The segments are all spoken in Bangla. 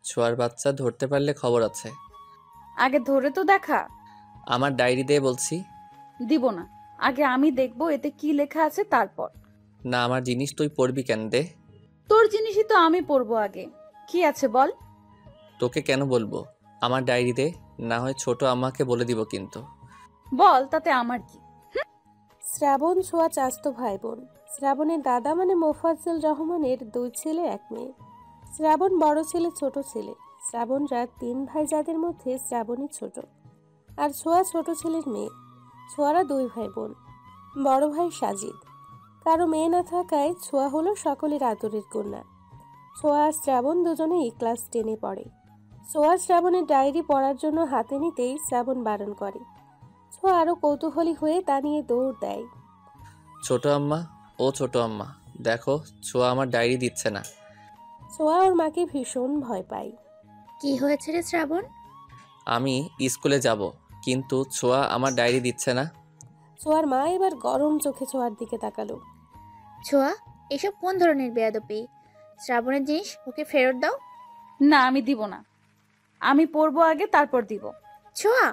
ছোঁয়ার বাচ্চা ধরতে পারলে খবর আছে। আগে ধরে তো দেখা। আমার ডায়েরি দিয়ে বলছি। দিব না, আগে আমি দেখবো এতে কি লেখা আছে তারপর। না, আমার জিনিস তুই পড়বি কেন? দে। তোর জিনিসই তো আমি পড়বো আগে। কি আছে বল। তোকে কেন বলবো? আমার ডায়েরি দে, না হয় ছোট আম্মাকে বলে দিব কিন্তু। বল, তাতে আমার কি। শ্রাবণ ছোঁয়া চাচাতো ভাই বোন। শ্রাবণের দাদা মানে মোফাজ্জল রহমানের 2 ছেলে 1 মেয়ে। শ্রাবণ বড় ছেলে, ছোট ছেলে। শ্রাবণরা 3 ভাই, যাদের মধ্যে শ্রাবণী ছোট। আর ছোঁয়া ছোট ছেলের মেয়ে। ছোঁয়ারা 2 ভাই বোন। বড় ভাই সাজিদ। কারো মেয়ে না থাকায় ছোঁয়া হলো সকলের আদরের কন্যা। ছোঁয়া আর শ্রাবণ দুজনেই ক্লাস 10-এ পড়ে। ছোঁয়া শ্রাবণের ডায়েরি পড়ার জন্য হাতে নিতেই শ্রাবণ বারণ করে। ছোঁয়া আরো কৌতূহলী হয়ে তা নিয়ে দৌড় দেয়। ছোট আম্মা, ও ছোট আম্মা, দেখো ছোঁয়া আমার ডায়েরি দিচ্ছে না। ছোঁয়া ওর মাকে ভীষণ ভয় পায়। কি হয়েছে রে শ্রাবণ? আমি স্কুলে যাব, কিন্তু ছোঁয়া আমার ডায়েরি দিচ্ছে না। ছোঁয়ার মা এবার গরম চোখে ছোঁয়ার দিকে তাকালো। ছোঁয়া, এসব কোন ধরনের বেয়াদবি? শ্রাবণের জিনিস ওকে ফেরত দাও। না, আমি দিব না। আমি পড়বো আগে, তারপর দিব। ছোঁয়া!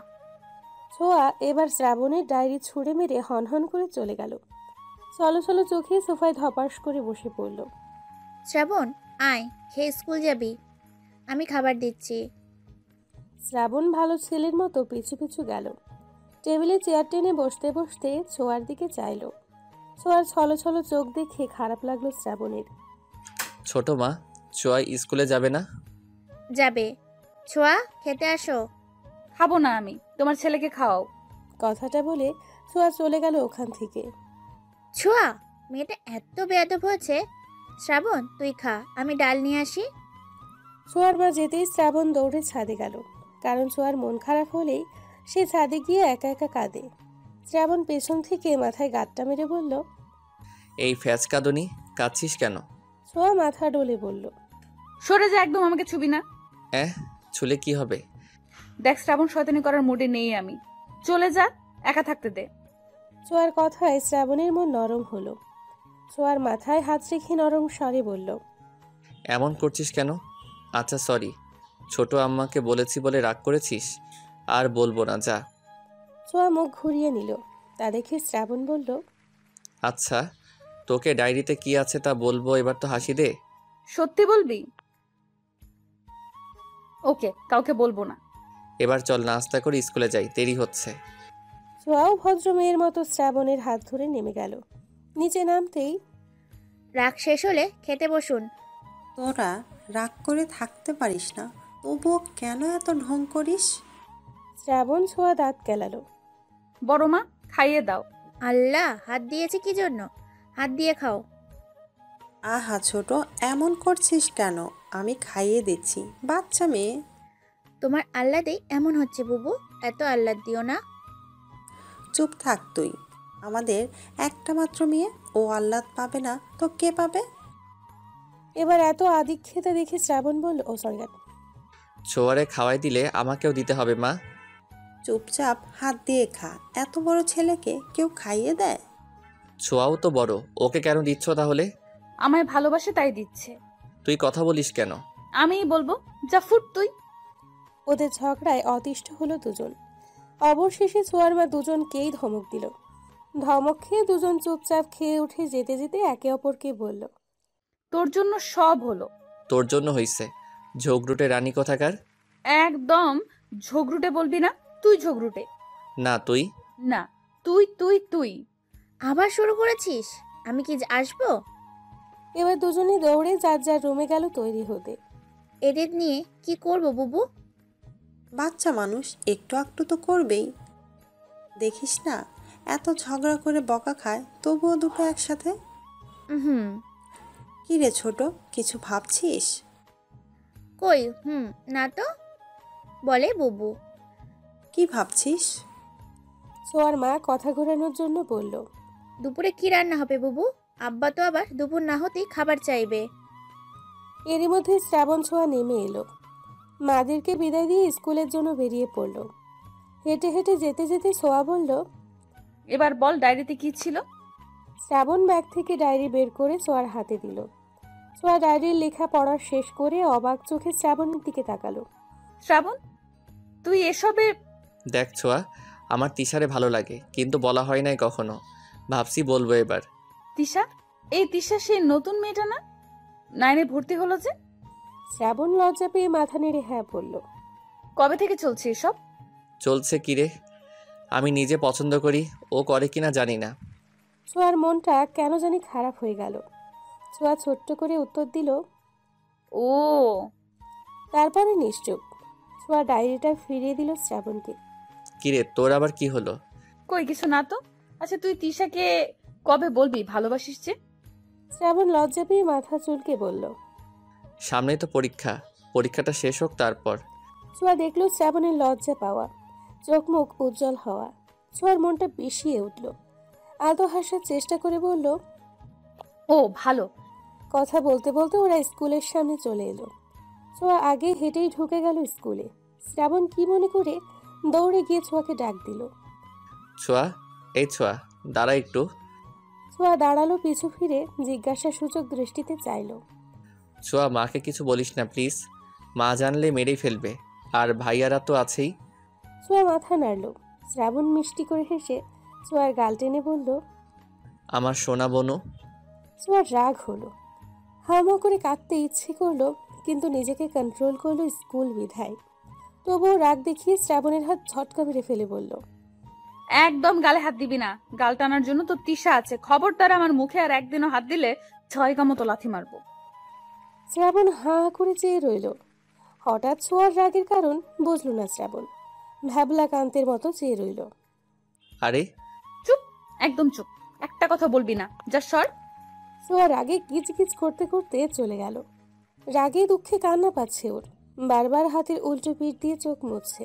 ছোঁয়া এবার শ্রাবণের ডায়েরি ছুঁড়ে মেরে হনহন করে চলে গেল। চলো চলো চোখে সোফায় ধপাস করে বসে পড়ল। শ্রাবণ, আয়, খেয়ে স্কুল যাবি। আমি খাবার দিচ্ছি। শ্রাবণ ভালো ছেলের মতো পিছু পিছু গেল। টেবিলে চেয়ার টেনে বসতে বসতে ছোঁয়ার দিকে চাইল। ছোঁয়ার ছলো ছলো চোখ দেখে খারাপ লাগলো শ্রাবণের। ছোট মা, ছোঁয়া স্কুলে যাবে না? যাবে। ছোঁয়া, খেতে আসো। খাবো না আমি, তোমার ছেলেকে খাওয়াও। কথাটা বলে ছোঁয়া চলে গেল ওখান থেকে। ছোঁয়া, মেয়েটা এত বেয়াদব হয়েছে। শ্রাবণ, তুই খা, আমি ডাল নিয়ে আসি। ছোঁয়ার মা যেতেই শ্রাবণ দৌড়ে ছাদে গেল। কারণ ছোঁয়ার মন খারাপ হলেই সে ছাদে গিয়ে একা একা কাঁদে। শ্রাবণ পেছন থেকে মাথায় গাঁটটা মেরে বলল, এই ফ্যাচ কাঁদুনি, কাঁদছিস কেন? ছোঁয়া মাথা ডলে বলল, সরে যা, একদম আমাকে ছুবি না। ছুলে কি হবে? দেখ, শ্রাবণ শয়তানি করার মুডে নেই আমি। চলে যা, একা থাকতে দে। ছোঁয়ার কথায় শ্রাবণের মন নরম হলো। ছোঁয়ার মাথায় হাত রেখে নরম স্বরে বলল, এমন করছিস কেন? আচ্ছা সরি, ছোট আম্মাকে বলেছি বলে রাগ করেছিস? আর বলবো না, যা। ছোঁয়া মুখ ঘুরিয়ে নিল। তা দেখে শ্রাবণ বলল, আচ্ছা, তোকে ডায়েরিতে কি আছে তা বলবো, এবার তো হাসি দে। সত্যি বলবি? ওকে, কাউকে বলবো না। এবার চল নাস্তা করে স্কুলে যাই, দেরি হচ্ছে। ছোঁয়াও ভদ্র মেয়ের মতো শ্রাবণের হাত ধরে নেমে গেল। নিচে নামতেই, রাগ শেষ হলে খেতে বসুন। তোরা রাগ করে থাকতে পারিস না, তবুও কেন এত ঢং করিস? শ্রাবণ ছোঁয়া দাঁত কেলালো। বড় মা, খাইয়ে দাও। আল্লাহ, হাত দিয়েছে কি জন্য? হাত দিয়ে খাও। আহা ছোট, এমন করছিস কেন? আমি খাইয়ে দিচ্ছি, বাচ্চা মেয়ে। তোমার আহ্লাদেই এমন হচ্ছে বুবু, এত আহ্লাদ দিও না। চুপ থাক তুই। আমাদের একটা মাত্র মেয়ে, ও আহ্লাদ পাবে না তো কে পাবে? এবার এত আদিক্ষেতা দেখে শ্রাবণ বলল, ও সরি, ছোয়ারে খাওয়াই দিলে আমাকেও দিতে হবে মা। চুপচাপ হাত দিয়ে খা। এত বড় ছেলেকে কেউ খাইয়ে দেয়? ছোয়াও তো বড়, ওকে কেন দিচ্ছ তাহলে? আমায় ভালোবাসে তাই দিচ্ছে। তুই কথা বলিস কেন? আমিই বলবো, যা ফুট তুই। ওদের ঝগড়ায় অতিষ্ঠ হলো দুজন। অবশেষে ছোঁয়ার মা দুজনকেই ধমক দিল। ধমক খেয়ে দুজন চুপচাপ খেয়ে উঠে যেতে যেতে একে অপরকে বলল, তোর জন্য সব হলো। তোর জন্য হইছে, ঝগড়ুটে রানী কোথাকার। একদম ঝগড়ুটে বলবি না, তুই ঝগড়ুটে। না তুই। না, তুই তুই তুই। আবার শুরু করেছিস? আমি কি আসবো? এবার দুজনে দৌড়ে যার যার রুমে গেল তৈরি হতে। এদের নিয়ে কি করব বুবু? বাচ্চা মানুষ একটু একটু তো করবেই। দেখিস না এত ঝগড়া করে বকা খায়, তবুও দুটো একসাথে। হুম। কি রে ছোট, কিছু ভাবছিস? কই না তো। বলে বুবু। কি ভাবছিস? ছোঁয়ার মা কথা ঘোরানোর জন্য বলল, দুপুরে কি রান্না হবে বুবু? আব্বা তো আবার দুপুর না হতেই খাবার চাইবে। এরই মধ্যে শ্রাবণ ছোঁয়া নেমে এলো। মাদেরকে বিদায় দিয়ে স্কুলের জন্য বেরিয়ে পড়ল। হেঁটে হেঁটে যেতে যেতে ছোঁয়া বলল, এবার বল, ডায়েরিতে কি ছিল? শ্রাবণ ব্যাগ থেকে ডায়েরি বের করে ছোঁয়ার হাতে দিল। ছোঁয়া ডায়েরির লেখা পড়া শেষ করে অবাক চোখে শ্রাবণের দিকে তাকালো। শ্রাবণ, তুই এসবে? দেখ ছোঁয়া, আমার তিশারে ভালো লাগে, কিন্তু বলা হয় নাই কখনো। ভাবছি বলবো এবার। তিশা? এই তিশা সেই নতুন মেয়েটা না, 9-এ ভর্তি হলো যে? শ্রাবণ লজ্জা পেয়ে মাথা নেড়ে হ্যাঁ বলল। কবে থেকে চলছে এসব? চলছে কি রে? আমি নিজে পছন্দ করি, ও করে কিনা জানি না। ছোঁয়ার মনটা কেন জানি খারাপ হয়ে গেল। ছোঁয়া ছোট্ট করে উত্তর দিল, ও, তারপরে নিশ্চুপ। ছোঁয়া ডায়েরিটা ফিরিয়ে দিল শ্রাবণকে। কিরে, তোর আবার কি হলো? কই কিছু না তো। আচ্ছা, তুই তিশাকে কবে বলবি ভালোবাসিস যে? শ্রাবণ লজ্জা পেয়ে মাথা চুলকে বলল। সামনেই তো পরীক্ষা, পরীক্ষাটা শেষ হোক তারপর। ছোঁয়া দেখল শ্রাবণের লজ্জা পাওয়া, চোখ মুখ উজ্জ্বল হওয়া। ছোঁয়ার মনটা বিষিয়ে উঠল। আদৌ হাসার চেষ্টা করে বলল, ও ভালো। কথা বলতে বলতে ওরা স্কুলের সামনে চলে এলো। ছোঁয়া আগে হেঁটেই ঢুকে গেল স্কুলে। শ্রাবণ কি মনে করে দৌড়ে গিয়ে ছোঁয়াকে ডাক দিল। ছোঁয়া, এই ছোঁয়া, দাঁড়া একটু। ছোঁয়া দাঁড়ালো, পিছু ফিরে জিজ্ঞাসা সূচক দৃষ্টিতে চাইল। ছোঁয়া, মাকে কিছু বলিস না প্লিজ, মা জানলে মেরেই ফেলবে, আর ভাইয়ারা তো আছেই। ছোঁয়া মাথা নাড়ল। শ্রাবণ মিষ্টি করে হেসে ছোঁয়ার গাল টেনে বলল, আমার সোনা বনু। ছোঁয়ার রাগ হলো। হামা করে কাঁদতে ইচ্ছে করলো, কিন্তু নিজেকে কন্ট্রোল করলো স্কুল বিধায়। তবুও রাগ দেখিয়ে শ্রাবণের হাত ঝটকা মেরে ফেলে বলল, একদম গালে হাত দিবি না। গাল টানার জন্য তো তিশা আছে, খবরদার আমার মুখে আর একদিনও হাত দিলে 6 মতো লাথি মারবো। শ্রাবণ হাঁ করে চেয়ে রইল। হঠাৎ ছোঁয়ার রাগের কারণ বুঝল না শ্রাবণ। ভ্যাবলা কান্তের মতো চেয়ে রইল। আরে চুপ, একদম চুপ, একটা কথা বলবি না, যা সর। ছোঁয়া রাগে কিচকিচ করতে করতে চলে গেল। রাগে দুঃখে কান্না পাচ্ছে ওর। বারবার হাতের উল্টো পিঠ দিয়ে চোখ মুছছে।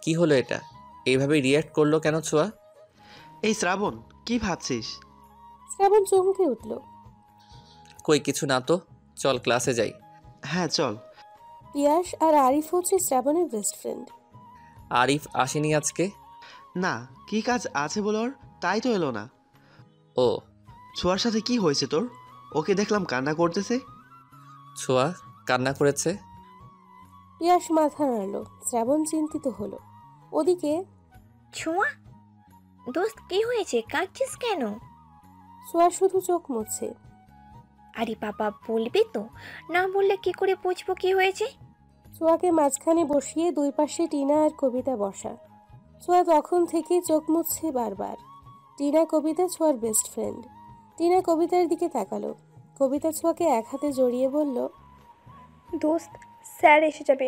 কি হলো এটা? এইভাবে রিয়্যাক্ট করলো কেন ছোঁয়া? এই শ্রাবণ, কি ভাবছিস? শ্রাবণ চমকে উঠল। কই কিছু না তো, চল ক্লাসে যাই। হ্যাঁ চল। পিয়াস আর আরিফ হচ্ছে শ্রাবণের বেস্ট ফ্রেন্ড। আরিফ আসেনি আজকে? না, কি কাজ আছে বলে ওর, তাই তো এলো না। ও, ছোঁয়ার সাথে কি হয়েছে তোর? ওকে দেখলাম কান্না করতেছে। ছোঁয়া কান্না করেছে? পিয়াস মাথা নাড়ল। শ্রাবণ চিন্তিত হলো। ওদিকে ছোঁয়া, দোস্ত কি হয়েছে, কাঁদছিস কেন? ছোঁয়া শুধু চোখ মুছছে। আরে বাবা, বলবি তো, না বললে কি করে বুঝবো কি হয়েছে? ছোঁয়াকে মাঝখানে বসিয়ে দুই পাশে টিনা আর কবিতা বসা। ছোঁয়া তখন থেকে চোখ মুছছে বারবার। টিনা কবিতা ছোঁয়ার বেস্ট ফ্রেন্ড। টিনা কবিতার দিকে তাকালো। কবিতা ছোঁয়াকে এক হাতে জড়িয়ে বলল, দোস্ত, স্যার এসে যাবে,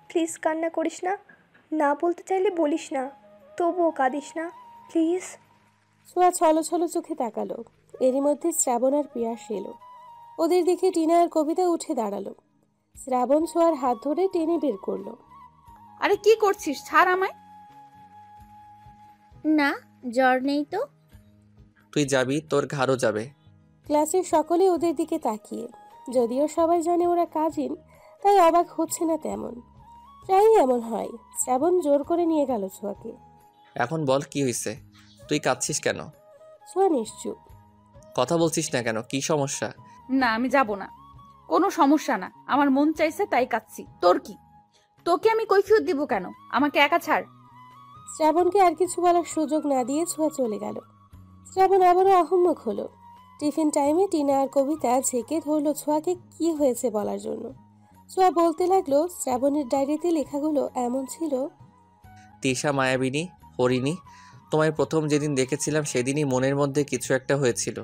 প্লিজ কান্না করিস না। না বলতে চাইলে বলিস না, তবুও কাঁদিস না প্লিজ। ছোঁয়া ছলো ছলো চোখে তাকালো। এরই মধ্যে শ্রাবণ আর পিয়াস এলো। ওদের দেখে টিনা আর কবিতা উঠে দাঁড়ালো। শ্রাবণ ছোঁয়ার হাত ধরে টেনে বের করলো। আরে কি করছিস, ছাড় আমায়। না, জ্বর নেই তো। তুই যাবি, তোর ঘাড়ও যাবে। ক্লাসের সকলে ওদের দিকে তাকিয়ে। যদিও সবাই জানে ওরা কাজিন, তাই অবাক হচ্ছে না তেমন। প্রায়ই এমন হয়। শ্রাবণ জোর করে নিয়ে গেল ছোঁয়াকে। এখন বল কি হয়েছে, তুই কাঁদছিস কেন? ছোঁয়া নিশ্চুপ। কথা বলছিস না কেন, কি সমস্যা? না, আমি যাব না। কোনো সমস্যা না, আমার মন চাইছে তাই কাচ্ছি। তোর কি? তোকে আমি কৈফিয়ত দিব কেন? আমাকে একা ছাড়। শ্রাবণকে আর কিছু বলার সুযোগ না দিয়ে ছোঁয়া চলে গেল। শ্রাবণ আবারও আহম্মক হলো। টিফিন টাইমে টিনা আর কবিতা ঝেঁকে ধরলো ছোঁয়াকে কি হয়েছে বলার জন্য। ছোঁয়া বলতে লাগলো, শ্রাবণের ডায়েরিতে লেখাগুলো এমন ছিল। তিশা, মায়াবিনী, হরিণী, তোমায় প্রথম যেদিন দেখেছিলাম সেদিনই মনের মধ্যে কিছু একটা হয়েছিল।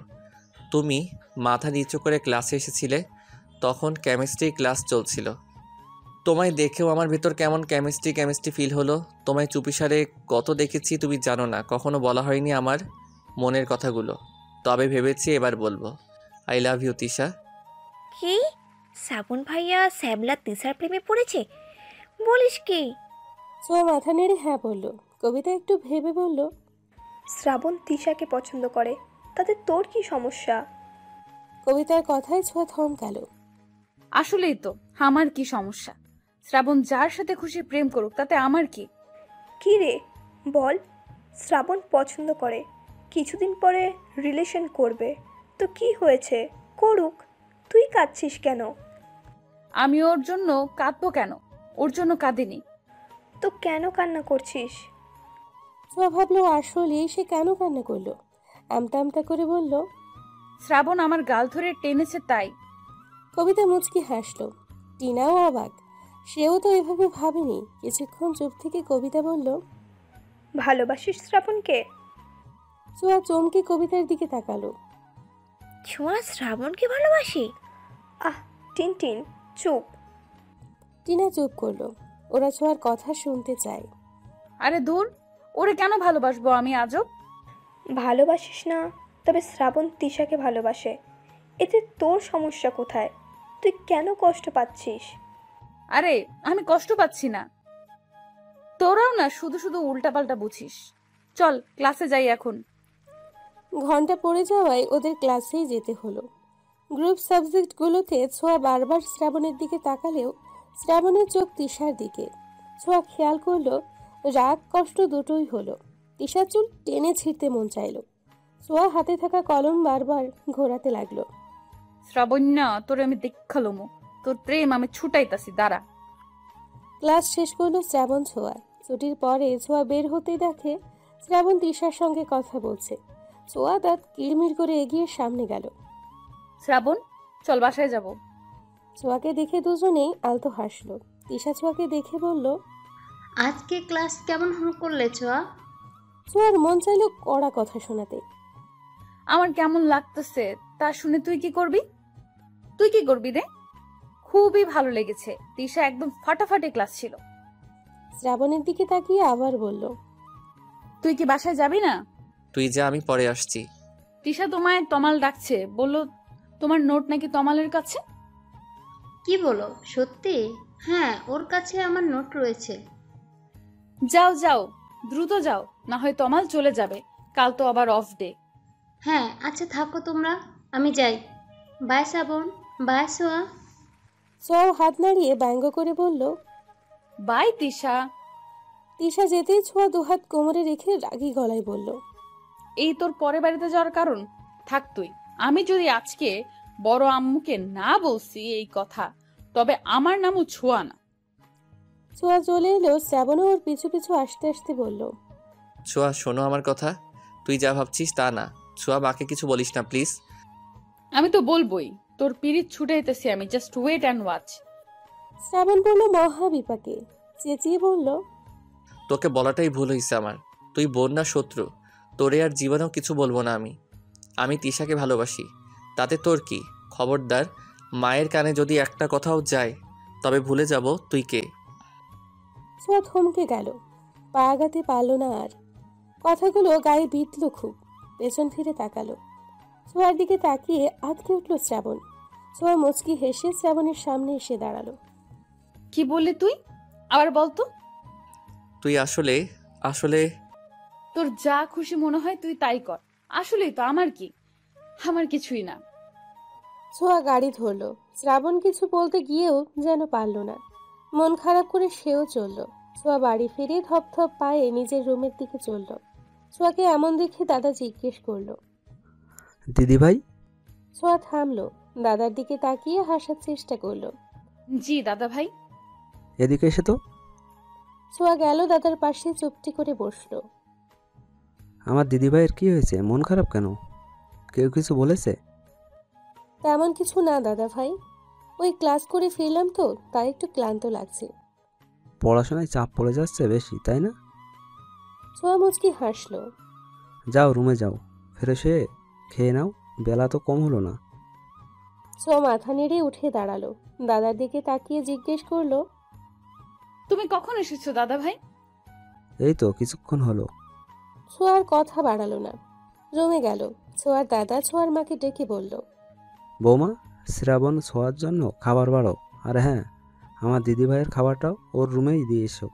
তুমি মাথা নিচু করে ক্লাসে এসেছিলে, তখন কেমিস্ট্রি ক্লাস চলছিল। তোমায় দেখেও আমার ভেতর কেমন কেমিস্ট্রি ফিল হলো। তোমায় চুপিসারে কত দেখেছি তুমি জানো না, কখনো বলা হয়নি আমার মনের কথাগুলো, তবে ভেবেছি এবার বলবো। I love you Tisha. কি? শ্রাবণ ভাইয়া শ্যামলা তিশার প্রেমে পড়েছে? বলিস কি? ছোঁয়া মাথা নেড়ে হ্যাঁ বলল। কবিতা একটু ভেবে বলল, শ্রাবণ তিশাকে পছন্দ করে, তাতে তোর কি সমস্যা? কবিতার কথায় ছোঁয়া থমকালো। আসলেই তো, আমার কি সমস্যা? শ্রাবণ যার সাথে খুশি প্রেম করুক, তাতে আমার কি? কি রে বল, শ্রাবণ পছন্দ করে, কিছুদিন পরে রিলেশন করবে, তো কি হয়েছে, করুক। তুই কাঁদছিস কেন? আমি ওর জন্য কাঁদবো কেন? ওর জন্য কাঁদিনি। তো কেন কান্না করছিস? ছোঁয়া ভাবলো আসলে সে কেন কান্না করলো। আমতা আমতা করে বলল। শ্রাবণ আমার গাল ধরে টেনেছে তাই। কবিতা মুচকি হাসলো। টিনাও অবাক, সেও তো এভাবে ভাবেনি। কিছুক্ষণ চুপ থেকে কবিতা বলল। ভালোবাসিস শ্রাবণকে? ছোঁয়া চমকে কবিতার দিকে তাকালো। ছোঁয়া শ্রাবণকে ভালোবাসি? আহ টিনটিন, চুপ। টিনা চুপ করলো। ওরা ছোঁয়ার কথা শুনতে চায়। আরে দূর, ওরে কেন ভালোবাসবো আমি আজব? ভালোবাসিস না? তবে শ্রাবণ তিশাকে ভালোবাসে, এতে তোর সমস্যা কোথায়? তুই কেন কষ্ট পাচ্ছিস? আরে আমি কষ্ট পাচ্ছি না। তোরাও না শুধু শুধু উল্টাপাল্টা বুঝিস। চল ক্লাসে যাই এখন। ঘন্টা পড়ে যাওয়ায় ওদের ক্লাসেই যেতে হলো। গ্রুপ সাবজেক্টগুলোতে ছোঁয়া বারবার শ্রাবণের দিকে তাকালেও শ্রাবণের চোখ তিশার দিকে। ছোঁয়া খেয়াল করলো রাগ কষ্ট দুটোই হলো। তিশার চুল টেনে ছিঁড়তে মন চাইলো। ছোঁয়া হাতে থাকা কলম বারবার ঘোরাতে লাগলো। শ্রাবণ্য, তোরে আমি দেখালোমো, তোর প্রেম আমি ছুটাইতাছি, দাঁড়া। ক্লাস শেষ করলো শ্রাবণ ছোঁয়া। ছুটির পরে ছোঁয়া বের হতে দেখে শ্রাবণ তিশার সঙ্গে কথা বলছে। ছোঁয়া দাঁত কিড়মিড় করে এগিয়ে সামনে গেল। শ্রাবণ, চল বাসায় যাব। ছোঁয়াকে দেখে দুজনেই আলতো হাসলো। তিশা ছোঁয়াকে দেখে বলল। আজকে ক্লাস কেমন করলে ছোঁয়া? ছোঁয়ার মন চাইল কড়া কথা শোনাতে। আমার কেমন লাগতেছে তা শুনে তুই কি করবি? তুই কি করবি রে? খুবই ভালো লেগেছে। তিশা একদম ফাটাফাটি ক্লাস ছিল। শ্রাবণের দিকে তাকিয়ে আবার বলল। তুই কি বাসায় যাবি না? তুই যা, আমি পরে আসছি। তিশা তোমায় তমাল ডাকছে, বললো তোমার নোট নাকি তমালের কাছে। কি বলো, সত্যি? হ্যাঁ, ওর কাছে আমার নোট রয়েছে। যাও যাও, দ্রুত যাও, না হয় তমাল চলে যাবে। কাল তো আবার অফ ডে। হ্যাঁ আচ্ছা, থাকো তোমরা, আমি যাই। বাই শ্রাবণ, বাই ছোঁয়া। ছোঁয়াও হাত নাড়িয়ে ব্যঙ্গ করে বলল। বাই তিশা। তিশা যেতেই ছোঁয়া দুহাত কোমরে রেখে রাগী গলায় বলল। এই তোর পরে বাড়িতে যাওয়ার কারণ? থাক তুই। আমি যদি আজকে বড় আম্মুকে না বলছি এই কথা, তবে আমার নামও ছোঁয়া না। ছোঁয়া চলে এলো। শ্রাবণও ওর পিছু পিছু আসতে আসতে বলল। ছোঁয়া শোনো আমার কথা, তুই যা ভাবছিস তা না। ছোঁয়া মাকে কিছু বলিস না প্লিজ। আমি তো বলবোই, তোর পিরিত ছুটাইতেছি আমি, জাস্ট ওয়েট অ্যান্ড ওয়াচ। শ্রাবণ বলল মহা বিপাকে। চেঁচিয়ে বলল। তোকে বলাটাই ভুল হয়েছে আমার। তুই বোন না শত্রু। তোরে আর জীবনেও কিছু বলবো না আমি। আমি তিশাকে ভালোবাসি, তাতে তোর কি? খবরদার, মায়ের কানে যদি একটা কথাও যায় তবে ভুলে যাব তুই কে। ছোঁয়া থমকে গেল, পা আগাতে পারল না আর। কথাগুলো গায়ে বিঁধল খুব। পেছন ফিরে তাকালো। ছোঁয়ার দিকে তাকিয়ে আঁতকে উঠল শ্রাবণ। ছোঁয়া মুচকি হেসে শ্রাবণের সামনে এসে দাঁড়ালো। কি বললি তুই? আবার বলতো। তুই আসলে আসলে তোর যা খুশি মনে হয় তুই তাই কর। আসলেই তো আমার কি? আমার কিছুই না। ছোঁয়া গাড়ি ধরলো। শ্রাবণ কিছু বলতে গিয়েও যেন পারল না। মন খারাপ করে সেও চলল। ছোঁয়া বাড়ি ফিরে ধপধপ পায়ে নিজের রুমের দিকে চলল। ছোঁয়াকে এমন দেখে দাদা জিজ্ঞেস করলো। দিদিভাই? ছোঁয়া থামলো। দাদার দিকে তাকিয়ে হাসার চেষ্টা করলো। জি দাদা ভাই। এদিকে এসে তো। ছোঁয়া গেল দাদার পাশে, চুপটি করে বসলো। আমার দিদিভাইয়ের কি হয়েছে? মন খারাপ কেন? কেউ কিছু বলেছে? তেমন কিছু না দাদা ভাই, ওই ক্লাস করে ফিরলাম তো তাই একটু ক্লান্ত লাগছে। পড়াশোনায় চাপ পড়ে যাচ্ছে বেশি, তাই না? ছোঁয়া মুচকি হাসলো। যাও রুমে যাও, ফ্রেশ হয়ে খেয়ে নাও, বেলা তো কম হলো না। ছোঁয়া মাথা নেড়ে উঠে দাঁড়ালো। দাদার দিকে তাকিয়ে জিজ্ঞেস করলো। তুমি কখন এসেছো দাদা ভাই? এই তো কিছুক্ষণ হলো। ছোঁয়ার কথা বাড়ালো না, রুমে গেল। ছোঁয়ার দাদা ছোঁয়ার মাকে ডেকে বলল। বৌমা, শ্রাবণ ছোঁয়ার জন্য খাবার বাড়ো, আর হ্যাঁ, আমার দিদিভাইয়ের খাবারটাও ওর রুমেই দিয়ে এসো।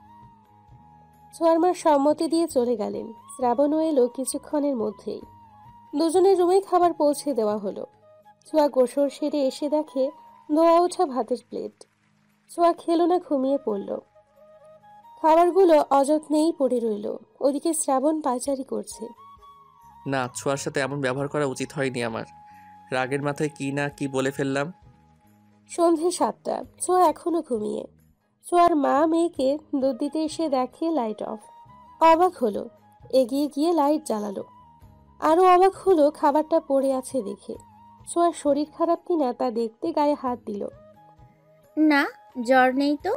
ছোঁয়ার মা সম্মতি দিয়ে চলে গেলেন। শ্রাবণও এলো কিছুক্ষণের মধ্যেই। দুজনের রুমেই খাবার পৌঁছে দেওয়া হলো। ছোঁয়া গোসল সেরে এসে দেখে ধোয়া ওঠা ভাতের প্লেট। ছোঁয়া খেলো না, ঘুমিয়ে পড়ল। খাবারগুলো অযত্নেই পড়ে রইল। ওদিকে শ্রাবণ পায়চারি করছে। না, ছোঁয়ার সাথে এমন ব্যবহার করা উচিত হয়নি আমার। রাগের মাথায় কি না কি বলে ফেললাম। সন্ধে 7টা। ছোঁয়া এখনো ঘুমিয়ে। ছোঁয়ার মা মেয়েকে দুধ দিতে এসে দেখে লাইট অফ। অবাক হলো, এগিয়ে গিয়ে লাইট জ্বালালো। আরো অবাক হলো খাবারটা পড়ে আছে দেখে। ছোঁয়ার শরীর খারাপ কিনা তা দেখতে গায়ে হাত দিল। না, জ্বর নেই তো।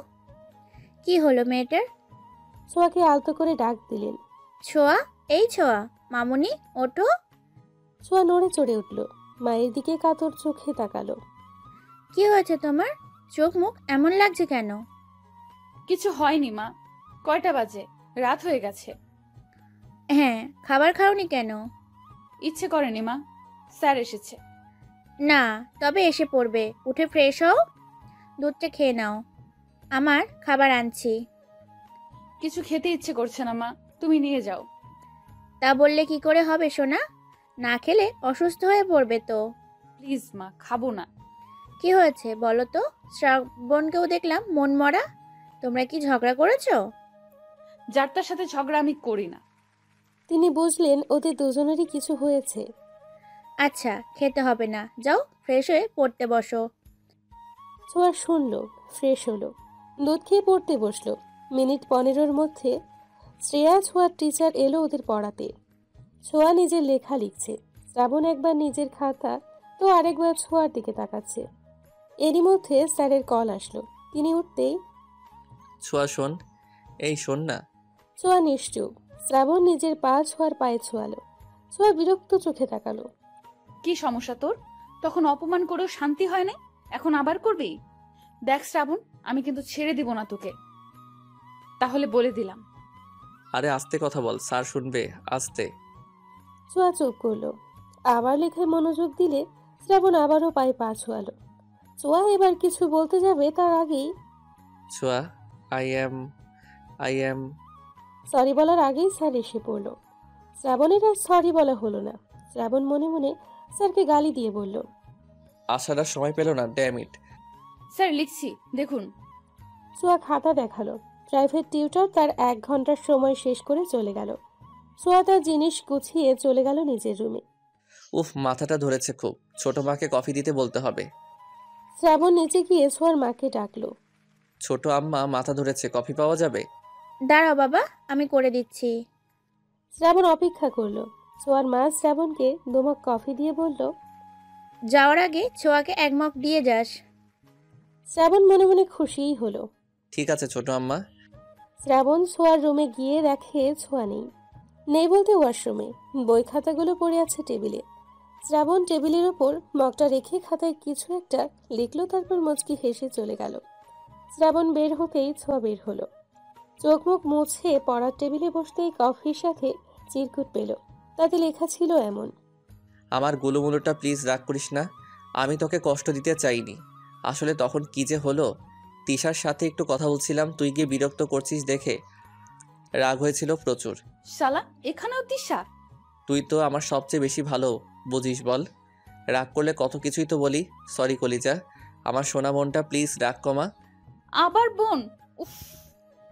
কি হলো মেয়েটার? ছোঁয়াকে আলতো করে ডাক দিলেন। ছোঁয়া, এই ছোঁয়া, মামুনি ওঠো। ছোঁয়া নড়ে চড়ে উঠল, মায়ের দিকে কাতর চোখে তাকালো। কি হয়েছে তোমার? চোখ মুখ এমন লাগছে কেন? কিছু হয়নি মা। কয়টা বাজে? রাত হয়ে গেছে। হ্যাঁ, খাবার খাওনি কেন? ইচ্ছে করেনি মা, স্যার এসেছে। না, তবে এসে পড়বে। উঠে ফ্রেশ হও, দুধটা খেয়ে নাও। আমার খাবার আনছি। কিছু খেতে ইচ্ছে করছে না মা, তুমি নিয়ে যাও। তা বললে কি করে হবে সোনা? না খেলে অসুস্থ হয়ে পড়বে তো। প্লিজ মা, খাবো না। কি হয়েছে বলো তো? শ্রাবণকেও দেখলাম মন মরা। তোমরা কি ঝগড়া করেছো? যার তার সাথে ঝগড়া আমি করি না। তিনি বুঝলেন ওদের দুজনেরই কিছু হয়েছে। আচ্ছা, খেতে হবে না, যাও ফ্রেশ হয়ে পড়তে বসো। ছোঁয়া শুনল, ফ্রেশ হলো, দুধ খেয়ে পড়তে বসলো। মিনিট 15-র মধ্যে শ্রেয়া ছোঁয়ার টিচার এলো ওদের পড়াতে। ছোঁয়া নিজের লেখা লিখছে। শ্রাবণ একবার নিজের খাতা তো আরেকবার ছোঁয়ার দিকে তাকাচ্ছে। এরই মধ্যে স্যারের কল আসলো। তিনি উঠতেই, ছোঁয়া শোন, এই শোন না। ছোঁয়া নিশ্চুপ। শ্রাবণ নিজের পা ছোঁয়ার পায়ে ছোঁয়ালো। ছোঁয়া বিরক্ত চোখে তাকালো। কি সমস্যা তোর? তখন অপমান করেও শান্তি হয় না, এখন আবার করবি? দেখ শ্রাবণ, আমি কিন্তু ছেড়ে দিব না তোকে, তাহলে বলে দিলাম। আরে আস্তে কথা বল, স্যার শুনবে, আস্তে। ছোঁয়া চুপ করলো। আবার লেখায় মনোযোগ দিলে শ্রাবণ আবারও পায়ে পা ছোঁয়ালো। ছোঁয়া এবার কিছু বলতে যাবে তার আগেই, ছোঁয়া, আই এম। সরি বলার আগেই স্যার এসে পড়লো। শ্রাবণের আর সরি বলা হলো না। শ্রাবণ মনে মনে স্যারকে গালি দিয়ে বলল, আসার আর সময় পেল না, ড্যাম ইট। স্যার লিখছি, দেখুন। ছোঁয়া খাতা দেখালো। প্রাইভেট টিউটর তার 1 ঘন্টার সময় শেষ করে চলে গেল। ছোঁয়া তার জিনিস গুছিয়ে চলে গেল নিজের রুমে। উফ, মাথাটা ধরেছে খুব। ছোট মাকে কফি দিতে বলতে হবে। শ্রাবণ নিচে গিয়ে ছোঁয়ার মাকে ডাকলো। ছোট আম্মা মাথা ধরেছে, কফি পাওয়া যাবে? দাঁড়াও বাবা, আমি করে দিচ্ছি। শ্রাবণ অপেক্ষা করলো। ছোঁয়ার মা শ্রাবণকে 2 মগ কফি দিয়ে বলল, যাওয়ার আগে ছোঁয়াকে 1 মগ দিয়ে যাস। শ্রাবণ মনে মনে খুশিই হলো। ঠিক আছে ছোট আম্মা। শ্রাবণ ছোঁয়ার রুমে গিয়ে দেখে ছোঁয়া নেই। নেই বলতে ওয়াশরুমে। বই খাতাগুলো পড়ে আছে টেবিলে। শ্রাবণ টেবিলের ওপর মগটা রেখে খাতায় কিছু একটা লিখলো, তারপর মুচকি হেসে চলে গেল। শ্রাবণ বের হতেই ছোঁয়া বের হলো। চোখ মুখ মুছে পড়ার টেবিলে বসতেই কফির সাথে চিরকুট পেল। তাতে লেখা ছিল এমন, আমার গুলুমুলুটা প্লিজ রাগ করিস না, আমি তোকে কষ্ট দিতে চাইনি। আসলে তখন কি যে হলো, তিশার সাথে একটু কথা বলছিলাম, তুই গিয়ে বিরক্ত করছিস দেখে রাগ হয়েছিল প্রচুর। শালা, এখানেও তিশা? তুই তো আমার সবচেয়ে বেশি ভালো বুঝিস বল। রাগ করলে কত কিছুই তো বলি। সরি কলিজা, আমার সোনা বোনটা, প্লিজ রাগ কমা। আবার বোন? উফ।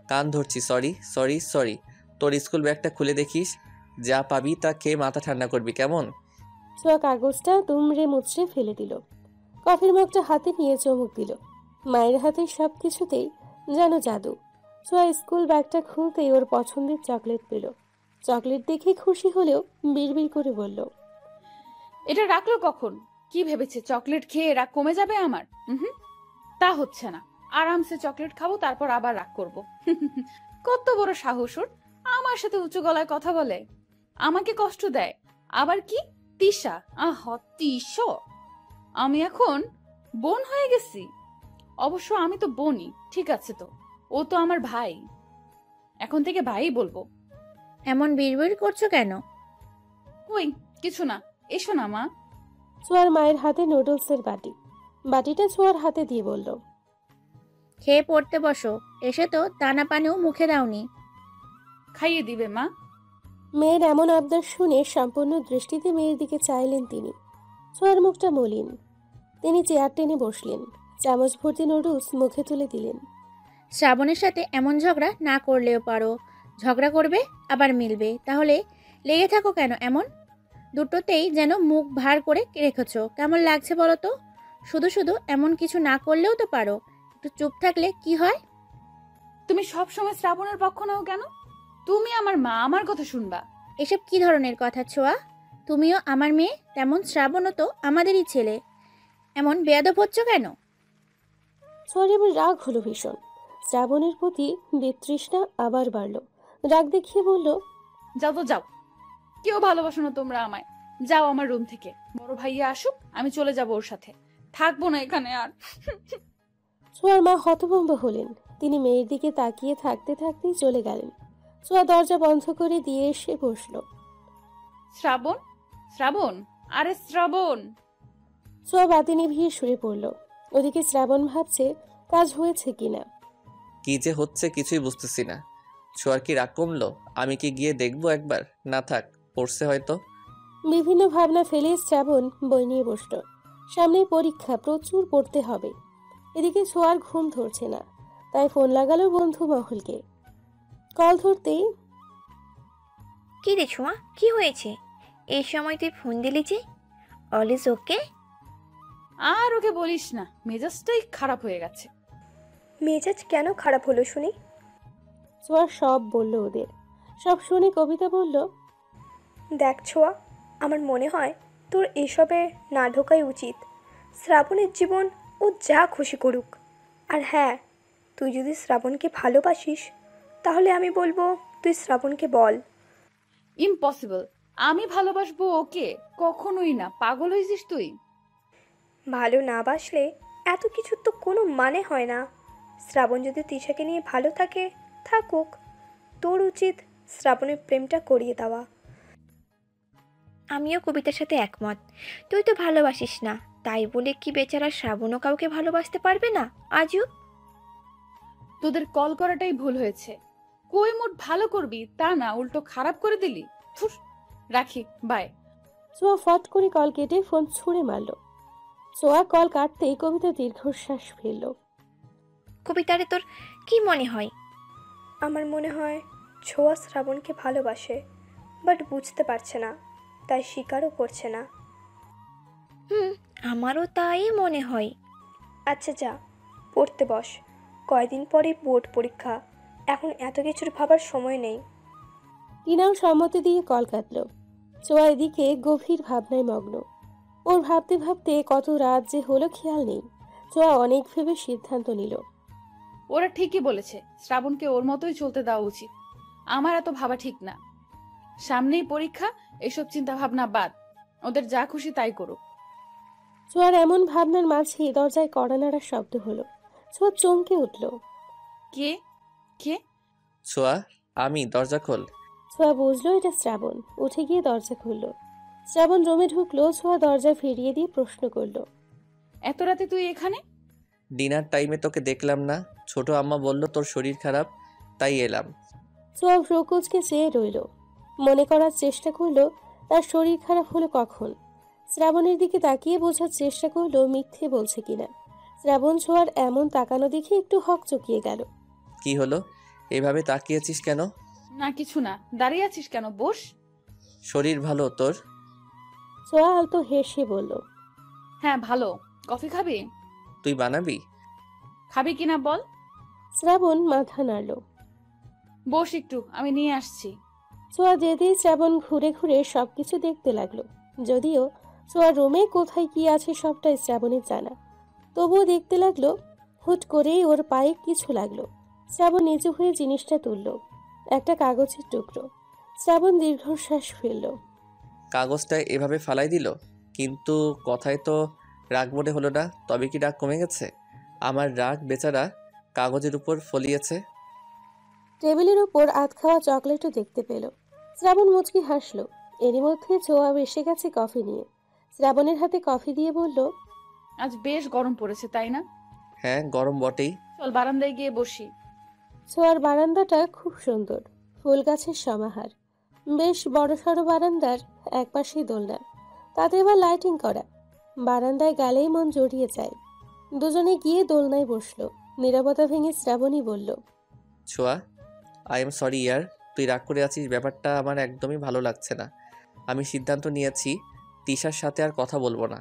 কান ধরছি, সরি সরি সরি। তোর স্কুল ব্যাগটা খুলে দেখিস, যা পাবি তা খেয়ে মাথা ঠান্ডা করবি, কেমন? ছোঁয়া কাগজটা দুমড়ে মুচড়ে ফেলে দিল। কফির মগটা হাতে নিয়ে চুমুক দিল। মায়ের হাতের সব কিছুতেই যেন জাদু। ছোঁয়া স্কুল ব্যাগটা খুলতেই ওর পছন্দের চকলেট পেল। চকলেট দেখে খুশি হলেও বিড়বিড় করে বলল, এটা রাখলো কখন? কি ভেবেছে চকলেট খেয়ে রাগ কমে যাবে আমার? তা হচ্ছে না। আরামসে চকলেট খাবো, তারপর আবার রাগ করব। কত বড় সাহস ওর, আমার সাথে উঁচু গলায় কথা বলে, আমাকে কষ্ট দেয়। আবার কি তিশা? তিশ, আমি এখন বোন হয়ে গেছি? অবশ্য আমি তো বোনই, ঠিক আছে তো, ও তো আমার ভাই, এখন থেকে ভাই বলবো। এমন বিড়বিড় করছো কেন? কই কিছু না, এসো না মা। ছোঁয়ার মায়ের হাতে নুডলসের বাটি। বাটিটা ছোঁয়ার হাতে দিয়ে বলল, খেয়ে পড়তে বসো। এসে তো দানা পানিও মুখে দাওনি। খাইয়ে দিবে মা। মেয়ের এমন আবদার শুনে সম্পূর্ণ দৃষ্টিতে মেয়ের দিকে চাইলেন তিনি। ছোঁয়ার মুখটা মলিন। তিনি চেয়ার টেনে বসলেন, চামচ ভর্তি নুডলস মুখে তুলে দিলেন। শ্রাবণের সাথে এমন ঝগড়া না করলেও পারো। ঝগড়া করবে আবার মিলবে, তাহলে লেগে থাকো কেন এমন? দুটোতেই যেন মুখ ভার করে রেখেছো, কেমন লাগছে বলো তো? শুধু শুধু এমন কিছু না করলেও তো পারো। একটু চুপ থাকলে কি হয়? তুমি সব সময় শ্রাবণের পক্ষ নাও কেন? তুমি আমার মা, আমার কথা শুনবা। এসব কি ধরনের কথা ছোঁয়া? তুমিও আমার মেয়ে, তেমন শ্রাবণও তো আমাদেরই ছেলে। এমন বেয়াদব হচ্ছ কেন? ছোঁয়ার এবার রাগ হলো ভীষণ। শ্রাবণের প্রতি বিতৃষ্ণা আবার বাড়ল। রাগ দেখিয়ে বলল, যাও তো যাও, কেউ ভালোবাসো না তোমরা আমায়। যাও আমার রুম থেকে। বড় ভাইয়া আসুক, আমি চলে যাব ওর সাথে, থাকবো না এখানে আর। ছোঁয়ার মা হতভম্ব হলেন। তিনি মেয়ের দিকে তাকিয়ে থাকতে থাকতেই চলে গেলেন। ছোঁয়া দরজা বন্ধ করে দিয়ে এসে বসল। শ্রাবণ, শ্রাবণ, আরে শ্রাবণ। ছোঁয়া বাতি নিভিয়ে শুয়ে পড়ল। ওদিকে শ্রাবণ ভাবছে কাজ হয়েছে কিনা। কি যে হচ্ছে কিছুই বুঝতেছি না। ছোঁয়ার কি রাগ কমলো? আমি কি গিয়ে দেখবো একবার? না থাক, পড়ছে হয়তো। বিভিন্ন ভাবনা ফেলে শ্রাবণ বই নিয়ে বসল। সামনেই পরীক্ষা, প্রচুর পড়তে হবে। এদিকে ছোঁয়ার ঘুম ধরছে না, তাই ফোন লাগালো বন্ধু মহলকে। কল ধরতেই, কি রে ছোঁয়া, কি হয়েছে? এই সময় তুই ফোন দিলি যে? All is okay? আর ওকে বলিস না, মেজাজটাই খারাপ হয়ে গেছে। মেজাজ কেন খারাপ হলো শুনি? ছোঁয়া সব বলল ওদের। সব শুনে কবিতা বলল, দেখ ছোঁয়া, আমার মনে হয় তোর এসবে না ঢোকাই উচিত। শ্রাবণের জীবন ও যা খুশি করুক। আর হ্যাঁ, তুই যদি শ্রাবণকে ভালোবাসিস তাহলে আমি বলবো তুই শ্রাবণকে বল। ইম্পসিবল, আমি ভালোবাসবো ওকে? কখনোই না, পাগল হয়েছিস তুই? ভালো না বাসলে এত কিছুর তো কোনো মানে হয় না। শ্রাবণ যদি তিশাকে নিয়ে ভালো থাকে, থাকুক। তোর উচিত শ্রাবণের প্রেমটা করিয়ে দেওয়া। আমিও কবিতার সাথে একমত। তুই তো ভালোবাসিস না, তাই বলে কি বেচারা শ্রাবণও কাউকে ভালোবাসতে পারবে না? আজও তোদের কল করাটাই ভুল হয়েছে। কই মুড ভালো করবি তা না, উল্টো খারাপ করে দিলি। থুস, রাখি, বাই। ছোঁয়া ফট করে কল কেটে ফোন ছুঁড়ে মারল। ছোঁয়া কল কাটতেই কবিতা দীর্ঘশ্বাস ফেলল। কবিতারে তোর কি মনে হয়? আমার মনে হয় ছোঁয়া শ্রাবণকে ভালোবাসে, বাট বুঝতে পারছে না, তাই স্বীকারও করছে না। আমারও তাই মনে হয়। আচ্ছা যা, পড়তে বস। কয়দিন পরে বোর্ড পরীক্ষা, এখন এত কিছুর ভাবার সময় নেই। টিনাও সম্মতি দিয়ে কল কাটল। ছোঁয়া এদিকে গভীর ভাবনায় মগ্ন। ওর ভাবতে ভাবতে কত রাত যে হলো খেয়াল নেই। ছোঁয়া অনেক ভেবে সিদ্ধান্ত নিল। ওরা ঠিকই বলেছে, শ্রাবণকে ওর মতোই চলতে দেওয়া উচিত। আমার এত ভাবা ঠিক না। সামনেই পরীক্ষা, এসব চিন্তা ভাবনা বাদ। ওদের যা খুশি তাই করুক। ছোঁয়ার এমন ভাবনার মাঝে দরজায় কড়া নাড়ার শব্দ হলো। ছোঁয়া চমকে উঠল। কে? কে? ছোঁয়া, আমি, দরজা খোল। ছোঁয়া বুঝলো এটা শ্রাবণ। উঠে গিয়ে দরজা খুলল। শ্রাবণ রুমে ঢুকলো। ছোঁয়া দরজা ফিরিয়ে দিয়ে প্রশ্ন করল, এত রাতে তুই এখানে? ডিনার টাইমে তোকে দেখলাম না। ছোট আম্মা বলল তোর শরীর খারাপ, তাই এলাম। ছোঁয়া প্রকোচকে চেয়ে রইল। মনে করার চেষ্টা করলো তার শরীর খারাপ হলো কখন। শ্রাবণের দিকে তাকিয়ে বোঝার চেষ্টা করলো মিথ্যে বলছে কিনা। শ্রাবণ ছোঁয়ার এমন তাকানো দেখে একটু হকচকিয়ে গেল। কি হলো, এভাবে তাকিয়েছিস কেন? না কিছু না, দাঁড়িয়ে আছিস কেন? বস। শরীর ভালো তোর? ছোঁয়া আলতো হেসে বলল, হ্যাঁ ভালো। কফি খাবি? তুই বানাবি? খাবি কিনা বল। শ্রাবণ মাথা নাড়ল। বস একটু, আমি নিয়ে আসছি। ছোঁয়া যেতেই শ্রাবণ ঘুরে ঘুরে সবকিছু দেখতে লাগলো। যদিও ছোঁয়ার রুমে কোথায় কি আছে সবটাই শ্রাবণের জানা, তবুও দেখতে লাগলো। হুট করেই ওর পায়ে কিছু লাগলো। শ্রাবণ নিচু হয়ে জিনিসটা তুলল। একটা কাগজের টুকরো। শ্রাবণ দীর্ঘশ্বাস ফেলল। কাগজটা এভাবে ফালাই দিল, কিন্তু কথায় তো রাগ মনে হলো না। তবে কি রাগ কমে গেছে? আমার রাগ বেচারা কাগজের উপর ফলিয়েছে। টেবিলের উপর আধ খাওয়া চকলেটও দেখতে পেল। শ্রাবণ মুচকি হাসল। এরই মধ্যে ছোঁয়া এসে গেছে কফি নিয়ে। শ্রাবণের হাতে কফি দিয়ে বলল, আজ বেশ গরম পড়েছে তাই না? হ্যাঁ, গরম বটেই। চল বারান্দায় গিয়ে বসি। ছোঁয়ার বারান্দাটা খুব সুন্দর, ফুল গাছের সমাহার। বেশ বড়সড় বারান্দার একপাশেই দোলনা, তাতে আবার লাইটিং করা। বারান্দায় গেলেই মন জড়িয়ে যায়। দুজনে গিয়ে দোলনায় বসলো। নীরবতা ভেঙে শ্রাবণী বলল, ছোঁয়া, আই এম সরি ইয়ার, তুই রাগ করে আছিস, ব্যাপারটা আমার একদমই ভালো লাগছে না। আমি সিদ্ধান্ত নিয়েছি তিশার সাথে আর কথা বলবো না।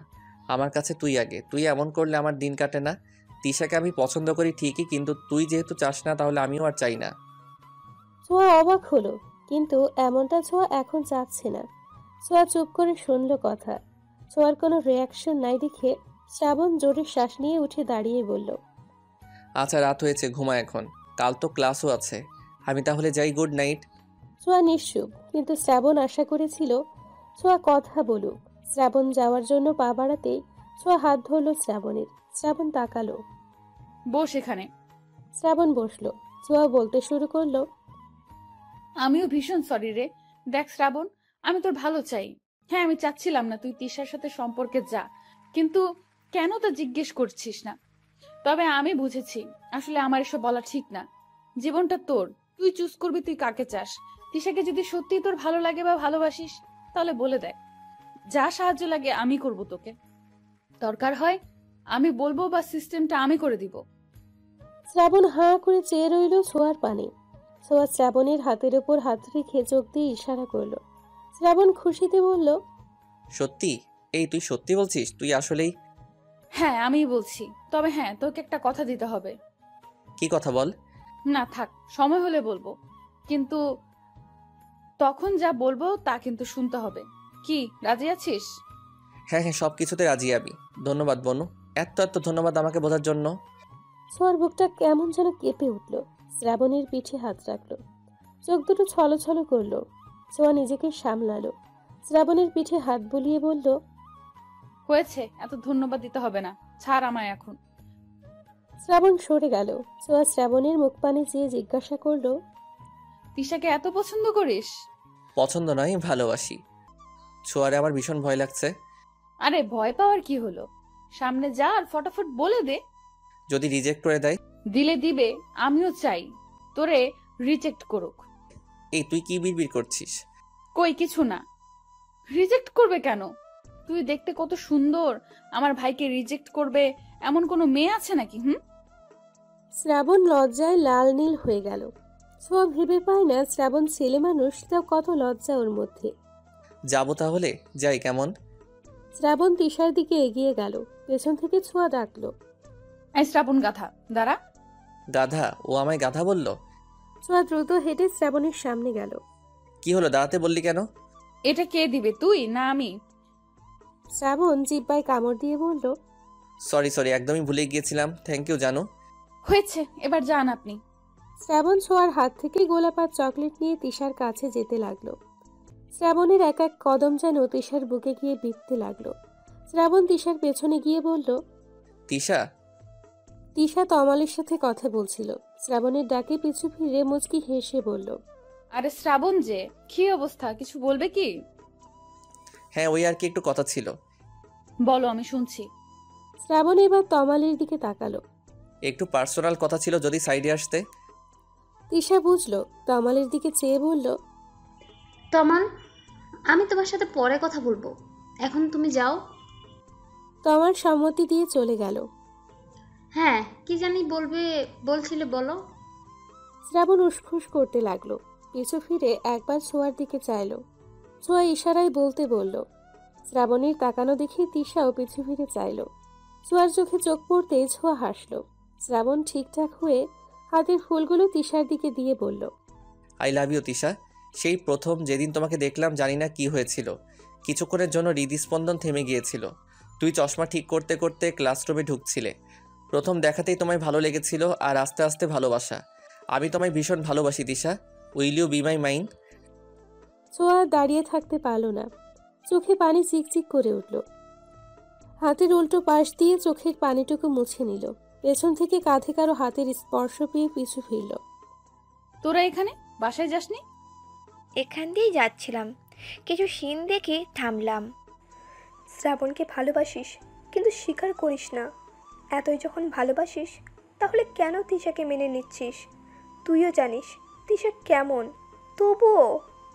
আমার কাছে তুই আগে। তুই এমন করলে আমার দিন কাটে না। তিশাকে আমি পছন্দ করি ঠিকই, কিন্তু তুই যেহেতু চাস না তাহলে আমিও আর চাই না। ছোঁয়া অবাক হলো, কিন্তু এমনটা ছোঁয়া এখন চাচ্ছে না। ছোঁয়া চুপ করে শুনল কথা। ছোঁয়ার কোনো রিয়াকশন নাই দেখে শ্রাবণ জোরে শ্বাস নিয়ে উঠে দাঁড়িয়ে বলল, আচ্ছা রাত হয়েছে, ঘুমা এখন, কাল তো ক্লাসও আছে। আমি তাহলে যাই, গুড নাইট। ছোঁয়া নিশ্চুপ, কিন্তু শ্রাবণ আশা করেছিল ছোঁয়া কথা বলুক। শ্রাবণ যাওয়ার জন্য পা বাড়াতেই ছোঁয়া হাত ধরল শ্রাবণের। শ্রাবণ তাকালো। বস এখানে। শ্রাবণ বসলো। ছোঁয়া বলতে শুরু করলো, আমিও ভীষণ সরি রে। দেখ শ্রাবণ, আমি তোর ভালো চাই। হ্যাঁ, আমি চাচ্ছিলাম না তুই তিশার সাথে সম্পর্কে যা, কিন্তু কেন তা জিজ্ঞেস করছিস না। তবে আমি বুঝেছি আসলে আমার এসব বলা ঠিক না। জীবনটা তোর, তুই চুজ করবি তুই কাকে চাস। তিশাকে যদি সত্যি তোর ভালো লাগে বা ভালোবাসিস তাহলে বলে দেখ, যা সাহায্য লাগে আমি করব তোকে। দরকার হয় আমি বলবো বা সিস্টেমটা আমি করে দিব। শ্রাবণ হাঁ করে চেয়ে রইল ছোঁয়ার পানে। ছোঁয়া শ্রাবণের হাতের ওপর হাত রেখে চোখ দিয়ে ইশারা করলো। শ্রাবণ খুশিতে বলল, সত্যি? এই তুই সত্যি বলছিস? তুই আসলেই? হ্যাঁ আমি বলছি, তবে হ্যাঁ তোকে একটা কথা দিতে হবে। কি কথা বল। না থাক, সময় হলে বলবো, কিন্তু তখন যা বলবো তা কিন্তু শুনতে হবে। কি রাজি আছিস? হ্যাঁ হ্যাঁ, সব কিছুতে রাজি আমি। ধন্যবাদ বনু, এত এত ধন্যবাদ আমাকে বোঝার জন্য। ছোঁয়ার বুকটা কেমন যেন কেঁপে উঠল। শ্রাবণের পিঠে হাত রাখলো, চোখ দুটো ছলছল করলো। ছোঁয়া নিজেকে সামলালো, শ্রাবণের পিঠে হাত বুলিয়ে বলল, হয়েছে, এত ধন্যবাদ দিতে হবে না, ছাড় আমায় এখন। শ্রাবণ সরে গেল। ছোঁয়া শ্রাবণের মুখ পানে চেয়ে জিজ্ঞাসা করলো, তিশাকে এত পছন্দ করিস? পছন্দ নয়, ভালোবাসি। ছোঁয়ারে আমার ভীষণ ভয় লাগছে। আরে ভয় পাওয়ার কি হলো, সামনে যা আর ফটাফট বলে দে। যদি রিজেক্ট করে দেয়? দিলে দিবে, আমিও চাই তোরে রিজেক্ট করুক। এই তুই কি বিড়বিড় করছিস? কই কিছু না। রিজেক্ট করবে কেন? তুই দেখতে কত সুন্দর, আমার ভাইকে রিজেক্ট করবে এমন কোনো মেয়ে আছে নাকি? শ্রাবণ লজ্জায় লাল নীল হয়ে গেল। ছোঁয়া ভেবে পায় না শ্রাবণ ছেলে মানুষ, তাও কত লজ্জা ওর মধ্যে। যাবো তাহলে, যাই কেমন? শ্রাবণ তিশার দিকে এগিয়ে গেল। পেছন থেকে ছোঁয়া ডাকলো, এই শ্রাবণ গাধা দাঁড়া। গাধা? ও আমায় গাধা বলল? ছোঁয়া দ্রুত হেঁটে শ্রাবণের সামনে গেল। কি হলো, দাঁড়াতে বললি কেন? এটা কে দিবে, তুই না আমি? শ্রাবণ জিব্বায় কামড় দিয়ে বলল, সরি সরি, একদমই ভুলে গিয়েছিলাম। থ্যাংক ইউ জানু। হয়েছে, এবার যান আপনি। শ্রাবণ ছোঁয়ার হাত থেকে গোলাপাত চকলেট নিয়ে তিশার কাছে যেতে লাগলো। শ্রাবণের এক এক কদম যেন তিশার বুকে গিয়ে বিঁধতে লাগলো। শ্রাবণ তিশার পেছনে গিয়ে বলল, তিশা। তিশা তমালের সাথে কথা বলছিল। শ্রাবণের ডাকে পিছু ফিরে মুচকি হেসে বলল, আরে শ্রাবণ যে, কি অবস্থা, কিছু বলবে কি? হ্যাঁ, ওই আর কি একটু কথা ছিল। বলো, আমি শুনছি। শ্রাবণ এবার তমালের দিকে তাকালো। একটু পার্সোনাল কথা ছিল, যদি সাইডে আসতে। তিশা বুঝলো, তমালের দিকে চেয়ে বলল, তমাল, আমি তোমার সাথে পরে কথা বলবো, এখন তুমি যাও। তমাল সম্মতি দিয়ে চলে গেল। হ্যাঁ, কি জানি বলছিলে, বলো। শ্রাবণ উসখুস করতে লাগলো। পিছু ফিরে একবার ছোঁয়ার দিকে চাইলো। ছোঁয়া ইশারায় বলতে বলল। শ্রাবণীর তাকানো দেখে তিশাও পিছু ফিরে চাইলো। ছোঁয়ার চোখে চোখ পড়তেই ছোঁয়া হাসলো। শ্রাবণ ঠিকঠাক হয়ে হাতের ফুলগুলো তিশার দিকে দিয়ে বলল, আই লাভ ইউ তিশা। সেই প্রথম যেদিন তোমাকে দেখলাম, জানি না কি হয়েছিল, কিছুক্ষণের জন্য হৃদস্পন্দন থেমে গিয়েছিল। তুই চশমা ঠিক করতে করতে ক্লাসরুমে ঢুকছিলে। প্রথম দেখাতেই তোমায় ভালো লেগেছিল, আর আস্তে আস্তে ভালোবাসা। আমি তোমায় ভীষণ ভালোবাসি Tisha. Will you be my mind? ছোঁয়া দাঁড়িয়ে থাকতে পারল না, চোখে পানি চিকচিক করে উঠল। হাতের উল্টো পাশ দিয়ে চোখের পানিটুকু মুছে নিল। পেছন থেকে কাঁধে কারো হাতের স্পর্শ পেয়ে পিছু ফিরল। তোরা এখানে বাসায় যাসনি? এখান দিয়েই যাচ্ছিলাম, কিছু সিন দেখে থামলাম। শ্রাবণকে ভালোবাসিস, কিন্তু স্বীকার করিস না। এতই যখন ভালোবাসিস, তাহলে কেন তিশাকে মেনে নিচ্ছিস? তুইও জানিস তিশা কেমন, তবুও।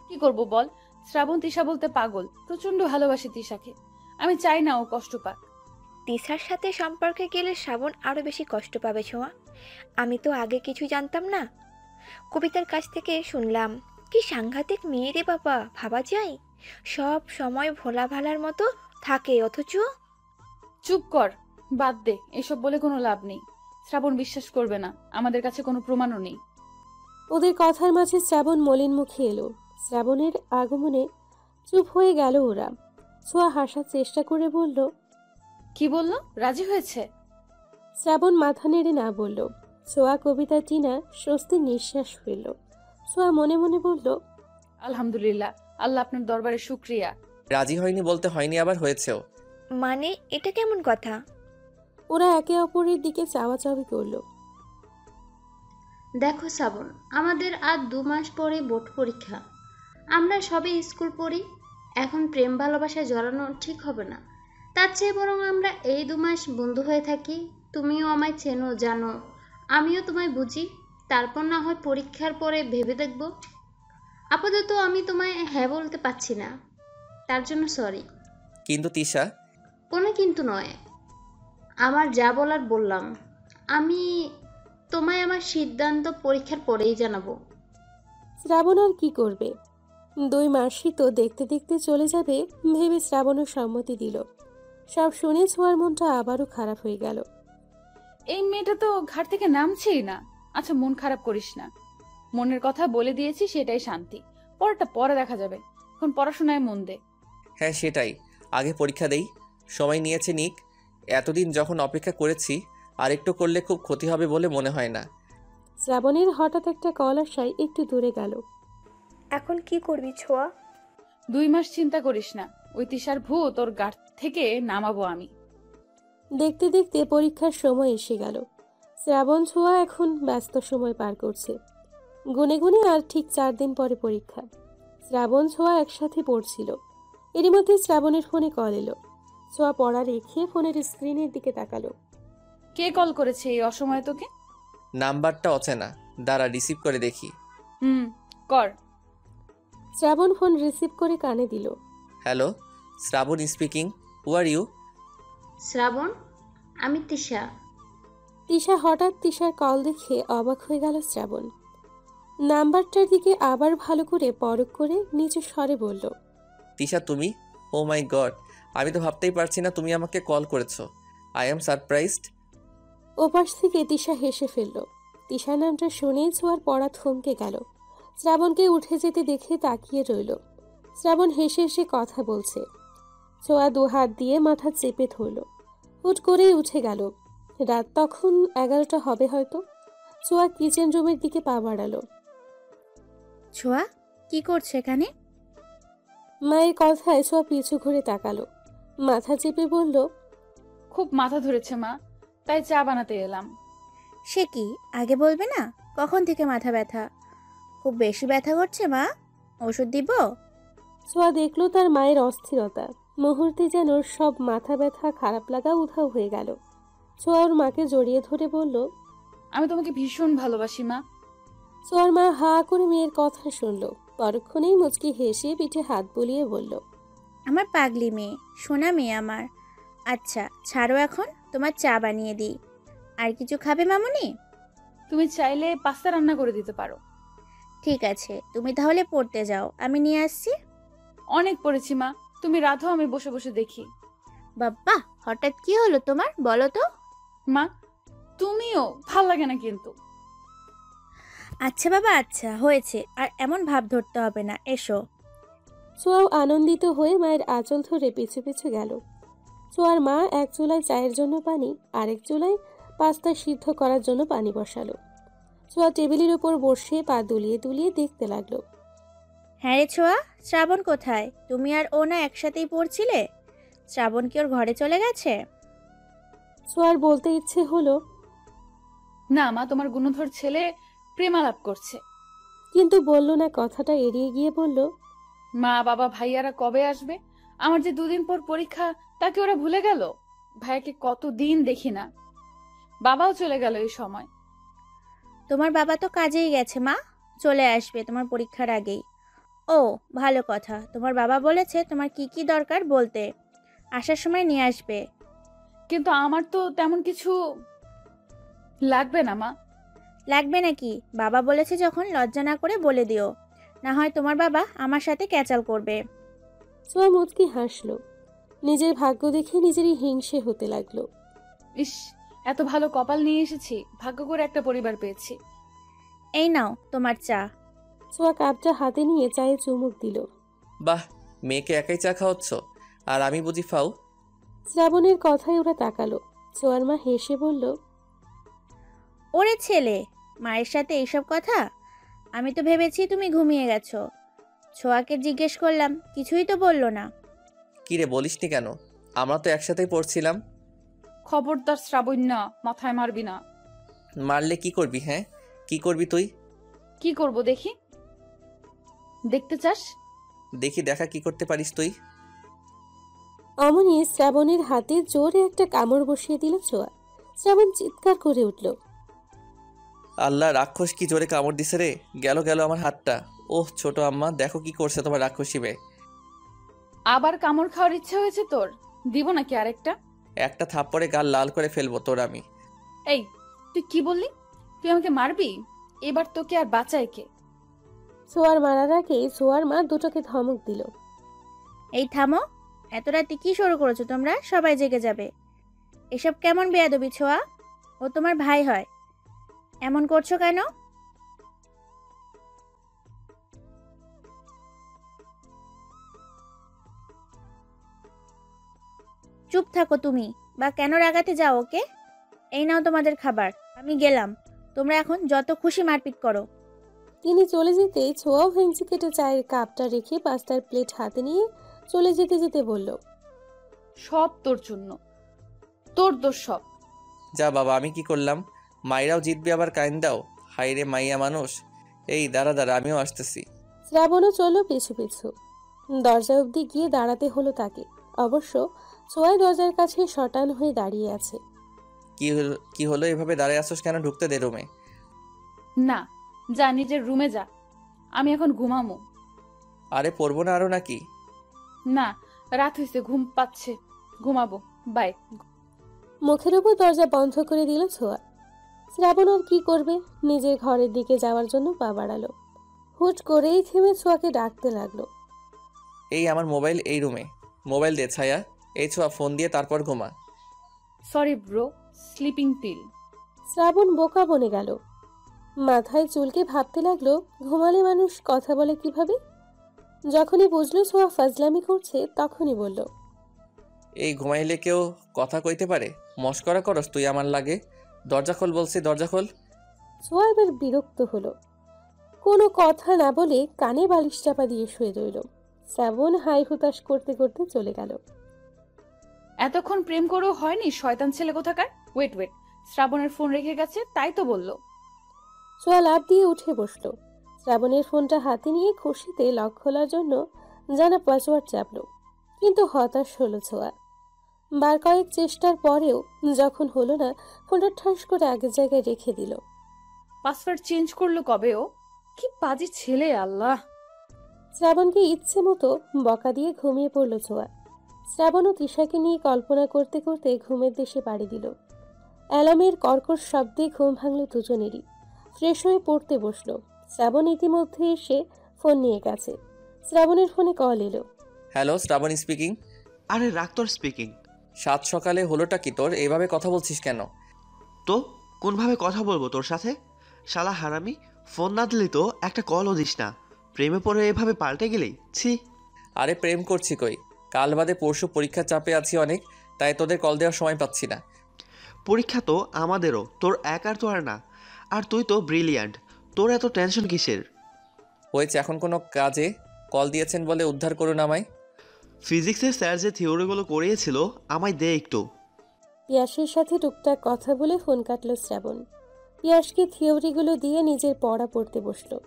কি করব বল, শ্রাবণ তিশা বলতে পাগল, প্রচন্ড ভালোবাসি তিশাকে। আমি চাই না ও কষ্ট পাক। তিশার সাথে সম্পর্কে গেলে শ্রাবণ আরও বেশি কষ্ট পাবে ছোঁয়া। আমি তো আগে কিছু জানতাম না, কবিতার কাছ থেকে শুনলাম। কি সাংঘাতিক মেয়ে রে বাবা, ভাবা যায়? সব সময় ভোলা ভালার মতো থাকে, অথচ চুপ কর, বাদ দে, এসব বলে কোনো লাভ নেই। শ্রাবণ বিশ্বাস করবে না, আমাদের কাছে কোনো প্রমাণও নেই। ওদের কথার মাঝে শ্রাবণ মলিন মুখে এলো। শ্রাবণের আগমনে চুপ হয়ে গেল ওরা। ছোঁয়া হাসার চেষ্টা করে বলল, কি বললো? রাজি হয়েছে? শ্রাবণ মাথা নেড়ে না বলল। ছোঁয়া, কবিতা, টিনা স্বস্তির নিঃশ্বাস ফেলল। ছোঁয়া মনে মনে বলল, আলহামদুলিল্লাহ, আল্লাহ আপনার দরবারে শুকরিয়া। রাজি হয়নি বলতে হয়নি, আবার হয়েছেও। মানে এটা কেমন কথা? ওরা একে অপরের দিকে চাওয়াচাওয়ি করল। দেখো শ্রাবণ, আমাদের আর 2 মাস পরে বোর্ড পরীক্ষা। আমরা সবে স্কুল পড়ি, এখন প্রেম ভালোবাসায় জড়ানো ঠিক হবে না। তার চেয়ে বরং আমরা এই 2 মাস বন্ধু হয়ে থাকি। তুমিও আমায় চেনো, জানো, আমিও তোমায় বুঝি। তারপর না হয় পরীক্ষার পরে ভেবে দেখব। আপাতত আমি তোমায় হ্যাঁ বলতে পারছি না, তার জন্য সরি। কিন্তু তিশা, কোনো কিন্তু নয়, আমার যা বলার বললাম। আমি তোমায় আমার সিদ্ধান্ত পরীক্ষার পরেই জানাবো। শ্রাবণ আর কি করবে? 2 মাসই তো দেখতে দেখতে চলে যাবে ভেবে শ্রাবণও সম্মতি দিল। সব শুনে ছোঁয়ার মনটা আবারও খারাপ হয়ে গেল। এই মেয়েটা তো ঘাট থেকে নামছেই না। আচ্ছা, মন খারাপ করিস না, মনের কথা বলে দিয়েছি, সেটাই শান্তি। পরেরটা পরে দেখা যাবে, এখন পড়াশোনায় মন দে। হ্যাঁ সেটাই, আগে পরীক্ষা দেই। সময় নিয়েছে নিক, এতদিন যখন অপেক্ষা করেছি, আর একটু করলে খুব ক্ষতি হবে বলে মনে হয় না। শ্রাবণের হঠাৎ একটা কল আসায় একটু দূরে গেল। এখন কি করবি ছোঁয়া? 2 মাস চিন্তা করিস না, ওই তিশার ভূত ওর গাট থেকে নামাবো আমি। দেখতে দেখতে পরীক্ষার সময় এসে গেল। শ্রাবণ ছোঁয়া এখন ব্যস্ত সময় পার করছে। গুনে গুনে আর ঠিক 4 দিন পরে পরীক্ষা। শ্রাবণ ছোঁয়া একসাথে পড়ছিল। এরই মধ্যে শ্রাবণের ফোনে কল এলো। ছোঁয়া পড়া রেখে ফোনের স্ক্রিনের দিকে তাকালো। কে কল করেছে এই অসময়ে তোকে? নাম্বারটা অচেনা, দাঁড়া রিসিভ করে দেখি। কর। শ্রাবণ ফোন রিসিভ করে কানে দিল। Hello, Shravan speaking. Who are you? Shravan, আমি তিশা। তিশা। হঠাৎ তিশার কল দেখে অবাক হয়ে গেল শ্রাবণ। নাম্বারটার দিকে আবার ভালো করে পরখ করে নিচু স্বরে বলল, তিশা তুমি? ও মাই গড, আমি তো ভাবতেই পারছি না তুমি আমাকে কল করেছো। I am surprised. ওপাশ থেকে তিশা হেসে ফেলল। তিশা নামটা শুনেই ছোঁয়ার পড়া থমকে গেল। শ্রাবণকে উঠে যেতে দেখে তাকিয়ে রইল। শ্রাবণ হেসে হেসে কথা বলছে। ছোঁয়া 2 হাত দিয়ে মাথা চেপে ধরল। হুট করেই উঠে গেল। রাত তখন 11টা হবে হয়তো। ছোঁয়া কিচেন রুমের দিকে পা বাড়ালো। ছোঁয়া, কি করছো এখানে? মায়ের কথায় ছোঁয়া পিছু ঘুরে তাকালো। মাথা চেপে বলল, খুব মাথা ধরেছে মা, তাই চা বানাতে এলাম। সে কি, আগে বলবে না? কখন থেকে মাথা ব্যথা? খুব বেশি ব্যথা করছে মা, ওষুধ দিব? ছোঁয়া দেখলো তার মায়ের অস্থিরতা। মুহূর্তে যেন সব মাথা ব্যথা খারাপ লাগা উধাও হয়ে গেল। ছোঁয়া ওর মাকে জড়িয়ে ধরে বলল, আমি তোমাকে ভীষণ ভালোবাসি মা। ছোঁয়ার মা হা করে মেয়ের কথা শুনল। পরক্ষণেই মুচকি হেসে পিঠে হাত বুলিয়ে বলল, আমার পাগলি মেয়ে, সোনা মেয়ে আমার। আচ্ছা ছাড়ো, এখন তোমার চা বানিয়ে দিই। আর কিছু খাবে মামুনি? তুমি চাইলে পাস্তা রান্না করে দিতে পারো। ঠিক আছে, তুমি তাহলে পড়তে যাও, আমি নিয়ে আসছি। অনেক পড়েছি মা, তুমি রাধো, আমি বসে বসে দেখি। বাবা, হঠাৎ কি হলো তোমার, বলো তো? মা তুমিও, ভাল লাগে না কিন্তু। আচ্ছা বাবা, আচ্ছা হয়েছে, আর এমন ভাব ধরতে হবে না, এসো। ছোঁয়াও আনন্দিত হয়ে মায়ের আঁচল ধরে পিছু পিছু গেল। ছোঁয়ার মা এক চুলায় চায়ের জন্য পানি, আরেক চুলায় পাস্তা সিদ্ধ করার জন্য পানি বসালো। ছোঁয়া টেবিলের উপর বসে পা দুলিয়ে দুলিয়ে দেখতে লাগলো। হ্যাঁ রে ছোঁয়া, শ্রাবণ কোথায়? তুমি আর ও না একসাথেই পড়ছিলে? শ্রাবণ কি ওর ঘরে চলে গেছে? ছোঁয়ার বলতে ইচ্ছে হলো, না মা, তোমার গুণধর ছেলে প্রেমালাপ করছে। কিন্তু বলল না। কথাটা এড়িয়ে গিয়ে বলল, মা বাবা ভাইয়ারা কবে আসবে? আমার যে 2 দিন পর পরীক্ষা, তাকে ওরা ভুলে গেল। ভাইয়াকে কতদিন দেখি না, বাবাও চলে গেল এই সময়। তোমার বাবা তো কাজেই গেছে মা, চলে আসবে তোমার পরীক্ষার আগেই। ও ভালো কথা, তোমার বাবা বলেছে তোমার কি কি দরকার বলতে, আসার সময় নিয়ে আসবে। কিন্তু আমার তো তেমন কিছু লাগবে না মা। লাগবে নাকি? বাবা বলেছে যখন, লজ্জা না করে বলে দিও, না হয় তোমার বাবা আমার সাথে ক্যাচাল করবে। ছোঁয়া মুচকি হাসলো। নিজের ভাগ্য দেখে নিজেরই হিংসে হতে লাগলো। ইস, এত ভালো কপাল নিয়ে এসেছি, ভাগ্য করে একটা পরিবার পেয়েছি। এই নাও তোমার চা। ছোঁয়া কাপটা হাতে নিয়ে চায়ে চুমুক দিল। বাহ, মেয়েকে একাই চা খাওয়াচ্ছ, আর আমি বুঝি ফাও? শ্রাবণের কথায় ওরা তাকালো। ছোঁয়ার মা হেসে বলল, ওরে ছেলে, মায়ের সাথে এইসব কথা? আমি তো ভেবেছি তুমি ঘুমিয়ে গেছো। ছোঁয়াকে জিজ্ঞেস করলাম, কিছুই তো বললো না। কি রে, বলিসনি কেন? আমরা তো একসাথেই পড়ছিলাম। খবরদার শ্রাবণ্যা, মাথায় মারবি না। মারলে কি করবি? হ্যাঁ, কি করবি তুই? কি করব দেখি? দেখতে চাস? দেখি, দেখা কি করতে পারিস তুই। অমনি শ্রাবণের হাতে জোরে একটা কামড় বসিয়ে দিল ছোঁয়া। শ্রাবণ চিৎকার করে উঠল। আল্লাহ, রাক্ষস কি জোরে কামড় দিছে রে! গেল গেল আমার হাতটা। ওহ ছোট আম্মা, দেখো কি করছে তোমার রাক্ষসী মেয়ে। আবার কামড় খাওয়ার ইচ্ছা হয়েছে তোর? দিব নাকি আরেকটা? একটা থাপ্পড়ে গাল লাল করে ফেলবো তোর আমি। এই, তুই কি বললি? তুই আমাকে মারবি? এবার তোকে আর বাঁচায় কে? ছোঁয়ার মারার আগে ছোঁয়ার মা দুটোকে ধমক দিল। এই থামো, এত রাতে কি শুরু করেছো তোমরা? সবাই জেগে যাবে। এসব কেমন বেয়াদবি ছোঁয়া? ও তোমার ভাই হয়, এমন করছো কেন? চুপ থাকো তুমি, বা কেন রাগাতে যাও ওকে? এই নাও তোমাদের খাবার, আমি গেলাম। তোমরা এখন যত খুশি মারপিট করো। তিনি চলে যেতেই ছোঁয়াও ভেঙচি কেটে চায়ের কাপটা রেখে পাস্তার প্লেট হাতে নিয়ে চলে যেতে যেতে বলল, সব তোর জন্য, তোর দোষ সব। যা বাবা, আমি কি করলাম? মাইরাও জিতবে আবার কাইন দাও। হাই রে মাইয়া মানুষ। এই দাঁড়া দাঁড়া, আমিও আসতেছি। শ্রাবণও চলল পিছু পিছু। দরজা অবধি গিয়ে দাঁড়াতে হলো তাকে। অবশ্য ছোঁয়া দরজার কাছে শটান হয়ে দাঁড়িয়ে আছে। কি হলো এভাবে দাঁড়ায় আসোস কেন? ঢুকতে দে রুমে। না, যা নিজের রুমে যা, আমি এখন ঘুমামো। আরে পড়বো না আরো নাকি? না, রাত হয়েছে, ঘুম পাচ্ছে, ঘুমাবো, বাই। মুখের উপর দরজা বন্ধ করে দিল ছোঁয়া। শ্রাবণ আর কি করবে, নিজের ঘরের দিকে যাওয়ার জন্য পা বাড়ালো। হুট করেই থেমে ছোঁয়াকে ডাকতে লাগলো। এই আমার মোবাইল এই রুমে। মোবাইল দে ছায়া। এই ছোঁয়া, ফোন দিয়ে তারপর ঘুমা। Sorry bro, sleeping pill. Shravan বোকা বনে গেল। মাথায় চুলকে ভাবতে লাগলো, ঘুমালে মানুষ কথা বলে কিভাবে। যখনই বুঝলো ছোঁয়া ফাজলামি করছে, তখনই বলল, এই ঘুমাইলে কেউ কথা কইতে পারে? মস্করা করস তুই আমার লাগে? দরজা খোল বলছি, দরজা খোল। ছোঁয়া এবার বিরক্ত হলো। কোনো কথা না বলে কানে বালিশ চাপা দিয়ে শুয়ে রইল। শ্রাবণ হাই হুতাশ করতে করতে চলে গেল। এতক্ষণ প্রেম করেও হয়নি, শয়তান ছেলে কোথাকার। ওয়েট ওয়েট, শ্রাবণের ফোন রেখে গেছে, তাই তো বললো। ছোঁয়া লাফ দিয়ে উঠে বসলো। শ্রাবণের ফোনটা হাতে নিয়ে খুশিতে লক খোলার জন্য জানা পাসওয়ার্ড চাপলো, কিন্তু হতাশ হলো ছোঁয়া। বার কয়েক চেষ্টার পরেও যখন হলো না, ফোনটা ঠাস করে আগের জায়গায় রেখে দিল। পাসওয়ার্ড চেঞ্জ করলো কবে ও? কি বাজে ছেলে, আল্লাহ। শ্রাবণকে ইচ্ছে মতো বকা দিয়ে ঘুমিয়ে পড়ল ছোঁয়া। শ্রাবণ ও তৃষাকে নিয়ে কল্পনা করতে করতে ঘুমের দেশে পাড়ি দিল। অ্যালার্মের কর্কশ শব্দে ঘুম ভাঙল দুজনেরই। ফ্রেশ হয়ে পড়তে বসলো। শ্রাবণ ইতিমধ্যে এসে ফোন নিয়ে গেছে। শ্রাবণের ফোনে কল এলো। Hello, Shravan speaking. আরে রাক্তর স্পিকিং। সাত সকালে হলোটা কি তোর? এইভাবে কথা বলছিস কেন? তো কোনভাবে কথা বলবো তোর সাথে? শালা হারামি, ফোন না দিলি তো একটা কলও দিস না। প্রেমে পড়ে এভাবে পাল্টে গেলেই ছি। আরে প্রেম করছি কই? কাল বাদে পরশু পরীক্ষার চাপে আছি অনেক, তাই তোদের কল দেওয়ার সময় পাচ্ছি না। পরীক্ষা তো আমাদেরও, তোর একার তো আর না। আর তুই তো ব্রিলিয়ান্ট, তোর এত টেনশন কিসের? হয়েছে, এখন কোনো কাজে কল দিয়েছেন বলে উদ্ধার করুন আমায়। ফিজিক্সের স্যার যে থিওরিগুলো করিয়েছিল, আমায় দে একটু। পিয়াসের সাথে টুকটাক কথা বলে ফোন কাটল শ্রাবণ। পিয়াসকে থিওরিগুলো দিয়ে নিজের পড়া পড়তে বসলো।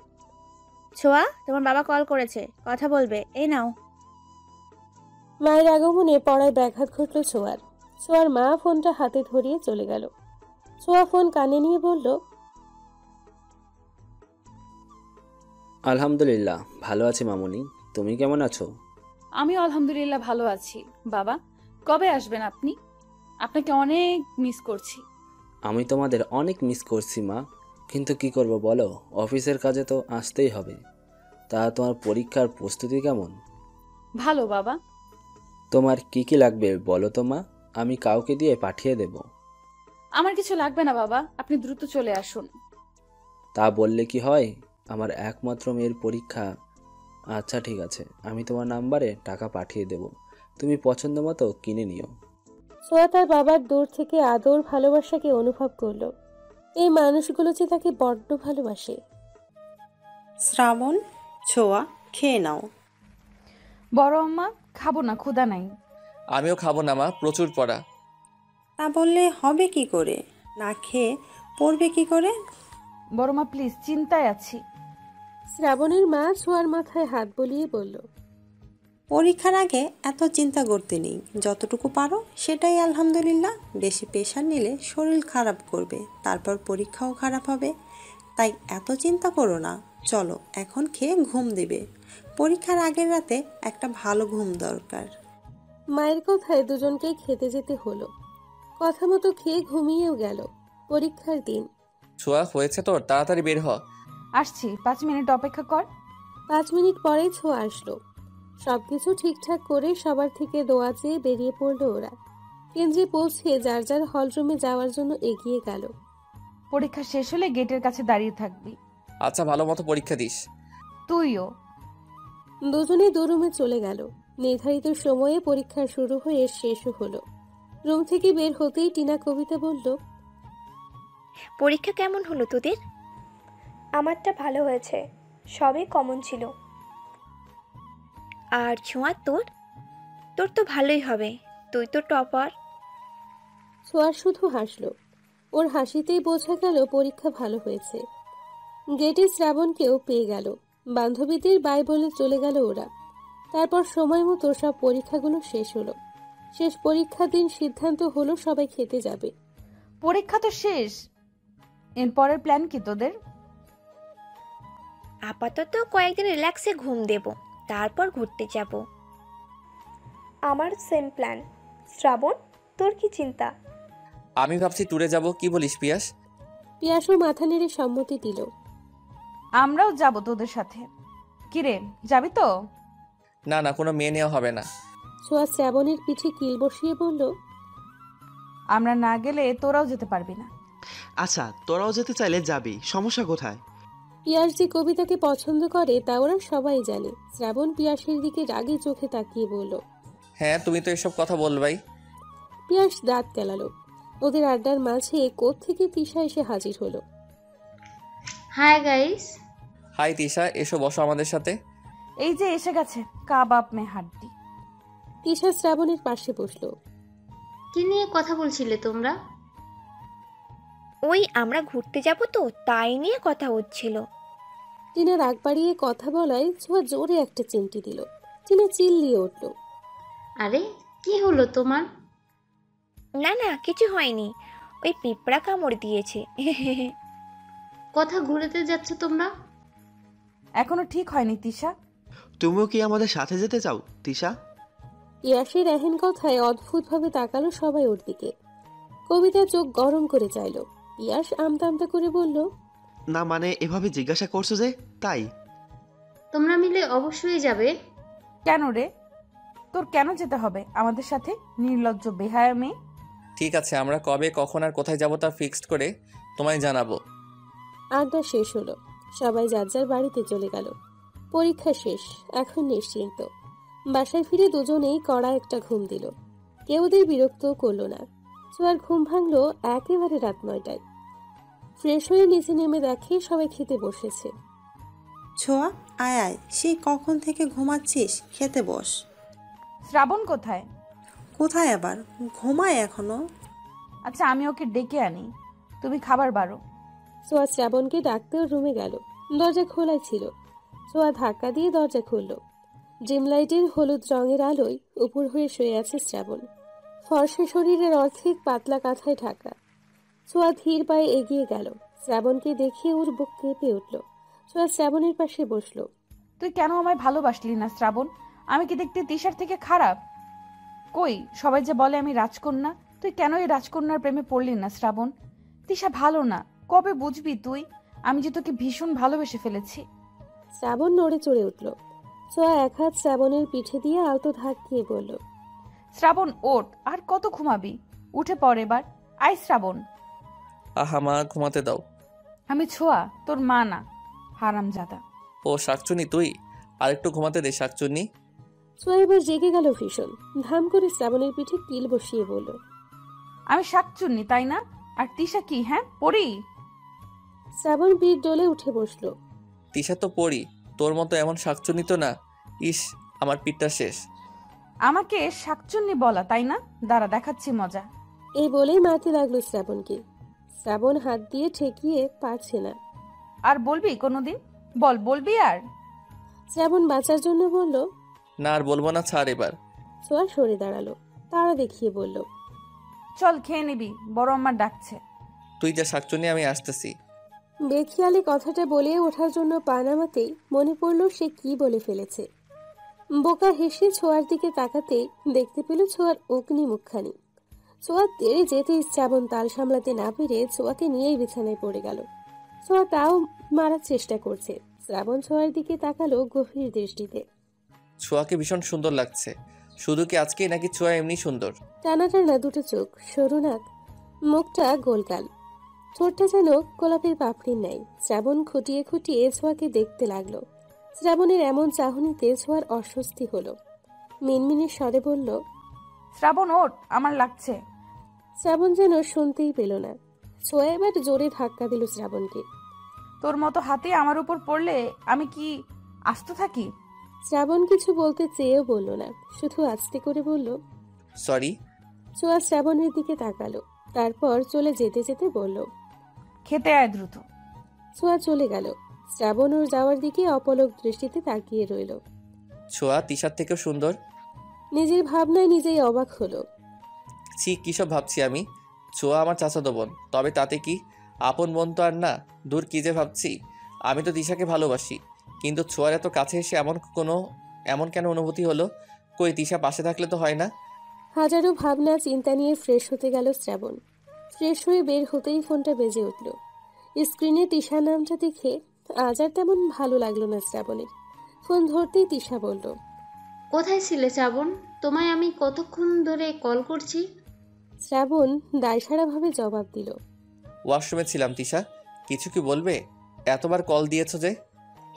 ছোঁয়া, তোমার বাবা কল করেছে, কথা বলবে, এই নাও। মায়ের আগমনে পড়ায় ব্যাঘাত ঘটল ছোঁয়ার। ছোঁয়ার মা ফোনটা হাতে ধরিয়ে চলে গেল। ছোঁয়া ফোন কানে নিয়ে বলল, আলহামদুলিল্লাহ ভালো আছি মামুনি, তুমি কেমন আছো? আমি আলহামদুলিল্লাহ ভালো আছি। বাবা, কবে আসবেন আপনি? আপনাকে অনেক মিস করছি। আমি তোমাদের অনেক মিস করছি মা, কিন্তু কি করব বলো, অফিসের কাজে তো আসতেই হবে। তা তোমার পরীক্ষার প্রস্তুতি কেমন? ভালো বাবা। তোমার কি কি লাগবে বলো তো মা, আমি কাউকে দিয়ে পাঠিয়ে দেব। আমার কিছু লাগবে না বাবা, আপনি দ্রুত চলে আসুন। তা বললে কি হয়, আমার একমাত্র মেয়ের পরীক্ষা। আচ্ছা ঠিক আছে, আমি তোমার নাম্বারে টাকা পাঠিয়ে দেব, তুমি পছন্দ মতো কিনে নিও। ছোঁয়া তার বাবার দূর থেকে আদর ভালোবাসাকে অনুভব করলো। এই মানুষগুলো যে তাকে বড্ড ভালোবাসে। শ্রাবণ, ছোঁয়া, খেয়ে নাও। বড় আম্মা, খাবো না, ক্ষুধা নাই। আমিও খাবো না মা, প্রচুর পড়া। তা বললে হবে কি করে? না খেয়ে পড়বে কি করে? বড় মা প্লিজ, চিন্তায় আছি। শ্রাবণের মা ছোঁয়ার মাথায় হাত বুলিয়ে বলল, পরীক্ষার আগে এত চিন্তা করতে নেই, যতটুকু পারো সেটাই আলহামদুলিল্লাহ। বেশি প্রেশার নিলে শরীর খারাপ করবে, তারপর পরীক্ষাও খারাপ হবে। তাই এত চিন্তা করো না, চলো এখন খেয়ে ঘুম দিবে। পরীক্ষার আগের রাতে একটা ভালো ঘুম দরকার। মায়ের কথায় দুজনকেই খেতে যেতে হলো। কথা মতো খেয়ে ঘুমিয়েও গেল। পরীক্ষার দিন। ছোঁয়া, হয়েছে তোর, তাড়াতাড়ি বের হ। আসছি, 5 মিনিট অপেক্ষা কর। 5 মিনিট পরেই ছোঁয়া আসলো। সবকিছু ঠিকঠাক করে সবার থেকে দোয়া চেয়ে বেরিয়ে পড়লো ওরা। কেন্দ্রে পৌঁছে যার যার হলরুমে যাওয়ার জন্য এগিয়ে গেল। পরীক্ষা শেষ হলে গেটের কাছে দাঁড়িয়ে থাকবি। আচ্ছা, ভালো মতো পরীক্ষা দিস। তুইও। দুজনে রুমে চলে গেল। নির্ধারিত সময়ে পরীক্ষা শুরু হয়ে শেষও হলো। রুম থেকে বের হতেই টিনা কবিতা বলল, পরীক্ষা কেমন হলো তোদের? আমারটা ভালো হয়েছে, সবই কমন ছিল। আর ছোঁয়া তোর? তোর তো ভালোই হবে, তুই তো টপার। ছোঁয়া শুধু হাসলো। ওর হাসিতেই বোঝা গেল পরীক্ষা ভালো হয়েছে। গেটে শ্রাবণকেও পেয়ে গেল। বান্ধবীদের বাই বলে চলে গেল ওরা। তারপর সময় মতো সব পরীক্ষাগুলো শেষ হলো। শেষ পরীক্ষার দিন সিদ্ধান্ত হলো সবাই খেতে যাবে। পরীক্ষা তো শেষ, এরপরের প্ল্যান কি তোদের? আপাতত কয়েকদিন রিল্যাক্সে ঘুম দেব, তারপর ঘুরতে যাব। আমার সেম প্ল্যান। শ্রাবণ, তোর কি চিন্তা? আমি ভাবছি ট্যুরে যাব, কি বলিস পিয়াস? পিয়াসও মাথা নেড়ে সম্মতি দিল। আমরাও যাব তোদের সাথে। কিরে, যাবি তো? না না, কোনো মেয়ে নেওয়া হবে না। ছোঁয়া শ্রাবণের পিঠে কিল বসিয়ে বলল, আমরা না গেলে তোরাও যেতে পারবি না। আচ্ছা, তোরাও যেতে চাইলে যাবি, সমস্যা কোথায়? পিয়াস যে কবিতাকে পছন্দ করে তা ওরা সবাই জানে। শ্রাবণ পিয়াসের দিকে রাগে চোখে তাকিয়ে বলল, হ্যাঁ, তুমি তো এসব কথা বলবাই। পিয়াস দাঁত কেলালো। ওদের আড্ডার মাঝে কোত্থেকে তিশা এসে হাজির হলো। Hi guys. হাই তিশা, এসো বসো আমাদের সাথে। এই যে এসে গেছে কাবাব মে হাড্ডি। তিশা শ্রাবণের পাশে বসলো। কি নিয়ে কথা বলছিলে তোমরা? ওই আমরা ঘুরতে যাব তো, তাই নিয়ে কথা হচ্ছিল। টিনা রাগ বাড়িয়ে কথা বলায় ছোঁয়া জোরে একটা চিমটি দিল। টিনা চিল্লিয়ে উঠল, আরে কি হলো তোমার? না না, কিছু হয়নি, ওই পিঁপড়া কামড় দিয়েছে। কথা ঘুরেতে যাচ্ছ তোমরা? এখনো ঠিক হয়নি তিশা। তুমিও কি আমাদের সাথে যেতে চাও তিশা? পিয়াসের এহেন কথায় অদ্ভুতভাবে তাকালো সবাই ওর দিকে। কবিতা চোখ গরম করে চাইল। পিয়াস আমতা আমতা করে বলল, না মানে এভাবে জিজ্ঞাসা করছো যে, তাই। তোমরা মিলে অবশ্যই যাবে। কেন রে, তোর কেন যেতে হবে আমাদের সাথে, নির্লজ্জ বেহায়া মেয়ে? ঠিক আছে, আমরা কবে কখন আর কোথায় যাব তা ফিক্সড করে তোমায় জানাবো। আড্ডা শেষ হলো। সবাই যার যার বাড়িতে চলে গেল। পরীক্ষা শেষ, এখন নিশ্চিন্ত। বাসায় ফিরে দুজনেই কড়া একটা ঘুম দিল। কেউ ওদের বিরক্তও করলো না। ছোঁয়ার ঘুম ভাঙলো একেবারে রাত 9টায়। ফ্রেশ হয়ে নিচে নেমে দেখে সবাই খেতে বসেছে। ছোঁয়া, আয় আয়, সেই কখন থেকে ঘুমাচ্ছিস, খেতে বস। শ্রাবণ কোথায়? কোথায় আবার, ঘুমায় এখনো। আচ্ছা, আমি ওকে ডেকে আনি, তুমি খাবার বাড়ো। ছোঁয়া শ্রাবণকে ডাকতেও রুমে গেল। দরজা খোলাই ছিল। ছোঁয়া ধাক্কা দিয়ে দরজা খুলল। ডিম লাইটের হলুদ রঙের আলোয় উপর হয়ে শুয়ে আছে শ্রাবণ। ফর্সা শরীরের অর্ধেক পাতলা কাঁথায় ঢাকা। ছোঁয়া ধীর পায়ে এগিয়ে গেল। শ্রাবণকে দেখে ওর বুক কেঁপে উঠল। ছোঁয়া শ্রাবণের পাশে বসলো। তুই কেন আমায় ভালোবাসলি না শ্রাবণ? আমি কি দেখতে তিশার থেকে খারাপ? কই, সবাই যে বলে আমি রাজকন্যা, তুই কেন এই রাজকন্যার প্রেমে পড়লি না শ্রাবণ? তিশা ভালো না, কবে বুঝবি তুই? আমি যে তোকে ভীষণ ভালোবেসে ফেলেছি। শ্রাবণ নড়ে চড়ে উঠল। ছোঁয়া এক হাত শ্রাবণের পিঠে দিয়ে আলতো ধাক্কিয়ে বলল, শ্রাবণ ওঠ, আর কত ঘুমাবি? উঠে পড় এবার। আয় শ্রাবণ। আহা মা, ঘুমাতে দাও। আমি ছোঁয়া, তোর মা না, হারামজাদা। ও শাকচুনি তুই? আরেকটু ঘুমাতে দে শাকচুনি। ছোঁয়া এবার জেগে গেল ভীষণ। ধাম করে শ্রাবণের পিঠে কিল বসিয়ে বলল, আমি শাকচুন্নি তাই না? আর তিশা কি, হ্যাঁ পড়ি? শ্রাবণ পিঠ ডলে উঠে বসলো। তিশা তো পড়ি, তোর মতো এমন শাকচুনি তো না। ইস, আমার পিঠটা শেষ। আমাকে শাকচুন্নি বলা তাই না? দাঁড়া, দেখাচ্ছি মজা। এই বলেই মারতে লাগলো শ্রাবণকে। শ্রাবণ হাত দিয়ে ঠেকিয়ে পারছে না। আর বলবি কোনোদিন? বলবি আর? শ্রাবণ বাঁচার জন্য বলল, না আর বলবো না, ছাড় এবার। ছোঁয়া সরে দাঁড়ালো, তাড়া দেখিয়ে বলল, চল খেয়ে নিবি, বড় আমার ডাকছে। তুই যা শাকচুনি, আমি আসতেছি। বেখিয়ালি কথাটা বলে ওঠার জন্য পা নামাতেই মনে পড়ল সে কি বলে ফেলেছে। বোকা হেসে ছোঁয়ার দিকে তাকাতেই দেখতে পেল ছোঁয়ার অগ্নি মুখখানি। ছোঁয়া তেড়ে যেতেই শ্রাবণ তাল সামলাতে না পেরে ছোঁয়াকে নিয়েই বিছানায় পড়ে গেল। ছোঁয়া তাও মারার চেষ্টা করছে। শ্রাবণ ছোঁয়ার দিকে তাকালো গভীর দৃষ্টিতে। ছোঁয়াকে ভীষণ সুন্দর লাগছে। শুধু কি আজকেই, নাকি ছোঁয়া এমনি সুন্দর? টানা টানা দুটো চোখ, সরু নাক, মুখটা গোলগাল, ঠোঁটটা যেন গোলাপের পাপড়ির ন্যায়। শ্রাবণ খুঁটিয়ে খুঁটিয়ে ছোঁয়াকে দেখতে লাগলো। শ্রাবণের এমন চাহনিতে ছোঁয়ার অস্বস্তি হলো। মিনমিনে স্বরে বলল, শ্রাবণ ওঠ, আমার লাগছে। শ্রাবণ যেন শুনতেই পেল না। ছোঁয়া এবার জোরে ধাক্কা দিল শ্রাবণকে। তোর মতো হাতে আমার উপর পড়লে আমি কি আস্ত থাকি? শ্রাবণ কিছু বলতে চেয়েও বলল না, শুধু আস্তে করে বলল, সরি। ছোঁয়া শ্রাবণের দিকে তাকালো, তারপর চলে যেতে যেতে বলল, খেতে আয় দ্রুত। ছোঁয়া চলে গেল। শ্রাবণ ওর যাওয়ার দিকে অপলক দৃষ্টিতে তাকিয়ে রইল। ছোঁয়া তিশার থেকেও সুন্দর। নিজের ভাবনায় নিজেই অবাক হলো। ছি, কিসব ভাবছি আমি। ছোঁয়া আমার চাচাতো বোন, তবে তাতে কি? আপন বোন তো আর না। দূর, কি যে ভাবছি। আমি তো তিশাকে ভালোবাসি, কিন্তু ছোঁয়ার এত কাছে এসে এমন কেন অনুভূতি হলো? কই, তিশা পাশে থাকলে তো হয় না? হাজারো ভাবনা চিন্তা নিয়ে ফ্রেশ হতে গেল শ্রাবণ। ফ্রেশ হয়ে বের হতেই ফোনটা বেজে উঠল। স্ক্রিনে তিশা নামটা দেখে আজ আর তেমন ভালো লাগলো না শ্রাবণের। ফোন ধরতেই তিশা বলল, কোথায় ছিলে শ্রাবণ? তোমায় আমি কতক্ষণ ধরে কল করছি। শ্রাবণ দায়সারাভাবে জবাব দিল, ওয়াশরুমে ছিলাম। তিশা, কিছু কি বলবে? এতবার কল দিয়েছো যে?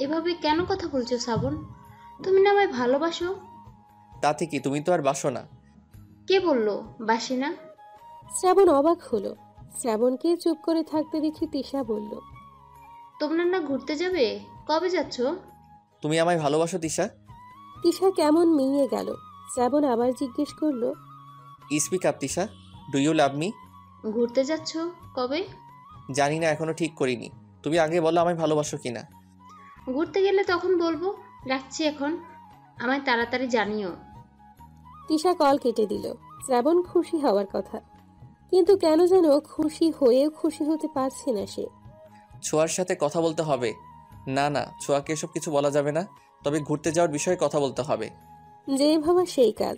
এভাবে কেন কথা বলছো শ্রাবণ? তুমি না আমায় ভালোবাসো? তাতে কি, তুমি তো আর বাসো না। কে বললো বাসি না? শ্রাবণ অবাক হলো। শ্রাবণকে চুপ করে থাকতে দেখে তিশা বলল, তোমরা না ঘুরতে যাবে? কবে যাচ্ছ? তুমি আমায় ভালোবাসো তিশা? তিশা কেমন মিইয়ে গেল। শ্রাবণ আবার জিজ্ঞেস করলো, speak up Tisha, do you love me? ঘুরতে যাচ্ছ কবে? জানি না, এখনো ঠিক করিনি। তুমি আগে বলো আমায় ভালোবাসো কিনা। ঘুরতে গেলে তখন বলবো। রাখছি এখন, আমায় তাড়াতাড়ি জানিও। তিশা কল কেটে দিল। শ্রাবণ খুশি হওয়ার কথা, কিন্তু কেন যেন খুশি হয়েও খুশি হতে পারছে না সে। ছোঁয়ার সাথে কথা বলতে হবে। না না, ছোঁয়াকে এসব কিছু বলা যাবে না। তবে ঘুরতে যাওয়ার বিষয়ে কথা বলতে হবে। যেই ভাবা সেই কাজ।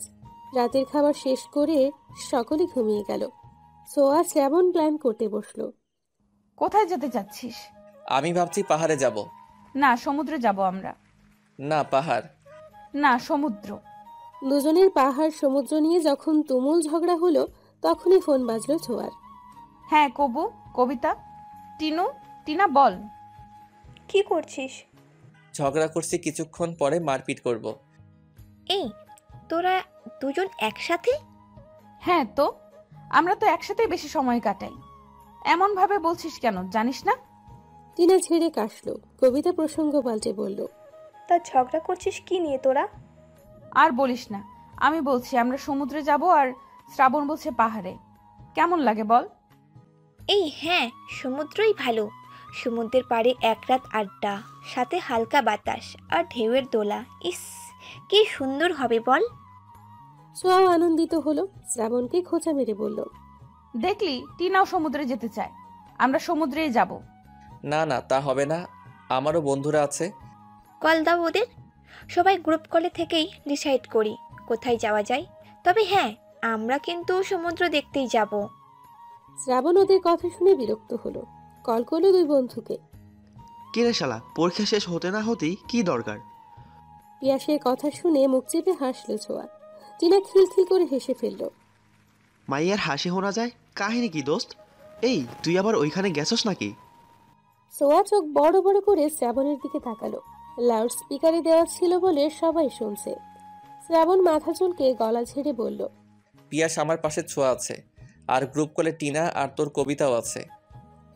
রাতের খাবার শেষ করে সকলে ঘুমিয়ে গেল। সোয়া শ্রাবণ প্ল্যান করতে বসলো। কোথায় যেতে চাচ্ছিস? আমি ভাবছি পাহাড়ে যাব। না, সমুদ্রে যাব আমরা। না, পাহাড়। না, সমুদ্র। দুজনের পাহাড় সমুদ্র নিয়ে যখন তুমুল ঝগড়া হলো, তখনই ফোন বাজলো ছোঁয়ার। হ্যাঁ কবু, কবিতা, টিনা বল। কি করছিস? ঝগড়া করছি, কিছুক্ষণ পরে মারপিট করব। এই তোরা দুজন একসাথে? হ্যাঁ তো, আমরা তো একসাথেই বেশি সময় কাটাই। এমন ভাবে বলছিস কেন, জানিস না? টিনা ছেড়ে কাশলো। কবিতা প্রসঙ্গ পাল্টে বলল, তা ঝগড়া করছিস কি নিয়ে তোরা? আর বলিস না, আমি বলছি আমরা সমুদ্রে যাব আর শ্রাবণ বলছে পাহাড়ে। কেমন লাগে বল? এই হ্যাঁ, সমুদ্রই ভালো। সমুদ্রের পাড়ে এক রাত আড্ডা, সাথে হালকা বাতাস আর ঢেউয়ের দোলা। ইস, কি সুন্দর হবে বল। সোয়াও আনন্দিত হলো। শ্রাবণকে খোঁচা মেরে বলল, দেখলি, টিনাও সমুদ্রে যেতে চায়। আমরা সমুদ্রেই যাব। না না, তা হবে না। আমারও বন্ধুরা আছে। কল দাও ওদের। সবাই গ্রুপ কলে থেকেই ডিসাইড করি কোথায় যাওয়া যায়। তবে হ্যাঁ, আমরা কিন্তু সমুদ্র দেখতেই যাব। শ্রাবণ ওদের কথা শুনে বিরক্ত হলো। কল করলো দুই বন্ধুকে। কিরে শালা, পরীক্ষা শেষ হতে না হতেই কি দরকার? পিয়াসের কথা শুনে মুখ চেপে হাসলো ছোঁয়া। টিনা খিলখিল করে হেসে ফেলল। মাইয়ার হাসি শোনা যায়, কাহিনী কি দোস্ত? এই তুই আবার ওইখানে গেছস নাকি? সোয়া চোখ বড় বড় করে শ্রাবণের দিকে তাকালো। লাউড স্পিকারে দেওয়া ছিল বলে সবাই শুনছে। শ্রাবণ মাথা চুলকে গলা ঝেড়ে বলল, পিয়াস আমার পাশে ছোঁয়া আছে, আর গ্রুপ কলে টিনা আর তোর কবিতাও আছে।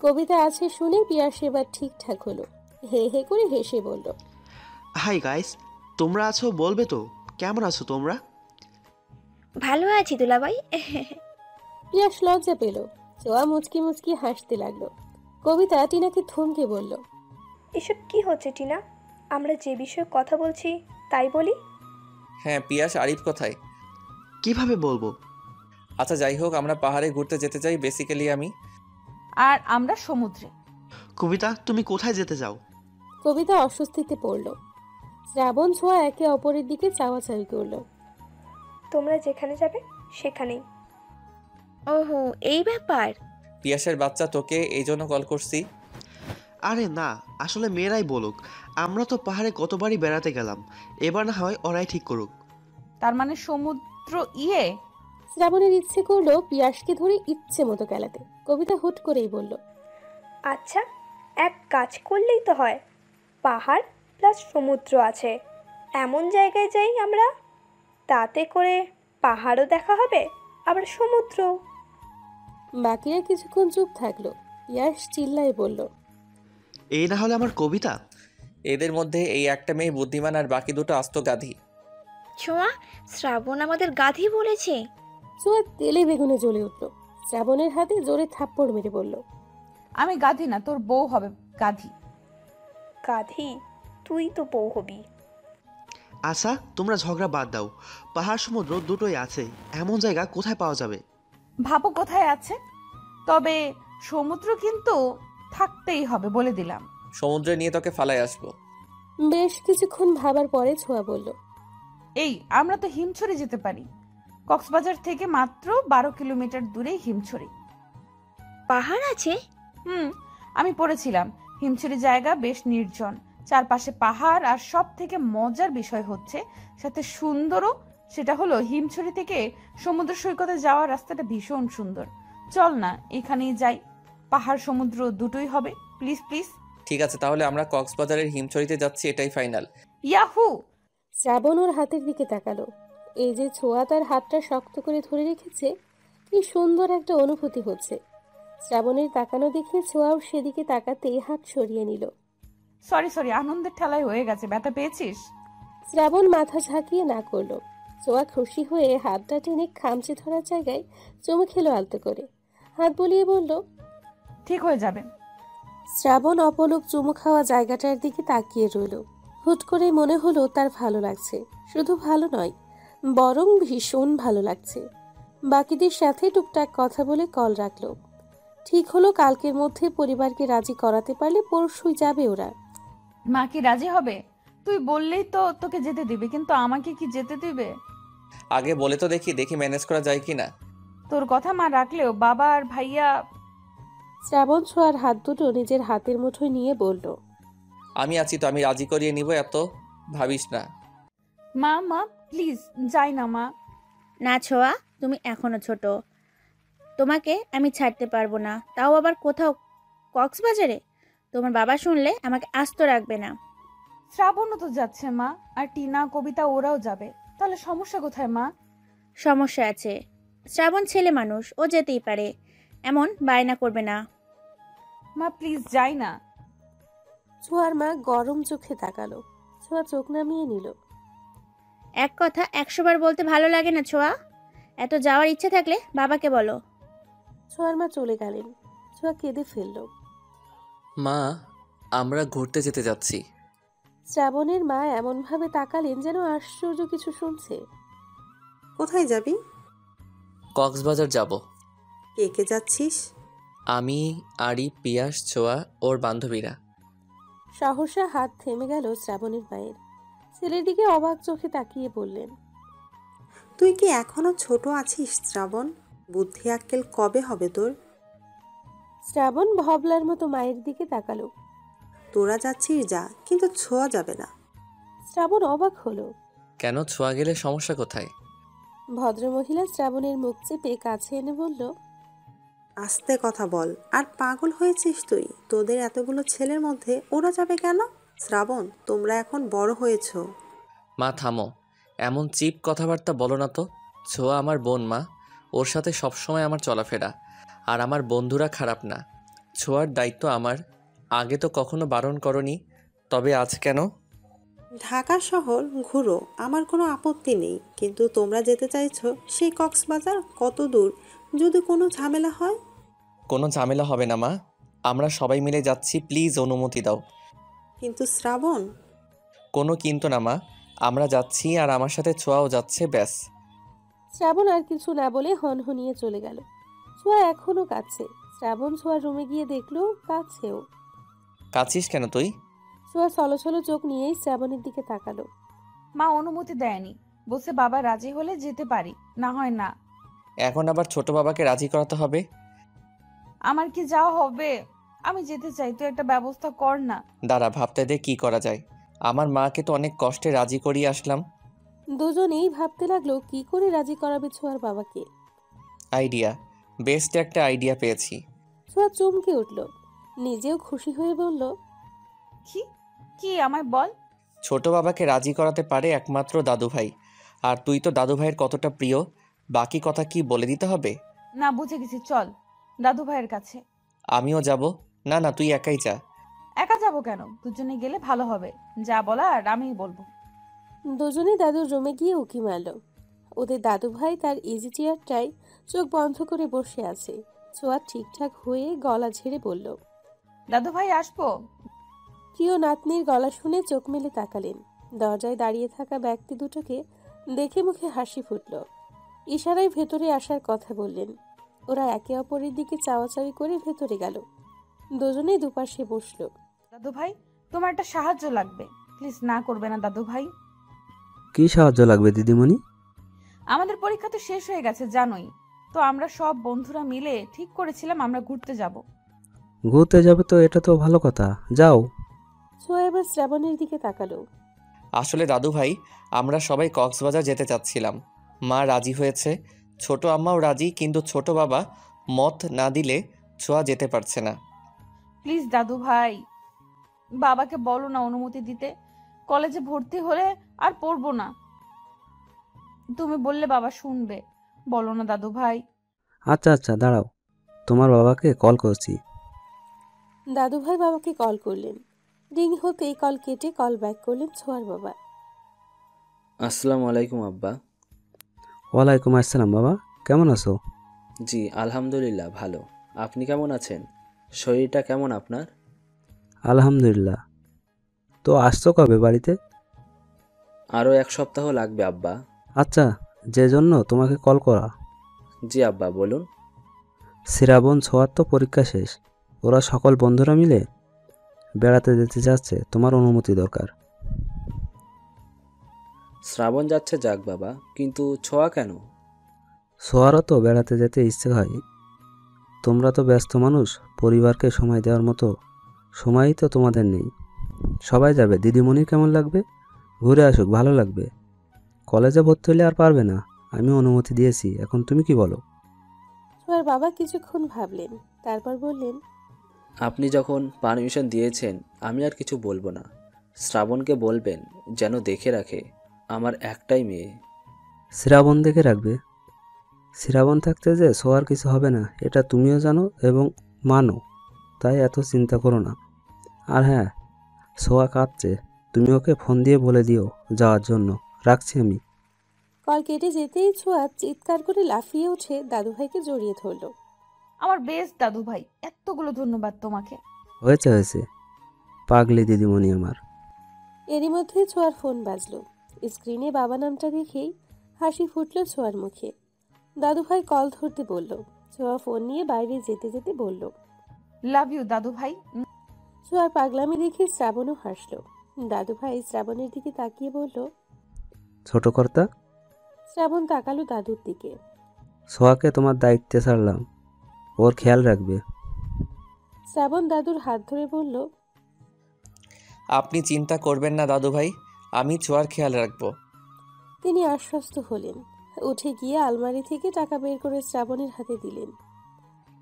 কবিতা আছে শুনে পিয়াস এবার ঠিকঠাক হলো। হে হে করে হেসে বলল, হাই গাইস, তোমরা আছো বলবে তো? কেমন আছো তোমরা? ভালো আছি দুলাভাই। পিয়াস লজ্জা পেল। সোয়া মুচকি মুচকি হাসতে লাগলো। কবিতা টিনাকে থমকে বলল, এসব কি হচ্ছে টিনা? আমরা যে বিষয়ে কথা বলছি তাই বলি। হ্যাঁ, পিয়াস আরিফ কোথায়? কিভাবে বলবো? আচ্ছা যাই হোক, আমরা পাহাড়ে ঘুরতে যেতে চাই বেসিক্যালি আমি। আর আমরা সমুদ্রে। কবিতা, তুমি কোথায় যেতে চাও? কবিতা অস্বস্তিতে পড়ল। শ্রাবণ ছোঁয়া একে অপরের দিকে চাওয়াচাওয়ি করল। তোমরা যেখানে যাবে সেখানেই। ওহো, এই ব্যাপার। পিয়াসের বাচ্চা, তোকে এই জন্য কল করছি। আরে না, আসলে মেয়েরাই বলুক। আমরা তো পাহাড়ে কতবারই বেড়াতে গেলাম, এবার না হয় ওরাই ঠিক করুক। তার মানে সমুদ্র শ্রাবণের ইচ্ছে করলো পিয়াসকে ধরে ইচ্ছে মতো খেলাতে। কবিতা হুট করেই বলল, আচ্ছা, এক কাজ করলেই তো হয়। পাহাড় প্লাস সমুদ্র আছে এমন জায়গায় যাই আমরা, তাতে করে পাহাড়ও দেখা হবে আবার সমুদ্র। বাকিরা কিছুক্ষণ চুপ থাকলো। পিয়াস চিল্লায় বলল, এই না হলে আমার কবিতা। এদের মধ্যে এই একটা মেয়ে বুদ্ধিমান আর বাকি দুটো আস্ত গাধি। ছোঁয়া, শ্রাবণ আমাদের গাধি বলেছে। ছোঁয়া তেলে বেগুনে জ্বলে উঠল। শ্রাবণের হাতে জোরে থাপ্পড় মেরে বলল, আমি গাধি না, তোর বউ হবে গাধি। গাধি? তুই তো বউ হবি। আচ্ছা, তোমরা ঝগড়া বাদ দাও। পাহাড় সমুদ্র দুটোই আছে, এমন জায়গা কোথায় পাওয়া যাবে? ভাবো কোথায় আছে। তবে সমুদ্র কিন্তু থাকতেই হবে বলে দিলাম। সমুদ্রে নিয়ে তোকে ফালাই আসবো। বেশ কিছুক্ষণ ভাবার পরে ছোঁয়া বলল, এই আমরা তো হিমছড়ি যেতে পারি। কক্সবাজার থেকে মাত্র 12 কিলোমিটার দূরে হিমছড়ি। পাহাড় আছে? আমি পড়েছিলাম। হিমছড়ি জায়গা বেশ নির্জন, চারপাশে পাহাড়, আর সব থেকে মজার বিষয় হচ্ছে সাথে সুন্দরও। সেটা হলো হিমছড়ি থেকে সমুদ্র সৈকতে যাওয়ার রাস্তাটা ভীষণ সুন্দর। চল না এখানেই যাই, পাহাড় সমুদ্র দুটোই হবে। Please please. ঠিক আছে, তাহলে আমরা কক্সবাজারের হিমছড়িতে যাচ্ছি, এটাই ফাইনাল। ইয়াহু! শ্রাবণ ওর হাতের দিকে তাকালো। এই যে ছোঁয়া তার হাতটা শক্ত করে ধরে রেখেছে, কি সুন্দর একটা অনুভূতি হচ্ছে। শ্রাবণের তাকানো দেখে ছোঁয়াও সেদিকে তাকাতেই হাত সরিয়ে নিল। সরি, আনন্দের ঠেলায় হয়ে গেছে। ব্যথা পেয়েছিস? শ্রাবণ মাথা ঝাঁকিয়ে না করলো। ছোঁয়া খুশি হয়ে হাতটা টেনে খামচে ধরার জায়গায় চুমু খেলো আলতো করে। হাত বুলিয়ে বলল, ঠিক হয়ে যাবে। শ্রাবণ অপলক চুমু খাওয়া জায়গাটার দিকে তাকিয়ে রইল। হুট করে মনে হলো তার ভালো লাগছে। শুধু ভালো নয়, বরং ভীষণ ভালো লাগছে। বাকিদের সাথে টুকটাক কথা বলে কল রাখলো। ঠিক হলো কালকের মধ্যে পরিবারকে রাজি করাতে পারলে পরশুই যাবে ওরা। মা কি রাজি হবে? তুই বললেই তো তোকে যেতে দিবে, কিন্তু আমাকে কি যেতে দিবে? আগে বলে তো দেখি ম্যানেজ করা যায় কিনা। তোর কথা মা রাখলেও বাবা আর ভাইয়া। শ্রাবণ ছোঁয়ার হাত দুটো নিজের হাতের মুঠোয় নিয়ে বলল, আমি আছি তো, আমি রাজি করিয়ে নিব, এত ভাবিস না। মা প্লিজ যাই না মা। না ছোঁয়া, তুমি এখনো ছোট, তোমাকে আমি ছাড়তে পারবো না, তাও আবার কোথাও কক্সবাজারে। তোমার বাবা শুনলে আমাকে আস্ত রাখবে না। শ্রাবণও তো যাচ্ছে মা, আর টিনা, কবিতা ওরাও যাবে। তাহলে সমস্যা কোথায় মা? সমস্যা আছে। শ্রাবণ ছেলে মানুষ, ও যেতেই পারে, এমন বায়না করবে না। মা প্লিজ যাই না। ছোঁয়ার মা গরম চোখে তাকালো। ছোঁয়া চোখ নামিয়ে নিল। এক কথা 100 বার বলতে ভালো লাগে না ছোঁয়া। এত যাওয়ার ইচ্ছে থাকলে বাবাকে বলো। ছোঁয়ার মা চলে গেলেন। ছোঁয়া কেঁদে ফেলল। মা, আমরা ঘুরতে যেতে যাচ্ছি। শ্রাবণের মা এমনভাবে তাকালেন যেন আশ্চর্য কিছু শুনছে। কোথায় যাবি? কক্সবাজার যাব। কে কে যাচ্ছিস? আমি, আরিফ, পিয়াস, ছোঁয়া, ওর বান্ধবীরা। সহসা হাত থেমে গেল শ্রাবণের মায়ের। ছেলের দিকে অবাক চোখে তাকিয়ে বললেন, তুই কি এখনো ছোট আছিস শ্রাবণ? বুদ্ধি আক্কেল কবে হবে তোর? শ্রাবণ ভবলার মতো মায়ের দিকে তাকালো। তোরা যাচ্ছিস যা, কিন্তু ছোঁয়া যাবে না। শ্রাবণ অবাক হলো। কেন, ছোঁয়া গেলে সমস্যা কোথায়? ভদ্রমহিলা শ্রাবণের মুখ চেপে কাছে এনে বলল, আস্তে কথা বল। আর পাগল হয়েছিস তুই? তোদের এতগুলো ছেলের মধ্যে ওরা যাবে কেন? শ্রাবণ, তোমরা এখন বড় হয়েছো। মা থামো, এমন চিপ কথাবার্তা বলো না তো। ছোঁয়া আমার বোন মা, ওর সাথে সবসময় আমার চলাফেরা। আর আমার বন্ধুরা খারাপ না, ছোঁয়ার দায়িত্ব আমার। আগে তো কখনো বারণ করনি, তবে আজ কেন? ঢাকা শহর ঘুরো, আমার কোনো আপত্তি নেই, কিন্তু তোমরা যেতে চাইছো সেই কক্সবাজার কত দূর? যদি কোনো ঝামেলা হয়? কোনো ঝামেলা হবে না মা, আমরা সবাই মিলে যাচ্ছি, প্লিজ অনুমতি দাও। কিন্তু শ্রাবণ। কোনো কিন্তু না মা, আমরা যাচ্ছি আর আমার সাথে ছোঁয়াও যাচ্ছে, ব্যাস। শ্রাবণ আর কিছু না বলে হনহনিয়ে চলে গেল। ছোঁয়া এখনো কাঁদছে। শ্রাবণ ছোঁয়ার রুমে গিয়ে দেখলো কাঁদছেও। কাছিস কেন তুই? ছোঁয়া ছলো চোখ নিয়েই শ্রাবণের দিকে তাকালো। মা অনুমতি দেয়নি, বলছে বাবা রাজি হলে যেতে পারি, না হয় না। এখন আবার ছোট বাবাকে রাজি করাতে হবে? আমার কি যাওয়া হবে? আমি যেতে চাই, তুই একটা ব্যবস্থা কর না। দাঁড়া, ভাবতে দে কি করা যায়। আমার মাকে তো অনেক কষ্টে রাজি করিয়ে আসলাম। দুজনেই ভাবতে লাগলো কি করে রাজি করাবে ছোঁয়ার বাবাকে। আইডিয়া, বেস্ট একটা আইডিয়া পেয়েছি। ছোঁয়া চমকে উঠল, নিজেও খুশি হয়ে বলল, কি কি আমায় বল। ছোট বাবাকে রাজি করাতে পারে একমাত্র দাদু ভাই। আর তুই তো দাদু ভাইয়ের কতটা প্রিয়, বাকি কথা কি বলে দিতে হবে? না, বুঝে গেছি, চল দাদু ভাইয়ের কাছে। আমিও যাব। না না, তুই একাই যা। একা যাবো কেন, দুজনে গেলে ভালো হবে। যা বলার আমিই বলবো। দুজনেই দাদুর রুমে গিয়ে উকি মারল। ওদের দাদু ভাই তার ইজি চেয়ারটায় চোখ বন্ধ করে বসে আছে। ছোঁয়া ঠিকঠাক হয়ে গলা ঝেড়ে বলল, দাদু ভাই আসবো? প্রিয় নাতনির গলা শুনে চোখ মেলে তাকালেন। দরজায় দাঁড়িয়ে থাকা ব্যক্তি দুটোকে দেখে মুখে হাসি ফুটল। ইশারায় ভেতরে আসার কথা বললেন। ওরা একে অপরের দিকে চাওয়াচাওয়ি করে ভেতরে গেল। দুজনেই দুপাশে বসলো। দাদু ভাই, তোমার একটা সাহায্য লাগবে, প্লিজ না করবে না দাদু ভাই? কি সাহায্য লাগবে দিদিমণি? আমাদের পরীক্ষা তো শেষ হয়ে গেছে জানোই তো, আমরা সব বন্ধুরা মিলে ঠিক করেছিলাম আমরা ঘুরতে যাব। ঘুরতে যাবে তো, এটা তো ভালো কথা, যাও। ছোঁয়া এবার শ্রাবণের দিকে তাকালো। আসলে দাদু ভাই, আমরা সবাই কক্সবাজার যেতে চাচ্ছিলাম। মা রাজি হয়েছে, ছোট আম্মাও রাজি, কিন্তু ছোট বাবা মত না দিলে ছোঁয়া যেতে পারছে না। প্লিজ দাদু ভাই, বাবাকে বলো না অনুমতি দিতে। কলেজে ভর্তি হলে আর পড়বো না, তুমি বললে বাবা শুনবে। বলো না দাদু ভাই। আচ্ছা আচ্ছা, দাঁড়াও, তোমার বাবাকে কল করছি। দাদু ভাই বাবাকে কল করলেন। রিং হতেই কল কেটে কল ব্যাক করলেন ছোঁয়ার বাবা। আসসালামু আলাইকুম আব্বা। ওয়ালাইকুম আসসালাম বাবা, কেমন আছো? জি আলহামদুলিল্লাহ ভালো। আপনি কেমন আছেন? শরীরটা কেমন আপনার? আলহামদুলিল্লাহ। তো আসছো কবে বাড়িতে? আরও 1 সপ্তাহ লাগবে আব্বা। আচ্ছা, যে জন্য তোমাকে কল করা। জি আব্বা বলুন। শ্রাবণ ছোঁয়ার তো পরীক্ষা শেষ, ওরা সকল বন্ধুরা মিলে বেড়াতে যেতে যাচ্ছে, তোমার অনুমতি দরকার। শ্রাবণ যাচ্ছে যাক বাবা, কিন্তু ছোঁয়া কেন? ছোঁয়ারও তো বেড়াতে যেতে ইচ্ছে হয়। তোমরা তো ব্যস্ত মানুষ, পরিবারকে সময় দেওয়ার মতো সময়ই তো তোমাদের নেই। সবাই যাবে, দিদিমণির কেমন লাগবে? ঘুরে আসুক, ভালো লাগবে। কলেজে ভর্তি হলে আর পারবে না, আমি অনুমতি দিয়েছি, এখন তুমি কি বলো? ছোঁয়ার বাবা কিছুক্ষণ ভাবলেন, তারপর বললেন, আপনি যখন পারমিশন দিয়েছেন আমি আর কিছু বলবো না। শ্রাবণকে বলবেন যেন দেখে রাখে, আমার একটাই মেয়ে। শ্রাবণ দেখে রাখবে? শ্রাবণ থাকতে যে ছোঁয়ার কিছু হবে না, এটা তুমিও জানো এবং মানো, তাই এত চিন্তা করো না। আর হ্যাঁ, ছোঁয়া কাঁদছে, তুমি ওকে ফোন দিয়ে বলে দিও যাওয়ার জন্য। রাখছি আমি। কল কেটে যেতেই ছোঁয়া চিৎকার করে লাফিয়ে উঠে দাদু ভাইকে জড়িয়ে ধরল। আমার বেস্ট দাদু ভাই, এতগুলো ধন্যবাদ তোমাকে। হয়েছে, পাগলি দিদিমণি আমার। এরই মধ্যে ছোঁয়ার ফোন বাজলো। স্ক্রিনে বাবা নামটা দেখেই হাসি ফুটল ছোঁয়ার মুখে। দাদু ভাই কল ধরতে বলল। ছোঁয়া ফোন নিয়ে বাইরে যেতে যেতে বলল, লাভ ইউ দাদু ভাই। ছোঁয়ার পাগলামি দেখে শ্রাবণও হাসলো। দাদু ভাই শ্রাবণের দিকে তাকিয়ে বলল, ছোট কর্তা। শ্রাবণ তাকালো দাদুর দিকে। ছোঁয়াকে তোমার দায়িত্বে ছাড়লাম, ওর খেয়াল রাখবে। শ্রাবণ দাদুর হাত ধরে বলল, আপনি চিন্তা করবেন না দাদু ভাই, আমি ছোঁয়ার খেয়াল রাখবো। তিনি আশ্বস্ত হলেন। উঠে গিয়ে আলমারি থেকে টাকা বের করে শ্রাবণের হাতে দিলেন।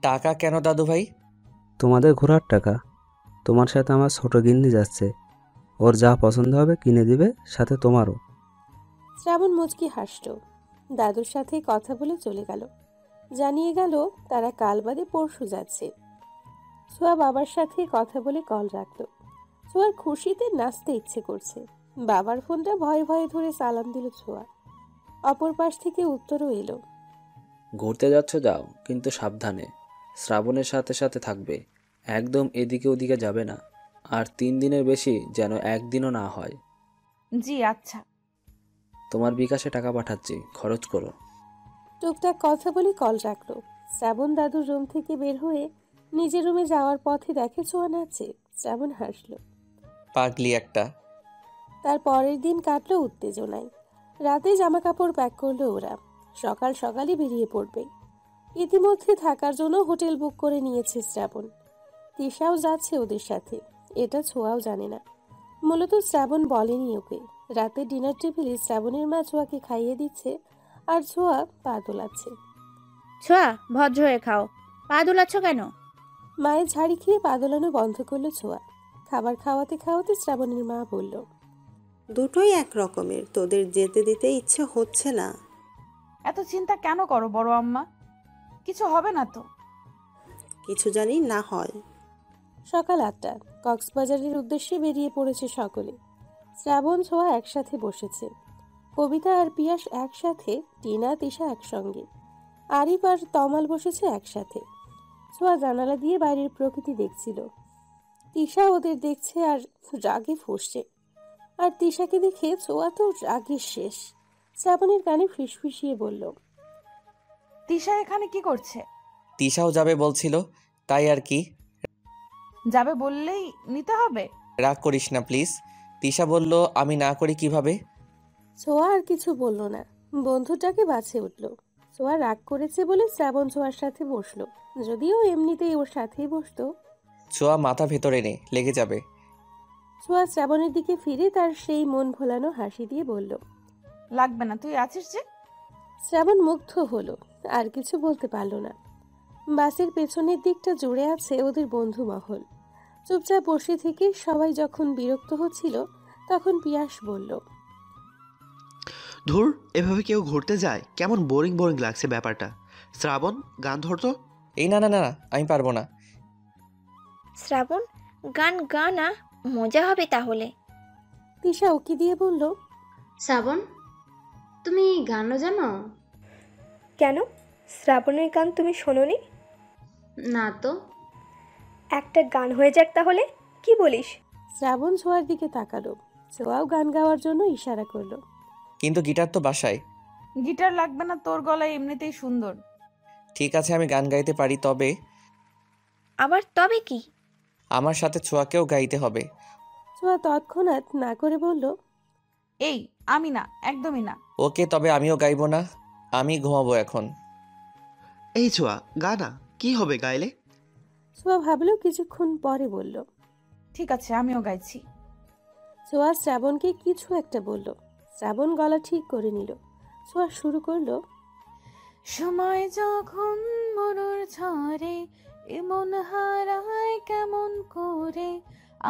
টাকা কেন দাদু ভাই? তোমাদের ঘোরার টাকা। তোমার সাথে আমার ছোট গিন্নি যাচ্ছে, ওর যা পছন্দ হবে কিনে দিবে, সাথে তোমারও। শ্রাবণ মুচকি হাসল। দাদুর সাথে কথা বলে চলে গেল। জানিয়ে গেল তারা কাল বাদে পরশু যাচ্ছে। ছোঁয়া বাবার সাথে কথা বলে কল রাখল। ছোঁয়ার খুশিতে নাচতে ইচ্ছে করছে। বাবার ফোনটা ভয়ে ভয়ে ধরে সালাম দিল ছোঁয়া। অপর পাশ থেকে উত্তরও এলো। ঘুরতে যাচ্ছ যাও, কিন্তু সাবধানে। শ্রাবণের সাথে সাথে থাকবে, একদম এদিকে ওদিকে যাবে না। আর 3 দিনের বেশি যেন একদিনও না হয়। জি আচ্ছা। তোমার বিকাশে টাকা পাঠাচ্ছি, খরচ করো। টুকটাক কথা বলে কল রাখলো। শ্রাবণ দাদুর রুম থেকে বের হয়ে নিজের রুমে যাওয়ার পথে দেখে ছোঁয়া নাচে। শ্রাবণ হাসলো। পাগলি একটা। তার পরের দিন কাটলো উত্তেজনায়। রাতে জামা কাপড় প্যাক করলো ওরা। সকাল সকালই বেরিয়ে পড়বে। ইতিমধ্যে থাকার জন্য হোটেল বুক করে নিয়েছে শ্রাবণ। তিশাও যাচ্ছে ওদের সাথে, এটা ছোঁয়াও জানে না। মূলত শ্রাবণ বলেনি ওকে। রাতে ডিনার টেবিলে শ্রাবণের মা ছোঁয়াকে খাইয়ে দিচ্ছে, আর ছোঁয়া পা দোলাচ্ছে। ছোঁয়া, ভদ্র হয়ে খাও, পা দুলাচ্ছ কেন? মায়ের ঝাড়ি খেয়ে পা দোলানো বন্ধ করলো ছোঁয়া। খাবার খাওয়াতে খাওয়াতে শ্রাবণের মা বলল, দুটোই এক রকমের, তোদের যেতে দিতে ইচ্ছে হচ্ছে না। এত চিন্তা কেন করো বড় আম্মা? কিছু হবে না তো? কিছু জানি না হয়। সকাল 8টা। কক্সবাজারের উদ্দেশ্যে বেরিয়ে পড়েছে সকলে। শ্রাবণ ছোঁয়া একসাথে বসেছে। কবিতা আর পিয়াস একসাথে, টিনা তিশা একসঙ্গে। আরিফ আর তমাল বসেছে একসাথে। ছোঁয়া জানালা দিয়ে বাইরের প্রকৃতি দেখছিল। তিশা ওদের দেখছে আর রাগে ফুঁসছে। আর তিশাকে দেখে ছোঁয়া তো রাগে শেষ। শ্রাবণের কানে ফিসফিসিয়ে বলল, তিশা এখানে কি করছে? তিশাও যাবে বলছিল, তাই আর কি। যাবে বললেই নিতে হবে? রাগ করিস না প্লিজ। তিশা বলল, আমি না করি কিভাবে? ছোঁয়া আর কিছু বলল না। বন্ধুটাকে বাছে উঠল। ছোঁয়া রাগ করেছে বলে শ্রাবণ ছোঁয়ার সাথে বসলো। যদিও এমনিতেই ওর সাথেই বসতো। ছোঁয়া মাথা ভেতরে নে, লেগে যাবে। ছোঁয়া শ্রাবণের দিকে ফিরে তার সেই মন ভোলানো হাসি দিয়ে বলল, লাগবে না, তুই আছিস যে। শ্রাবণ মুগ্ধ হলো, আর কিছু বলতে পারল না। বাসের পেছনের দিকটা জুড়ে আছে ওদের বন্ধু মহল। চুপচাপ বসে থেকে সবাই যখন বিরক্ত হচ্ছিল, তখন পিয়াস বলল, ধুর, এভাবে কেউ ঘুরতে যায়? কেমন বোরিং বোরিং লাগছে ব্যাপারটা। শ্রাবণ, গান ধরতো। এই না না না না, আমি পারবো না। শ্রাবণ, গান গা না, মজা হবে তাহলে। তিশা উকি দিয়ে বলল, শ্রাবণ, তুমি গানও জানো? কেন, শ্রাবণের গান তুমি শোনোনি? না তো। একটা গান হয়ে যাক তাহলে, কি বলিস? শ্রাবণ ছোঁয়ার দিকে তাকালো। ছোঁয়াও গান গাওয়ার জন্য ইশারা করলো। কিন্তু গিটার তো বাসায়। গিটার লাগবে না, তোর গলায় এমনিতেই সুন্দর। ঠিক আছে, আমি গান গাইতে পারি, তবে আবার তবে কি? আমার সাথে ছোঁয়াকেও গাইতে হবে। ছোঁয়া তৎক্ষণাৎ না করে বলল, এই, আমি না, একদমই না। ওকে, তবে আমিও গাইবো না। আমি ঘুমাবো এখন। এই ছোঁয়া, গানা কি হবে গাইলে? ছোঁয়া ভাবলো, কিছুক্ষণ পরে বলল, ঠিক আছে, আমিও গাইছি। ছোঁয়া শ্রাবণকে কিছু একটা বলল। শ্রাবণ গলা ঠিক করে নিল। ছোঁয়া শুরু করলো, সময় যখন মরুর ঝরে এমন হারায় কেমন করে,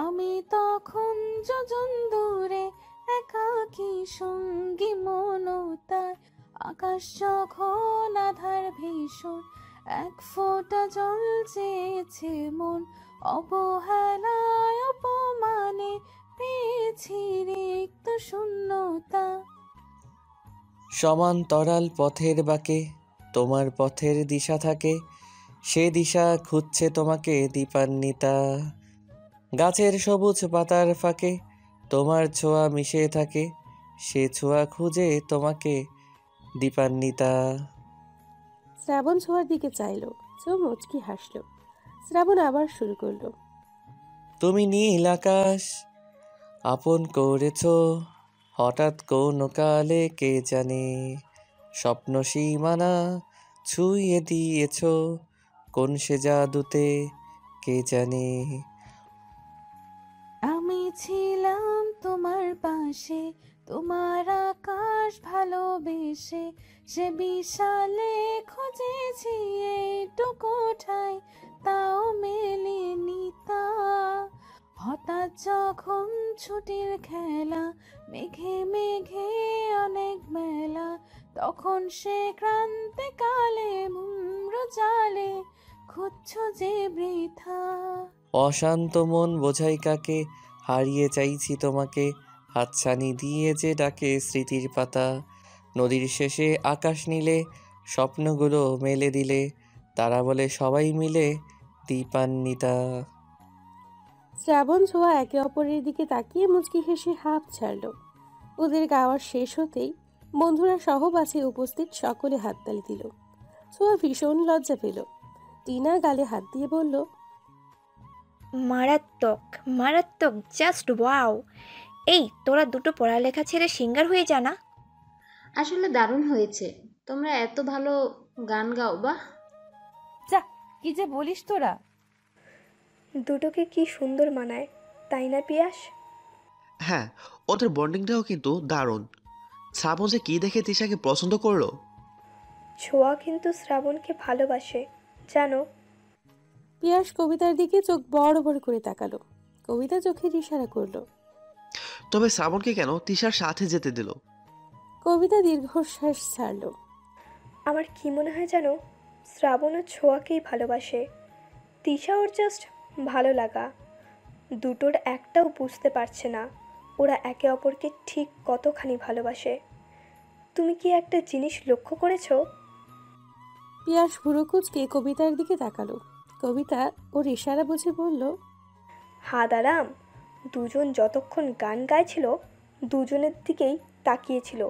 আমি তখন যোজন দূরে একাকী সঙ্গী মনতার, আকাশ যখন আধার ভীষণ এক ফোঁটা জল চেয়েছে মন, অবহেলায় অপমানে পেয়েছি রিক্ত শূন্যতা। সমান্তরাল পথের বাঁকে তোমার পথের দিশা থাকে, সে দিশা খুঁজছে তোমাকে দীপান্বিতা। গাছের সবুজ পাতার ফাঁকে তোমার ছোঁয়া মিশে থাকে, সে ছোঁয়া খুঁজে তোমাকে দীপান্বিতা। শ্রাবণ ছোঁয়ার দিকে চাইলো। ছোঁয়া মুচকি হাসলো। শ্রাবণ আবার শুরু করলো, তুমি নীল আকাশ আপন করেছ, হঠাৎ কোন কালে কে জানে, স্বপ্ন সীমানা ছুঁয়ে দিয়েছ, কোন সে জাদুতে কে জানে। আমি ছিলাম তোমার পাশে, তোমার আকাশ ভালোবেসে, সে বিশালে খুঁজেছি এইটুকু ঠাই, তাও মেলেনি তা। হঠাৎ যখন ছুটির খেলা, মেঘে মেঘে অনেক মেলা, তখন সে ক্রান্তিকালে মুম্র জালে খুঁজছ যে বৃথা। অশান্ত মন বোঝাই কাকে, হারিয়ে চাইছি তোমাকে, হাতছানি দিয়ে যে ডাকে স্মৃতির পাতা। নদীর শেষে আকাশ নীলে, স্বপ্নগুলো মেলে দিলে, তারা বলে সবাই মিলে দীপান্বিতা। শ্রাবণ ছোঁয়া একে অপরের দিকে তাকিয়ে মুচকি হেসে হাঁপ ছাড়ল। ওদের গাওয়ার শেষ হতেই বন্ধুরা সহ বাসে উপস্থিত সকলে হাততালি দিল। ছোঁয়া ভীষণ লজ্জা পেল। টিনা গালে হাত দিয়ে বলল, মারাত্মক মারাত্মক, জাস্ট ওয়াও। এই তোরা দুটো পড়ালেখা ছেড়ে সিঙ্গার হয়ে যা না। আসলে দারুণ হয়েছে, তোমরা এত ভালো গান গাও। বাহ, যা, কি যে বলিস তোরা। দুটোকে কি সুন্দর মানায়, তাই না পিয়াস? হ্যাঁ, ওদের বন্ডিংটাও কিন্তু দারুণ। শ্রাবণ যে কী দেখে তিশাকে পছন্দ করলো। ছোঁয়া কিন্তু শ্রাবণকে ভালোবাসে, জানো? পিয়াস কবিতার দিকে চোখ বড় বড় করে তাকালো। কবিতা চোখের ইশারা করলো। তবে শ্রাবণকে কেন তিশার সাথে যেতে দিল? কবিতা দীর্ঘশ্বাস ছাড়ল। আমার কি মনে হয় জানো, শ্রাবণও ছোঁয়াকেই ভালোবাসে। তিশা ওর জাস্ট ভালো লাগা। দুটোর একটাও বুঝতে পারছে না ওরা একে অপরকে ঠিক কতখানি ভালোবাসে। তুমি কি একটা জিনিস লক্ষ্য করেছো? পিয়াস ভুরুকুচকে কবিতার দিকে তাকালো। কবিতা ওর ইশারা বুঝে বলল, হাদারাম। দুজন যতক্ষণ গান গাইছিল দুজনের দিকেই তাকিয়েছিল।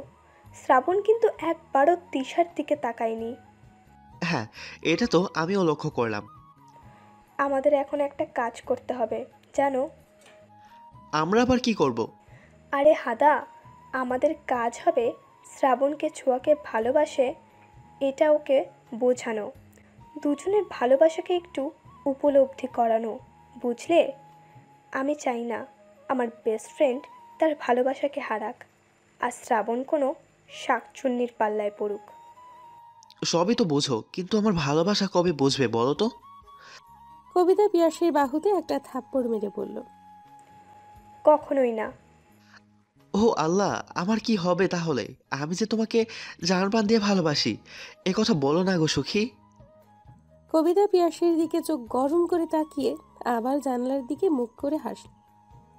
শ্রাবণ কিন্তু একবারও তিশার দিকে তাকায়নি। হ্যাঁ, এটা তো আমিও লক্ষ্য করলাম। আমাদের এখন একটা কাজ করতে হবে, জানো? আমরা আবার কি করব? আরে হাদা, আমাদের কাজ হবে শ্রাবণকে ছোঁয়াকে ভালোবাসে এটা ওকে বোঝানো, দুজনের ভালোবাসাকে একটু উপলব্ধি করানো, বুঝলে? আমি চাই না আমার বেস্ট ফ্রেন্ড তার ভালোবাসাকে হারাক, আর শ্রাবণ কোনো শাকচুন্নির পাল্লায় পড়ুক। সবই তো বোঝো, কিন্তু আমার ভালোবাসা কবে বুঝবে বলো তো? কবিতা পিয়াসের বাহুতে একটা থাপ্পড় মেরে বলল, কখনোই না। ও আল্লাহ, আমার কি হবে তাহলে? আমি যে তোমাকে জানপ্রাণ দিয়ে ভালোবাসি, এ কথা বলো না গো সুখী। কবিতা পিয়াসের দিকে চোখ গরম করে তাকিয়ে আবার জানলার দিকে মুখ করে হাসল।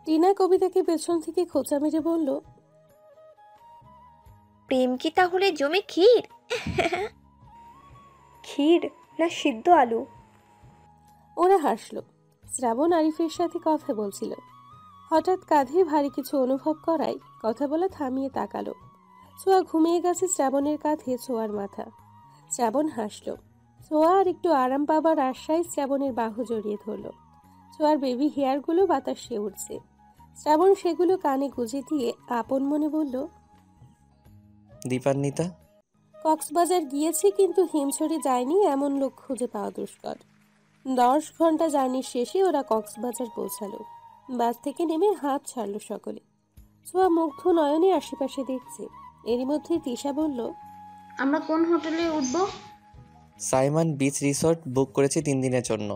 টিনা কবিতাকে পেছন থেকে খোঁচা মেরে বলল, প্রেম কি তাহলে জমে ক্ষীর? ক্ষীর না সিদ্ধ আলু? ওরা হাসল। শ্রাবণ আরিফের সাথে কথা বলছিল। হঠাৎ কাঁধে ভারী কিছু অনুভব করায় কথা বলা থামিয়ে তাকালো। ছোঁয়া ঘুমিয়ে গেছে শ্রাবণের কাঁধে ছোঁয়ার মাথা। শ্রাবণ হাসল। ছোঁয়া আর একটু আরাম পাবার আশায় শ্রাবণের বাহু জড়িয়ে ধরল। ছোঁয়ার বেবি হেয়ারগুলো বাতাসে উঠছে। শ্রাবণ সেগুলো কানে গুঁজে দিয়ে আপন মনে বলল, দীপান্বিতা, কক্সবাজার গিয়েছি কিন্তু হিমছড়ি যায়নি এমন লোক খুঁজে পাওয়া দুষ্কর। 10 ঘন্টা জার্নির শেষে ওরা কক্সবাজার পৌঁছালো। বাস থেকে নেমে হাত ছাড়ল সকলে। ছোঁয়া মুগ্ধ নয়নে আশেপাশে দেখছে। এরই মধ্যে তিশা বলল, আমরা কোন হোটেলে উঠবো? সাইমন বিচ রিসর্ট বুক করেছি 3 দিনের জন্য।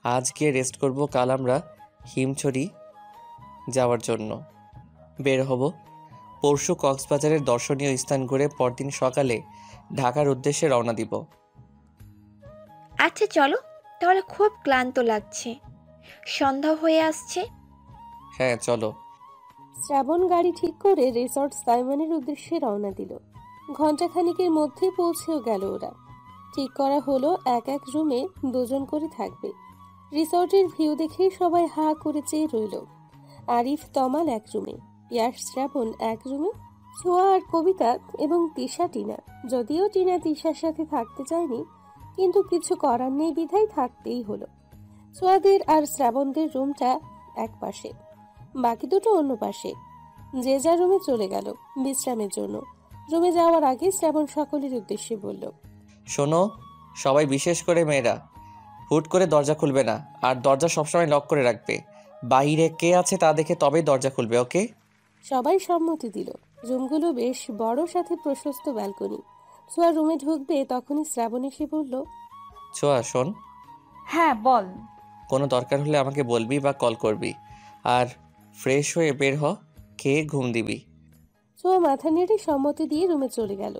আজ গিয়ে রেস্ট করব, কাল আমরা হিমছড়ি যাওয়ার জন্য বের হব। পরশু কক্সবাজারের দর্শনীয় স্থান ঘুরে পরদিন সকালে ঢাকার উদ্দেশ্যে রওনা দিব। আচ্ছা চলো, তাহলে খুব ক্লান্ত লাগছে, সন্ধ্যা হয়ে আসছে। হ্যাঁ চলো। শ্রাবণ গাড়ি ঠিক করে রিসর্ট সাইমনের উদ্দেশ্যে রওনা দিল। ঘণ্টাখানিকের মধ্যে পৌঁছেও গেল ওরা। ঠিক করা হলো এক এক রুমে 2 জন করে থাকবে। রিসর্টের ভিউ দেখে সবাই হা করে চেয়ে রইল। আরিফ তমাল এক রুমে, পিয়াস শ্রাবণ এক রুমে, ছোঁয়া আর কবিতা এবং তিশা টিনা। যদিও টিনা তিশার সাথে থাকতে চায়নি, কিন্তু কিছু করার নেই বিধায় থাকতেই হলো। ছোঁয়াদের আর শ্রাবণদের রুমটা এক পাশে, বাকি দুটো অন্য পাশে। যে যার রুমে চলে গেল বিশ্রামের জন্য। রুমে যাওয়ার আগে শ্রাবণ সকলের উদ্দেশ্যে বলল, শোনো সবাই, বিশেষ করে মেয়েরা, হুট করে দরজা খুলবে না, আর দরজা সবসময় লক করে রাখবে। বাইরে কে আছে তা দেখে তবেই দরজা খুলবে, ওকে? সবাই সম্মতি দিল। রুমগুলো বেশ বড়, সাথে প্রশস্ত ব্যালকনি। ছোঁয়া রুমে ঢুকবে তখনই শ্রাবণ এসে বলল, ছোঁয়া শোন, হ্যাঁ বল। কোনো দরকার হলে আমাকে বলবি বা কল করবি। আর ফ্রেশ হয়ে বের হ, খেয়ে ঘুম দিবি। ছোঁয়া মাথা নেড়ে সম্মতি দিয়ে রুমে চলে গেল।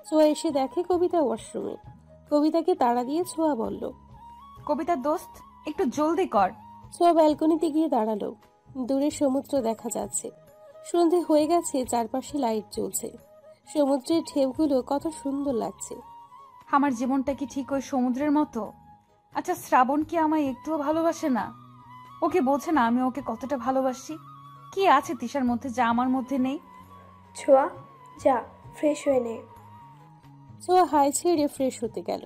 ছোঁয়া এসে দেখে কবিতা ওয়াশরুমে। কবিতাকে তাড়া দিয়ে ছোঁয়া বলল, কবিতা দোস্ত, একটু জলদি কর। ছোঁয়া ব্যালকনিতে গিয়ে দাঁড়ালো। দূরে সমুদ্র দেখা যাচ্ছে। সন্ধে হয়ে গেছে, চারপাশে লাইট জ্বলছে। সমুদ্রের ঢেউগুলো কত সুন্দর লাগছে। আমার জীবনটা কি ঠিক ওই সমুদ্রের মতো? আচ্ছা, শ্রাবণ কি আমায় একটুও ভালোবাসে না? ওকে বোঝে না আমি ওকে কতটা ভালোবাসি? কি আছে তিশার মধ্যে যা আমার মধ্যে নেই? ছোঁয়া, যা ফ্রেশ হয়ে নে। ছোঁয়া হাই ছেড়ে ফ্রেশ হতে গেল।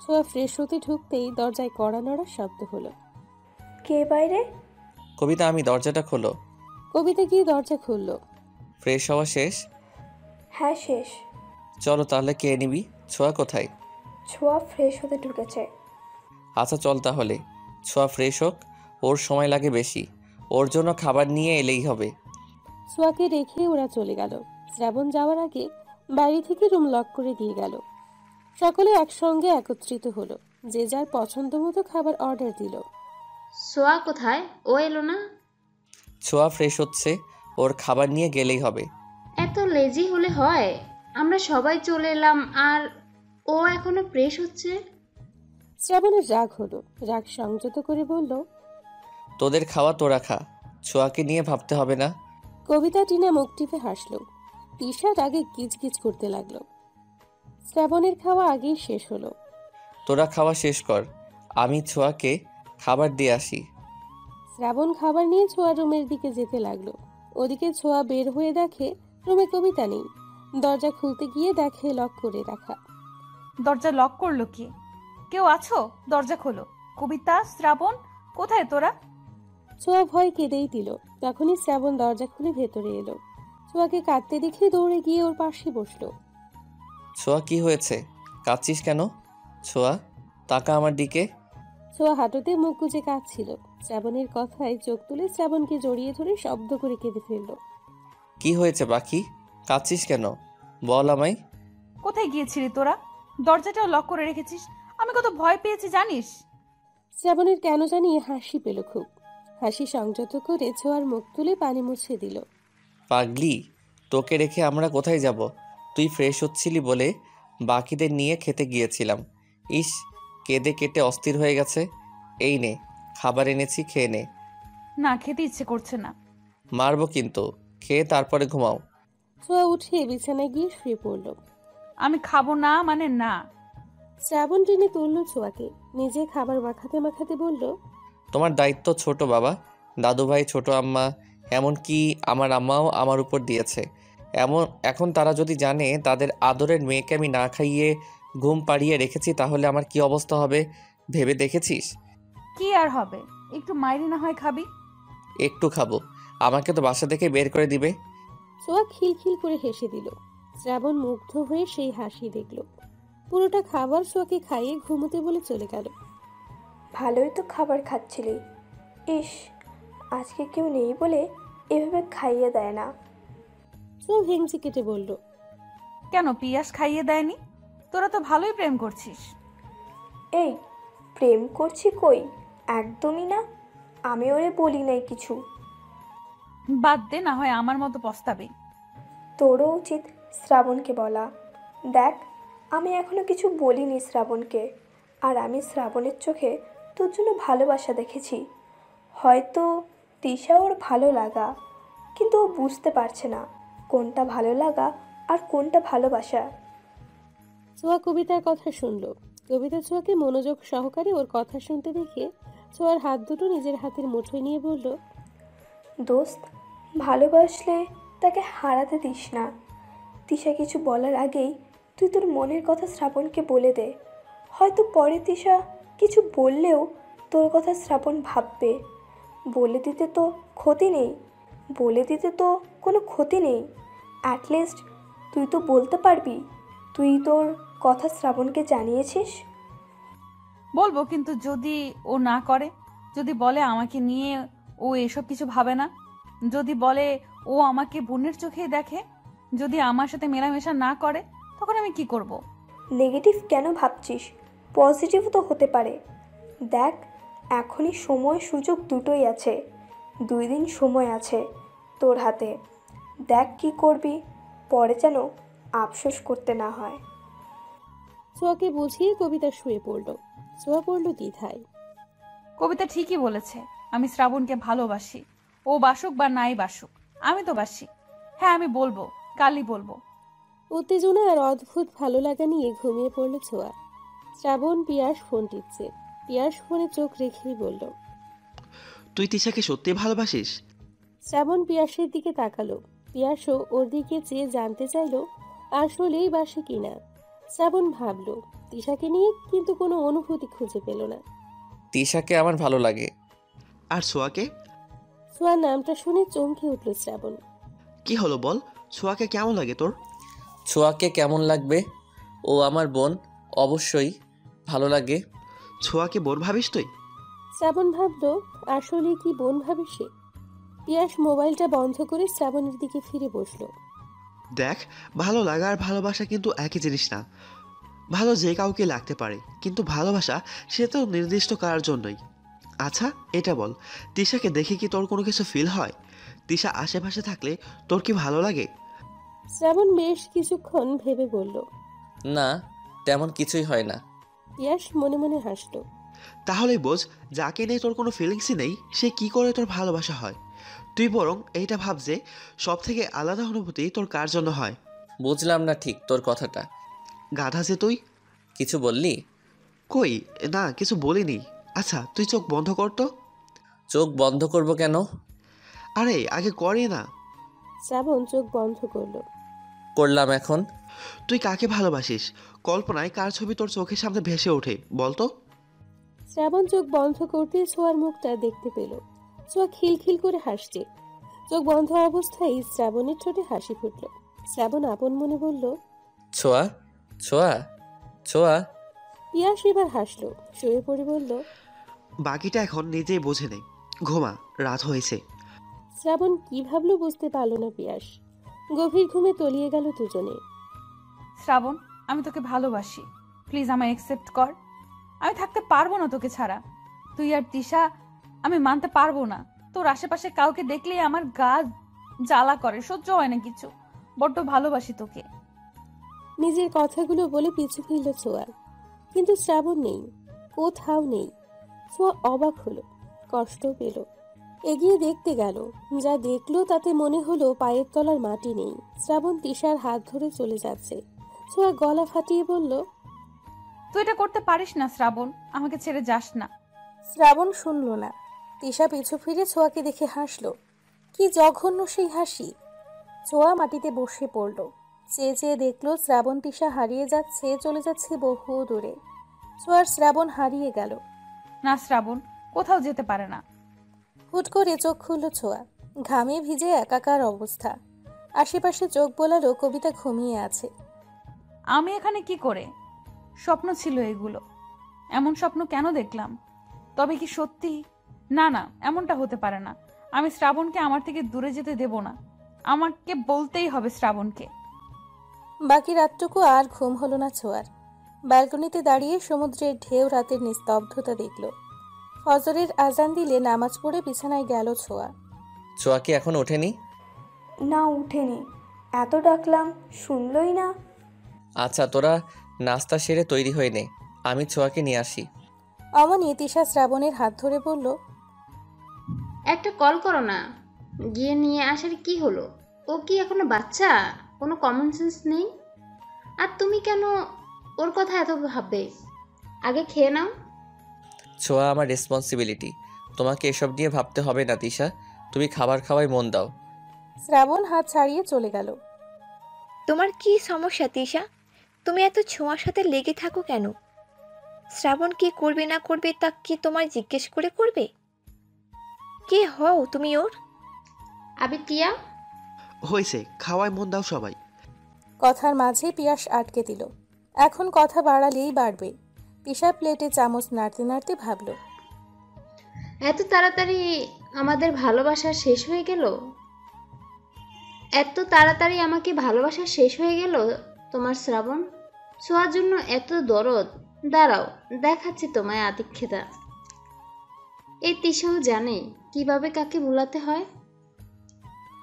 ছোঁয়া ফ্রেশ হতে ঢুকতেই দরজায় কড়া নড়ার শব্দ হলো। কে বাইরে? কবিতা, আমি দরজাটা খোলো। কবিতা গিয়ে দরজা খুলল। ফ্রেশ হওয়া শেষ? হ্যাঁ শেষ। চলো তাহলে, কে নিবি? ছোঁয়া কোথায়? ছোঁয়া ফ্রেশ হতে ঢুকেছে। আচ্ছা চল তাহলে। ছোঁয়া ফ্রেশ হোক, ওর সময় লাগে বেশি। ওর জন্য খাবার নিয়ে এলেই হবে। ছোঁয়াকে রেখে ওরা চলে গেল। শ্রাবণ যাওয়ার আগে বাড়ি থেকে রুম লক করে দিয়ে গেল। সকলে একসঙ্গে একত্রিত হলো। যে যার পছন্দ মতো খাবার অর্ডার দিল। সোয়া কোথায়? ও এলো না? ছোঁয়া ফ্রেশ হচ্ছে, ওর খাবার নিয়ে গেলেই হবে। এত লেজি হলে হয়? আমরা সবাই চলে এলাম আর ও এখনো ফ্রেশ হচ্ছে। শ্রাবণের রাগ হলো। রাগ সংযত করে বলল, তোদের খাওয়া তোরা খা, ছোঁয়াকে নিয়ে ভাবতে হবে না। কবিতা টিনা মুখ টিপে হাসল। তিশা রাগে গিজগিজ করতে লাগলো। শ্রাবণের খাওয়া আগেই শেষ হলো। তোরা খাওয়া শেষ কর, আমি ছোঁয়াকে খাবার দিয়ে আসি। শ্রাবণ খাবার নিয়ে ছোঁয়া রুমের দিকে যেতে লাগলো। ওদিকে ছোঁয়া বের হয়ে দেখে রুমে কবিতা নেই। দরজা খুলতে গিয়ে দেখে লক করে রাখা। দরজা লক করলো কি? কেউ আছো? দরজা খোলো। কবিতা, শ্রাবণ, কোথায় তোরা? ছোঁয়া ভয় কেঁদেই দিল। তখনই শ্রাবণ দরজা খুলে ভেতরে এলো। ছোঁয়াকে কাঁদতে দেখে দৌড়ে গিয়ে ওর পাশে বসলো। ছোঁয়া কি হয়েছে? কাঁদছিস কেন? ছোঁয়া তাকা আমার দিকে। ছোঁয়া হাঁটুতে মুখ গুজে কাঁদছিল। শ্রাবণের কথায় চোখ তুলে শ্রাবণকে জড়িয়ে ধরে শব্দ করে কেঁদে ফেলল। কি হয়েছে বাকি? কাঁদছিস কেন? বল আমায়। কোথায় গিয়েছিলি তোরা? দরজাটাও লক করে রেখেছিস। আমি কত ভয় পেয়েছি জানিস? শ্রাবণের কেন জানি হাসি পেল খুব। হাসি সংযত করে ছোঁয়ার মুখ তুলে পানি মুছে দিল। পাগলি, তোকে রেখে আমরা কোথায় যাব? তুই ফ্রেশ হচ্ছিলি বলে বাকিদের নিয়ে খেতে গিয়েছিলাম। ইস, কেঁদে কেটে অস্থির হয়ে গেছে। এই নে, খাবার এনেছি, খেয়ে নে। না, খেতে ইচ্ছে করছে না। মারবো কিন্তু, খেয়ে তারপরে ঘুমাও। ছোঁয়া উঠে বিছানায় গিয়ে শুয়ে পড়ল। আমি খাবো না মানে না। শ্রাবণ টেনে তুলল ছোঁয়াকে। নিজে খাবার মাখাতে মাখাতে বলল, তোমার দায়িত্ব ছোট বাবা, দাদু ভাই, ছোট আম্মা, এমনকি আমার আম্মাও আমার উপর দিয়েছে। এখন তারা যদি জানে তাদের আদরের মেয়েকে আমি না খাইয়ে ঘুম পাড়িয়ে রেখেছি, তাহলে আমার কি অবস্থা হবে ভেবে দেখেছিস? কি আর হবে, একটু মাইরি না হয় খাবি? একটু খাবো, আমাকে তো বাসা থেকে বের করে দিবে। ছোঁয়া খিলখিল করে হেসে দিল। শ্রাবণ মুগ্ধ হয়ে সেই হাসি দেখল। পুরোটা খাবার ছোঁয়াকে খাইয়ে ঘুমোতে বলে চলে গেল। ভালোই তো খাবার খাচ্ছিলি। ইস, আজকে কেউ নেই বলে এভাবে খাইয়ে দেয় না। ছোঁয়া ভেঙচি কেটে বলল, কেন পিয়াস খাইয়ে দেয়নি? তোরা তো ভালোই প্রেম করছিস। এই, প্রেম করছি কই? একদমই না। আমি ওরে বলি নাই কিছু। বাদ দে, না হয় আমার মতো পস্তাবে। তোরও উচিত শ্রাবণকে বলা। দেখ, আমি এখনো কিছু বলিনি শ্রাবণকে। আর আমি শ্রাবণের চোখে তোর জন্য ভালোবাসা দেখেছি। হয়তো তিশা ওর ভালো লাগা, কিন্তু ও বুঝতে পারছে না কোনটা ভালো লাগা আর কোনটা ভালোবাসা। ছোঁয়া কবিতার কথা শুনল। কবিতা ছোঁয়াকে মনোযোগ সহকারে ওর কথা শুনতে দেখে ছোঁয়ার হাত দুটো নিজের হাতের মুঠোয় নিয়ে বলল, দোস্ত, ভালোবাসলে তাকে হারাতে দিস না। তিশা কিছু বলার আগেই তুই তোর মনের কথা শ্রাবণকে বলে দে। হয়তো পরে তিশা কিছু বললেও তোর কথা শ্রাবণ ভাববে। বলে দিতে তো ক্ষতি নেই, বলে দিতে তো কোনো ক্ষতি নেই। অ্যাটলিস্ট তুই তো বলতে পারবি তুই তোর কথা শ্রাবণকে জানিয়েছিস। বলবো, কিন্তু যদি ও না করে, যদি বলে আমাকে নিয়ে ও ও এসব কিছু ভাবে না? যদি বলে ও আমাকে বোনের চোখেই দেখে, যদি আমার সাথে মেলামেশা না করে, তখন আমি কি করব? নেগেটিভ কেন ভাবছিস? পজিটিভও তো হতে পারে। দেখ, এখনই সময় সুযোগ দুটোই আছে। 2 দিন সময় আছে তোর হাতে। দেখ কি করবি, পরে যেন আফসোস করতে না হয়। ছোঁয়াকে বুঝিয়ে কবিতা শুয়ে পড়ল। ছোঁয়া পড়ল দ্বিধায়। কবিতা ঠিকই বলেছে, আমি শ্রাবণকে ভালোবাসি। ও বাসুক বা নাই বাসুক, আমি তো বাসি। হ্যাঁ, আমি বলবো, কালই বলবো। উত্তেজনা আর অদ্ভুত ভালো লাগা নিয়ে ঘুমিয়ে পড়ল ছোঁয়া। শ্রাবণ পিয়াস ফোন টিপছে। পিয়াস ফোনে চোখ রেখেই বলল, তুই তিশাকে সত্যি ভালোবাসিস? শ্রাবণ পিয়াসের দিকে তাকালো। পিয়াসও ওর দিকে চেয়ে জানতে চাইল আসলেই বাসে কিনা। শ্রাবণ ভাবল তিশাকে নিয়ে, কিন্তু কোনো অনুভূতি খুঁজে পেল না। তিশাকে আমার ভালো লাগে। আর ছোঁয়াকে? ছোঁয়ার নামটা শুনে চমকে উঠল শ্রাবণ। কি হলো বল, ছোঁয়াকে কেমন লাগে তোর? ছোঁয়াকে কেমন লাগবে? ও আমার বোন, অবশ্যই ভালো লাগে। ছোঁয়াকে বোন ভাবিস তুই? শ্রাবণ ভাবল আসলে কি বোন ভাবে সে। পিয়াস মোবাইলটা বন্ধ করে শ্রাবণের দিকে ফিরে বসলো। দেখ, ভালো লাগা আর ভালোবাসা কিন্তু একই জিনিস না। ভালো যে কাউকে লাগতে পারে, কিন্তু ভালোবাসা সে তো নির্দিষ্ট কারোর জন্যই। আচ্ছা এটা বল, তিশাকে দেখে কি তোর কোনো কিছু ফিল হয়? তিশা আশেপাশে থাকলে তোর কি ভালো লাগে? শ্রাবণ বেশ কিছুক্ষণ ভেবে বলল, না, তেমন কিছুই হয় না। পিয়াস মনে মনে হাসল। তাহলেই বোঝ, যাকে নিয়ে তোর কোনো ফিলিংসই নেই সে কি করে তোর ভালোবাসা হয়। তুই বরং এইটা ভাব যে সব থেকে আলাদা অনুভূতি তোর কার জন্য হয়। বুঝলাম না ঠিক তোর কথাটা। গাধা যে তুই। কিছু বললি? কই না, কিছু বলিনি। আচ্ছা তুই চোখ বন্ধ কর তো। চোখ বন্ধ করব কেন? আরে আগে করি না। শ্রাবণ চোখ বন্ধ করলো। করলাম এখন। তুই কাকে ভালোবাসিস? কল্পনায় কার ছবি তোর চোখের সামনে ভেসে ওঠে বলতো? শ্রাবণ চোখ বন্ধ করতে ছোঁয়ার মুখটা দেখতে পেল। ছোঁয়া খিলখিল করে হাসছে। চোখ বন্ধ অবস্থায় শ্রাবণের ঠোঁটে হাসি ফুটল। শ্রাবণ আপন মনে বলল, ছোঁয়া, ছোঁয়া, ছোঁয়া। পিয়াস এবার হাসলো, শুয়ে পড়ে বলল, বাকিটা এখন নিজেই বুঝে নে। ঘুমা, রাত হয়েছে। শ্রাবণ কি ভাবলো বুঝতে পারল না পিয়াস। গভীর ঘুমে তলিয়ে গেল দুজনে। শ্রাবণ, আমি তোকে ভালোবাসি, প্লিজ আমায় অ্যাকসেপ্ট কর। আমি থাকতে পারবো না তোকে ছাড়া। তুই আর তিশা, আমি মানতে পারবো না। তোর আশেপাশে কাউকে দেখলেই আমার গা জ্বালা করে, সহ্য হয় না কিছু। বড্ড ভালোবাসি তোকে। নিজের কথাগুলো বলে পিছু ফিরল ছোঁয়া, কিন্তু শ্রাবণ নেই, কোথাও নেই। ছোঁয়া অবাক হলো, কষ্ট পেল। এগিয়ে দেখতে গেল, যা দেখলো তাতে মনে হলো পায়ের তলার মাটি নেই। শ্রাবণ তিশার হাত ধরে চলে যাচ্ছে। ছোঁয়া গলা ফাটিয়ে বলল, তুই এটা করতে পারিস না শ্রাবণ, আমাকে ছেড়ে যাস না। শ্রাবণ শুনল না। তিশা পিছু ফিরে ছোঁয়াকে দেখে হাসলো। কি জঘন্য সেই হাসি! ছোঁয়া মাটিতে বসে পড়ল। চেয়ে চেয়ে দেখলো শ্রাবণ তিশা হারিয়ে যাচ্ছে, চলে যাচ্ছে বহু দূরে। ছোঁয়ার শ্রাবণ হারিয়ে গেল। না শ্রাবণ, কোথাও যেতে পারে না। হুট করে চোখ খুলল ছোঁয়া। ঘামে ভিজে একাকার অবস্থা। আশেপাশে চোখ বোলালো কবিতা ঘুমিয়ে আছে। আমি এখানে কি করে? স্বপ্ন ছিল এগুলো। এমন স্বপ্ন কেন দেখলাম? তবে কি সত্যি? না না, এমনটা হতে পারে না। আমি শ্রাবণকে আমার থেকে দূরে যেতে দেব না। আমাকে বলতেই হবে শ্রাবণকে। বাকি রাতটুকু আর ঘুম হলো না ছোঁয়ার। ব্যালকনিতে দাঁড়িয়ে সমুদ্রের ঢেউ রাতের নিস্তব্ধতা দেখল। ফজরের আজান দিলে নামাজ পড়ে বিছানায় গেল ছোঁয়া। ছোঁয়া কি এখন ওঠেনি? না, উঠেনি। এত ডাকলাম, শুনলই না। আচ্ছা তোরা নাস্তা সেরে তৈরি হয়ে নে, আমি ছোঁয়াকে নিয়ে আসি। অমনি তিশা শ্রাবণের হাত ধরে বলল, একটা কল করো না, গিয়ে নিয়ে আসার কি হলো? ও কি এখনো বাচ্চা? কোনো কমন সেন্স নেই? আর তুমি কেন ওর কথা এত ভাববে? আগে খেয়ে নাও। ছোঁয়া আমার রেসপন্সিবিলিটি, তোমাকে এসব নিয়ে ভাবতে হবে না তিশা। তুমি খাবার খাওয়াই মন দাও। শ্রাবণ হাত ছাড়িয়ে চলে গেল। তোমার কি সমস্যা তিশা? তুমি এত ছোঁয়ার সাথে লেগে থাকো কেন? শ্রাবণ কি করবে না করবে তা কি তোমায় জিজ্ঞেস করে করবে? কে হও তুমি ওর? আবে টিয়া, হয়েছে, খাওয়ায় মন দাও সবাই। কথার মাঝে পিয়াস আটকে দিল। এখন কথা বাড়ালেই বাড়বে। তিশা প্লেটে চামচ নাড়তে নাড়তে ভাবল, এত তাড়াতাড়ি আমাদের ভালোবাসা শেষ হয়ে গেল? এত তাড়াতাড়ি আমাকে ভালোবাসা শেষ হয়ে গেল তোমার শ্রাবণ? ছোঁয়ার জন্য এত দরদ? দাঁড়াও, দেখাচ্ছি তোমায় আতিক্ষেতা। এই তিশাও জানে কিভাবে কাকে ভুলাতে হয়।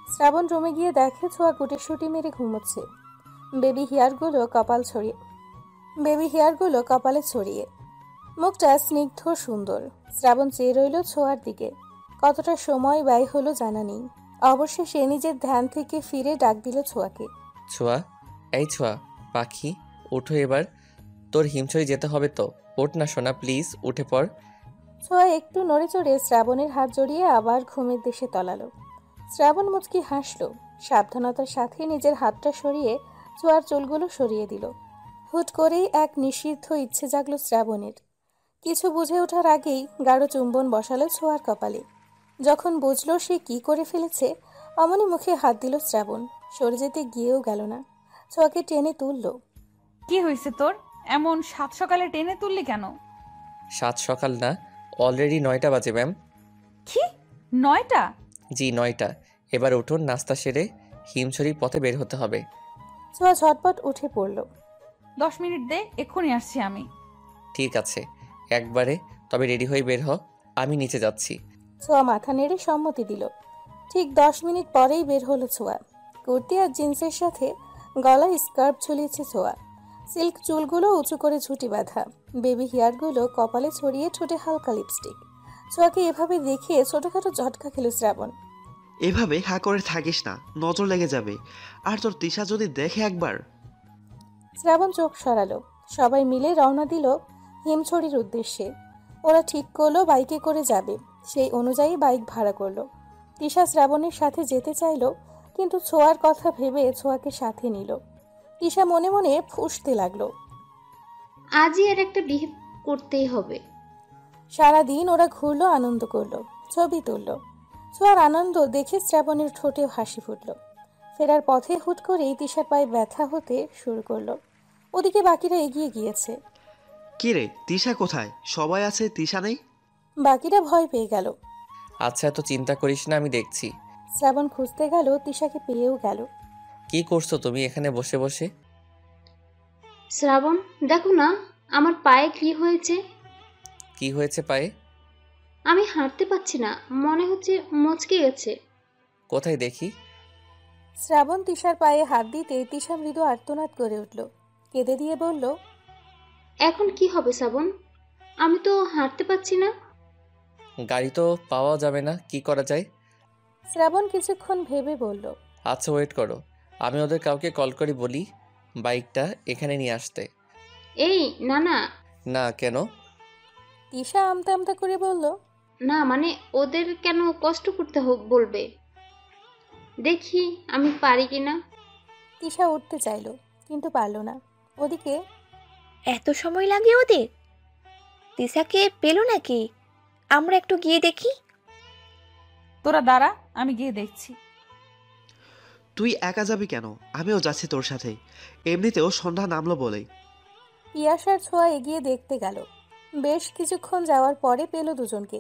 শ্রাবণ রুমে গিয়ে দেখে ছোঁয়া গুটিসুটি মেরে ঘুমোচ্ছে, বেবি হেয়ারগুলো কপালে ছড়িয়ে। মুখটা স্নিগ্ধ সুন্দর। শ্রাবণ চেয়ে রইল ছোঁয়ার দিকে। কতটা সময় ব্যয় হলো জানা নেই। অবশেষে নিজের ধ্যান থেকে ফিরে ডাক দিল ছোঁয়াকে। ছোঁয়া, এই ছোঁয়া পাখি, উঠো এবার। তোর হিমছড়ি যেতে হবে তো। ওঠ না সোনা, প্লিজ উঠে পড়। ছোঁয়া একটু নড়ে চড়ে শ্রাবণের হাত জড়িয়ে আবার ঘুমের দেশে তলালো। শ্রাবণ মুচকি হাসল, সাবধানতার সাথে নিজের হাতটা সরিয়ে ছোঁয়ার চুলগুলো সরিয়ে দিল। হুট করেই এক নিষিদ্ধ ইচ্ছে জাগলো শ্রাবণের। কিছু বুঝে ওঠার আগেই গাঢ় চুম্বন বসালো ছোঁয়ার কপালে। যখন বুঝলো সে কি করে ফেলেছে, অমনি মুখে হাত দিল শ্রাবণ। সরে যেতে গিয়েও গেল না, ছোঁয়াকে টেনে তুলল। কি হয়েছে তোর? এমন সাত সকালে টেনে তুললি কেন? সাত সকাল না, অলরেডি 9টা বাজে ম্যাম। কি 9টা? জি 9টা। এবার উঠুন, নাস্তা সেরে হিমছড়ির পথে বের হতে হবে। ছোঁয়া ঝটপট উঠে পড়ল। 10 মিনিট দে, এক্ষুনি আসছি আমি। ঠিক আছে, একবারে। তবে রেডি হয়ে বের হ, আমি নিচে যাচ্ছি। ছোঁয়া মাথা নেড়ে সম্মতি দিল। ঠিক 10 মিনিট পরেই বের হলো ছোঁয়া। কুর্তি আর জিন্সের সাথে গলায় স্কার্ফ ঝুলিয়েছে ছোঁয়া। সিল্ক চুলগুলো উঁচু করে ঝুঁটি বাঁধা, বেবি হেয়ারগুলো কপালে ছড়িয়ে, ঠোঁটে হালকা লিপস্টিক। ছোঁয়াকে এভাবে দেখে ছোটখাটো ঝটকা খেল শ্রাবণ। এভাবে হা করে থাকিস না, নজর লেগে যাবে। আর তোর তিশা যদি দেখে একবার। শ্রাবণ চোখ সরালো। সবাই মিলে রওনা দিল হিমছড়ির উদ্দেশ্যে। ওরা ঠিক করলো বাইকে করে যাবে, সেই অনুযায়ী বাইক ভাড়া করলো। তিশা শ্রাবণের সাথে যেতে চাইলো, কিন্তু ছোঁয়ার কথা ভেবে ছোঁয়াকে সাথে নিল। তিশা মনে মনে ফুঁসতে লাগলো। আজই এর একটা বিহেভ করতেই হবে। সারাদিন ওরা ঘুরলো, আনন্দ করলো, ছবি তুললো। ছোঁয়ার আনন্দ দেখে শ্রাবণের ঠোঁটে হাসি ফুটলো। ফেরার পথে হুট করেই তিশার পায়ে ব্যথা হতে শুরু করলো। ওদিকে বাকিরা এগিয়ে গিয়েছে। কি রে, তিশা কোথায়? সবাই আছে, তিশা নেই। বাকিরা ভয় পেয়ে গেল। আচ্ছা, এত চিন্তা করিস না, আমি দেখছি। শ্রাবণ খুঁজতে গেল, তিশাকে পেয়েও গেল। কি করছো তুমি এখানে বসে বসে? শ্রাবণ, দেখো না আমার পায়ে কি হয়েছে। কি হয়েছে পায়ে? আমি হাঁটতে পারছি না, মনে হচ্ছে মচকে গেছে। কোথায় দেখি? শ্রাবণ তিশার পায়ে হাত দিতে তিশা মৃদু আর্তনাদ করে উঠল। কেঁদে দিয়ে বলল, এখন কি হবে শ্রাবণ? আমি তো হাঁটতে পারছি না। গাড়ি তো পাওয়া যাবে না, কি করা যায়? শ্রাবণ কিছুক্ষণ ভেবে বলল, আচ্ছা ওয়েট করো, আমি ওদের কাউকে কল করে বলি বাইকটা এখানে নিয়ে আসতে। এই না না। না কেন? তিশা আমতা আমতা করে বলল, না মানে ওদের কেন কষ্ট করতে বলবে, দেখি আমি পারি কিনা। তিশা উঠতে চাইল, কিন্তু পারল না। ওদিকে এত সময় লাগে ওদের? তিশাকে পেলো নাকি? আমরা একটু গিয়ে দেখি। তোরা দাঁড়া, আমি গিয়ে দেখছি। তুই একা যাবি কেন? আমিও যাচ্ছি তোর সাথে। এমনিতেও সন্ধ্যা নামলো বলেই। পিয়াসার ছোঁয়া এগিয়ে দেখতে গেল। বেশ কিছুক্ষণ যাওয়ার পরে পেল দুজনকে।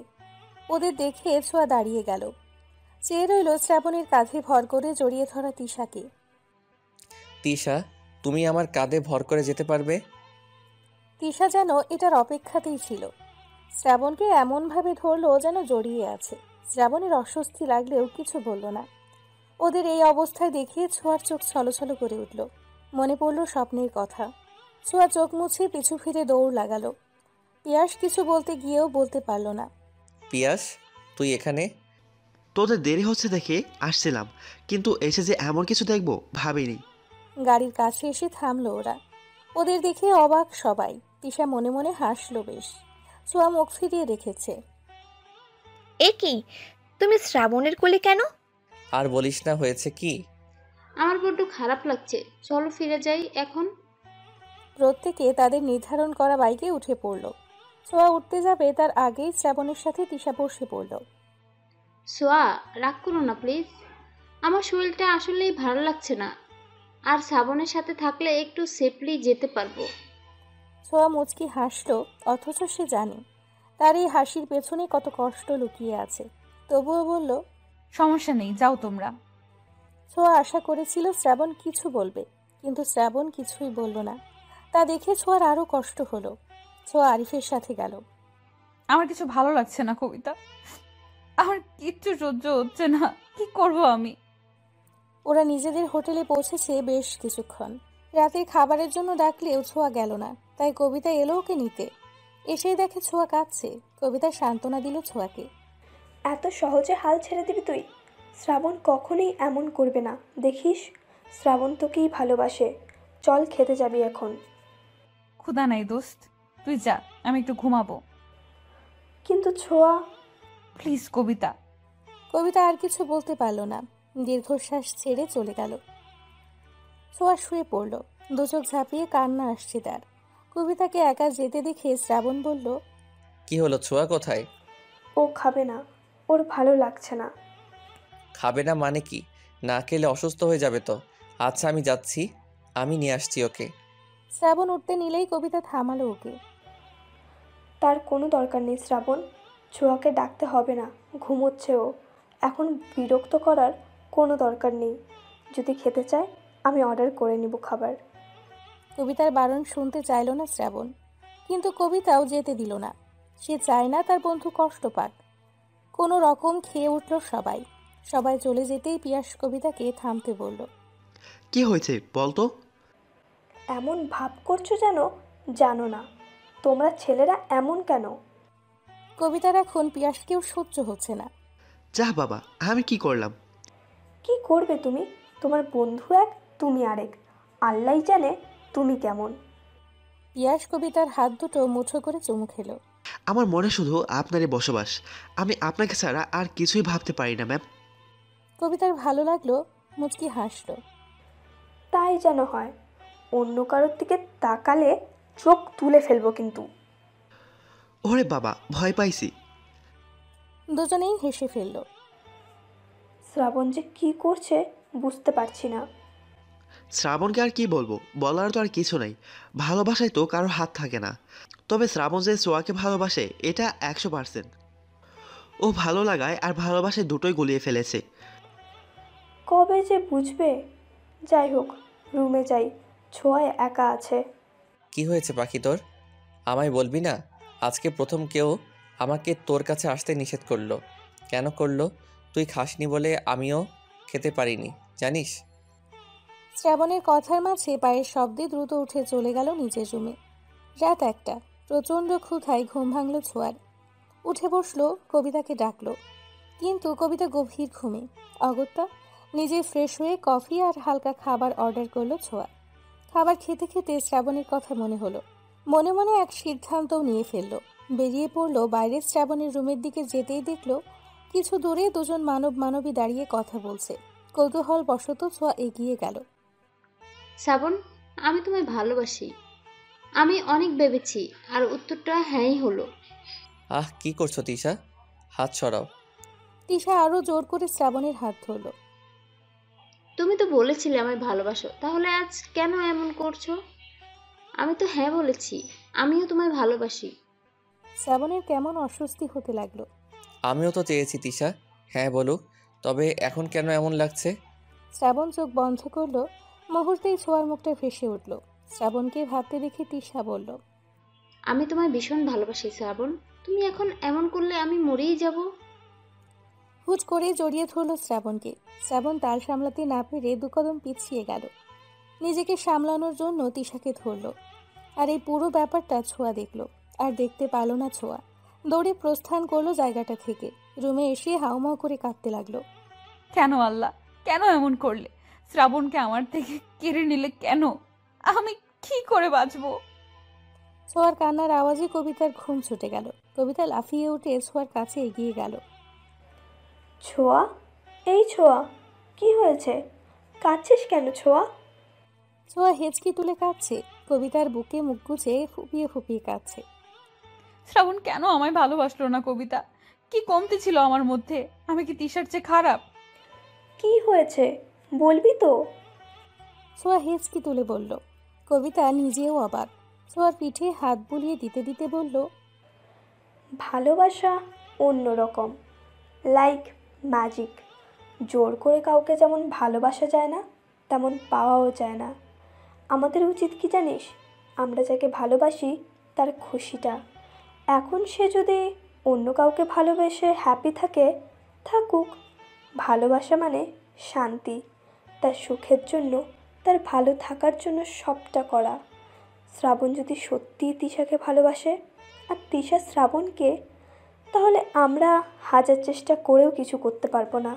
ওদের দেখে ছোঁয়া দাঁড়িয়ে গেল। চেয়ে রইল শ্রাবণের কাঁধে ভর করে জড়িয়ে ধরা তিশাকে। তিশা, তুমি আমার কাঁধে ভর করে যেতে পারবে? তিশা যেন এটার অপেক্ষাতেই ছিল। শ্রাবণকে এমনভাবে ধরলো যেন জড়িয়ে আছে। শ্রাবণের অস্বস্তি লাগলেও কিছু বলল না। ওদের এই অবস্থায় দেখে ছোঁয়ার চোখ ছলছল করে উঠল। মনে পড়ল স্বপ্নের কথা। ছোঁয়া চোখ মুছে পিছু ফিরে দৌড় লাগালো। পিয়াস কিছু বলতে গিয়েও বলতে পারল না। পিয়াস, তুই এখানে? তোদের দেরি হচ্ছে দেখে আসছিলাম, কিন্তু এসে যে এমন কিছু দেখবো ভাবিনি। গাড়ির কাছে এসে থামলো ওরা। ওদের দেখে অবাক সবাই। তিশা মনে মনে হাসলো বেশ। ছোঁয়া মুখ ফিরিয়ে রেখেছে। এ কি, তুমি শ্রাবণের কোলে কেন? আর বলিস না, হয়েছে কি? আমার বড্ড খারাপ লাগছে, চলো ফিরে যাই এখন। প্রত্যেকে তাদের নির্ধারণ করা বাইকে উঠে পড়ল। ছোঁয়া উঠতে যাবে তার আগেই শ্রাবণের সাথে তিশা বসে পড়ল। সোয়া, রাগ করো না প্লিজ, আমার শরীরটা আসলেই ভালো লাগছে না, আর শ্রাবণের সাথে থাকলে একটু সেফলি যেতে পারবো। ছোঁয়া মুচকি হাসলো, অথচ সে জানে তার এই হাসির পেছনে কত কষ্ট লুকিয়ে আছে। তবুও বলল, সমস্যা নেই, যাও তোমরা। ছোঁয়া আশা করেছিল শ্রাবণ কিছু বলবে, কিন্তু শ্রাবণ কিছুই বলল না। তা দেখে ছোঁয়ার আরো কষ্ট হলো। ছোঁয়া আরিফের সাথে গেল। আমার কিছু ভালো লাগছে না কবিতা, আমার কিচ্ছু সহ্য হচ্ছে না, কি করব আমি? ওরা নিজেদের হোটেলে পৌঁছেছে বেশ কিছুক্ষণ। রাতের খাবারের জন্য ডাকলেও ছোঁয়া গেল না, তাই কবিতা এলো ওকে নিতে। এসেই দেখে ছোঁয়া কাঁদছে। কবিতা সান্ত্বনা দিল ছোঁয়াকে। এত সহজে হাল ছেড়ে দিবি তুই? শ্রাবণ কখনোই এমন করবে না, দেখিস। শ্রাবণ তোকেই ভালোবাসে। চল, খেতে যাবি এখন। ক্ষুধা নাই দোস্ত, তুই যা, আমি একটু ঘুমাবো। কিন্তু ছোঁয়া। প্লিজ কবিতা। কবিতা আর কিছু বলতে পারল না, দীর্ঘশ্বাস ছেড়ে চলে গেল। ছোঁয়া শুয়ে পড়ল। দুচোখ ঝাঁপিয়ে কান্না আসছে তার। কবিতাকে একা যেতে দেখে শ্রাবণ বলল, কি হলো, ছোঁয়া কোথায়? ও খাবে না, ওর ভালো লাগছে না। খাবে না মানে কি? না খেলে অসুস্থ হয়ে যাবে তো। আচ্ছা আমি যাচ্ছি, আমি নিয়ে আসছি ওকে। শ্রাবণ উঠতে নিলেই কবিতা থামালো ওকে। তার কোনো দরকার নেই শ্রাবণ, ছোঁয়াকে ডাকতে হবে না, ঘুমোচ্ছে ও। এখন বিরক্ত করার কোনো দরকার নেই। যদি খেতে চায় আমি অর্ডার করে নিব খাবার। কবিতার বারণ শুনতে চাইল না শ্রাবণ, কিন্তু কবিতাও যেতে দিল না। সে চায় না তার বন্ধু কষ্ট পাক। কোনো রকম খেয়ে উঠল সবাই। সবাই চলে যেতেই পিয়াস কবিতাকে থামতে বলল। কি হয়েছে বলতো? এমন ভাব করছো যেন জানো না। তোমরা ছেলেরা এমন কেন? কবিতার এখন পিয়াসকেও সহ্য হচ্ছে না। যা বাবা, আমি কি করলাম? কি করবে তুমি? তোমার বন্ধু এক, তুমি আরেক। আল্লাহই জানে তুমি কেমন। পিয়াস কবিতার হাত দুটো মুঠো করে চুমু খেলো। আমার মনে শুধু আপনারই বসবাস। আমি আপনাকে ছাড়া আর কিছুই ভাবতে পারি না ম্যাম। কবিতার ভালো লাগলো, মুচকি হাসলো। তাই যেন হয়। অন্য কারোর দিকে তাকালে চোখ তুলে ফেলবো কিন্তু। ওরে বাবা, ভয় পাইছি। দুজনেই হেসে ফেলল। শ্রাবণ যে কি করছে বুঝতে পারছি না। শ্রাবণকে আর কি বলবো, বলার তো আর কিছু নাই। ভালোবাসায় তো কারো হাত থাকে না। তবে শ্রাবণ যে সোয়াকে ভালোবাসে এটা 100%। ও ভালো লাগায় আর ভালোবাসায় দুটোই গলিয়ে ফেলেছে। কবে যে বুঝবে? যাই হোক, রুমে যাই, ছোঁয়ায় একা আছে। কি হয়েছে পাখি তোর? আমায় বলবি না? আজকে প্রথম কেউ আমাকে তোর কাছে আসতে নিষেধ করলো। কেন করলো? তুই খাসনি বলে আমিও খেতে পারিনি, জানিস? শ্রাবণের কথার মাঝে পায়ের শব্দে দ্রুত উঠে চলে গেল নিজের রুমে। রাত 1টা। প্রচণ্ড ক্ষুধায় ঘুম ভাঙল ছোঁয়ার। উঠে বসলো, কবিতাকে ডাকলো, কিন্তু কবিতা গভীর ঘুমে। অগত্যা নিজে ফ্রেশ হয়ে কফি আর হালকা খাবার অর্ডার করলো ছোঁয়া। খাবার খেতে খেতে শ্রাবণের কথা মনে হলো। মনে মনে এক সিদ্ধান্তও নিয়ে ফেললো। বেরিয়ে পড়লো বাইরে। শ্রাবণের রুমের দিকে যেতেই দেখলো কিছু দূরে দুজন মানবী দাঁড়িয়ে কথা বলছে। কৌতূহল বশত ছোঁয়া এগিয়ে গেল। শ্রাবণ, আমি তোমায় ভালোবাসি। আমি অনেক ভেবেছি, আর উত্তরটা হ্যাঁই হলো। আহ, কি করছো তিশা? হাত সরাও। তিশা আরো জোর করে শ্রাবণের হাত ধরলো। তুমি তো বলেছিলে আমায় ভালোবাসো, তাহলে আজ কেন এমন করছো? আমি তো হ্যাঁ বলেছি, আমিও তোমায় ভালোবাসি। শ্রাবণের কেমন অস্বস্তি হতে লাগলো। আমিও তো চেয়েছি তিশা হ্যাঁ বলুক, তবে এখন কেন এমন লাগছে? শ্রাবণ চোখ বন্ধ করলো। মুহূর্তেই ছোঁয়ার মুখটা ভেসে উঠল। শ্রাবণকে ভাবতে দেখে তিশা বলল, আমি তোমায় ভীষণ ভালোবাসি শ্রাবণ। তুমি এখন এমন করলে আমি মরেই যাব। হুট করে জড়িয়ে ধরল শ্রাবণকে। শ্রাবণ তার সামলাতে না পেরে 2 কদম পিছিয়ে গেল। নিজেকে সামলানোর জন্য তিশাকে ধরল। আর এই পুরো ব্যাপারটা ছোঁয়া দেখলো। আর দেখতে পারল না ছোঁয়া। দৌড়ে প্রস্থান করলো জায়গাটা থেকে। রুমে এসে হাউমাউ করে কাঁদতে লাগলো। কেন আল্লাহ, কেন এমন করলে? শ্রাবণকে আমার থেকে কেড়ে নিলে কেন? আমি কি করে বাঁচবো? ছোঁয়ার কান্নার আওয়াজে কবিতার ঘুম ছুটে গেল। কবিতা লাফিয়ে উঠে ছোঁয়ার কাছে এগিয়ে গেল। ছোঁয়া, এই ছোঁয়া, কি হয়েছে? কাঁদছিস কেন ছোঁয়া? ছোঁয়া হেঁচকি তুলে কাঁদছে। কবিতার বুকে মুখ গুজে ফুপিয়ে ফুপিয়ে কাঁদছে। শ্রাবণ কেন আমায় ভালোবাসলো না কবিতা? কি কমতি ছিল আমার মধ্যে? আমি কি তিশার চেয়ে খারাপ? কি হয়েছে বলবি তো? ছোঁয়া হেঁচকি তুলে বলল। কবিতা নিজেও অবাক। ছোঁয়ার পিঠে হাত বুলিয়ে দিতে দিতে বলল, ভালোবাসা অন্যরকম। Like magic. জোর করে কাউকে যেমন ভালোবাসা যায় না, তেমন পাওয়াও যায় না। আমাদের উচিত কি জানিস, আমরা যাকে ভালোবাসি তার খুশিটা। এখন সে যদি অন্য কাউকে ভালোবেসে হ্যাপি থাকে, থাকুক। ভালোবাসা মানে শান্তি, তার সুখের জন্য, তার ভালো থাকার জন্য সবটা করা। শ্রাবণ যদি সত্যিই তিশাকে ভালোবাসে আর তিশা শ্রাবণকে, তাহলে আমরা হাজার চেষ্টা করেও কিছু করতে পারবো না।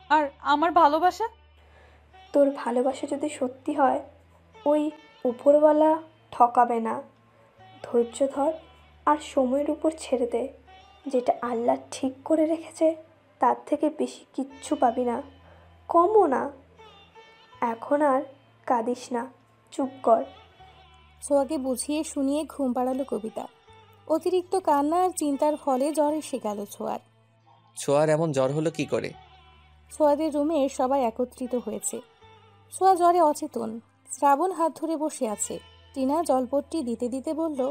আর আমার ভালোবাসা? তোর ভালোবাসা যদি সত্যি হয়, ওই উপরওয়ালা ঠকাবে না। ধৈর্য ধর আর সময়ের উপর ছেড়ে দে। যেটা আল্লাহ ঠিক করে রেখেছে তার থেকে বেশি কিচ্ছু পাবি না, কমও না। এখন আর কাঁদিস না, চুপ কর। ছোঁয়াকে বুঝিয়ে শুনিয়ে ঘুম পাড়ালো কবিতা। অতিরিক্ত কান্না আর চিন্তার ফলে জ্বর এসে গেল ছোঁয়ার। ছোঁয়ার এমন জ্বর হলো কি করে? ছোঁয়াদের রুমে সবাই একত্রিত হয়েছে। ছোঁয়া জ্বরে অচেতন। শ্রাবণ হাত ধরে বসে আছে। টিনা জলপট্টি দিতে দিতে বলল,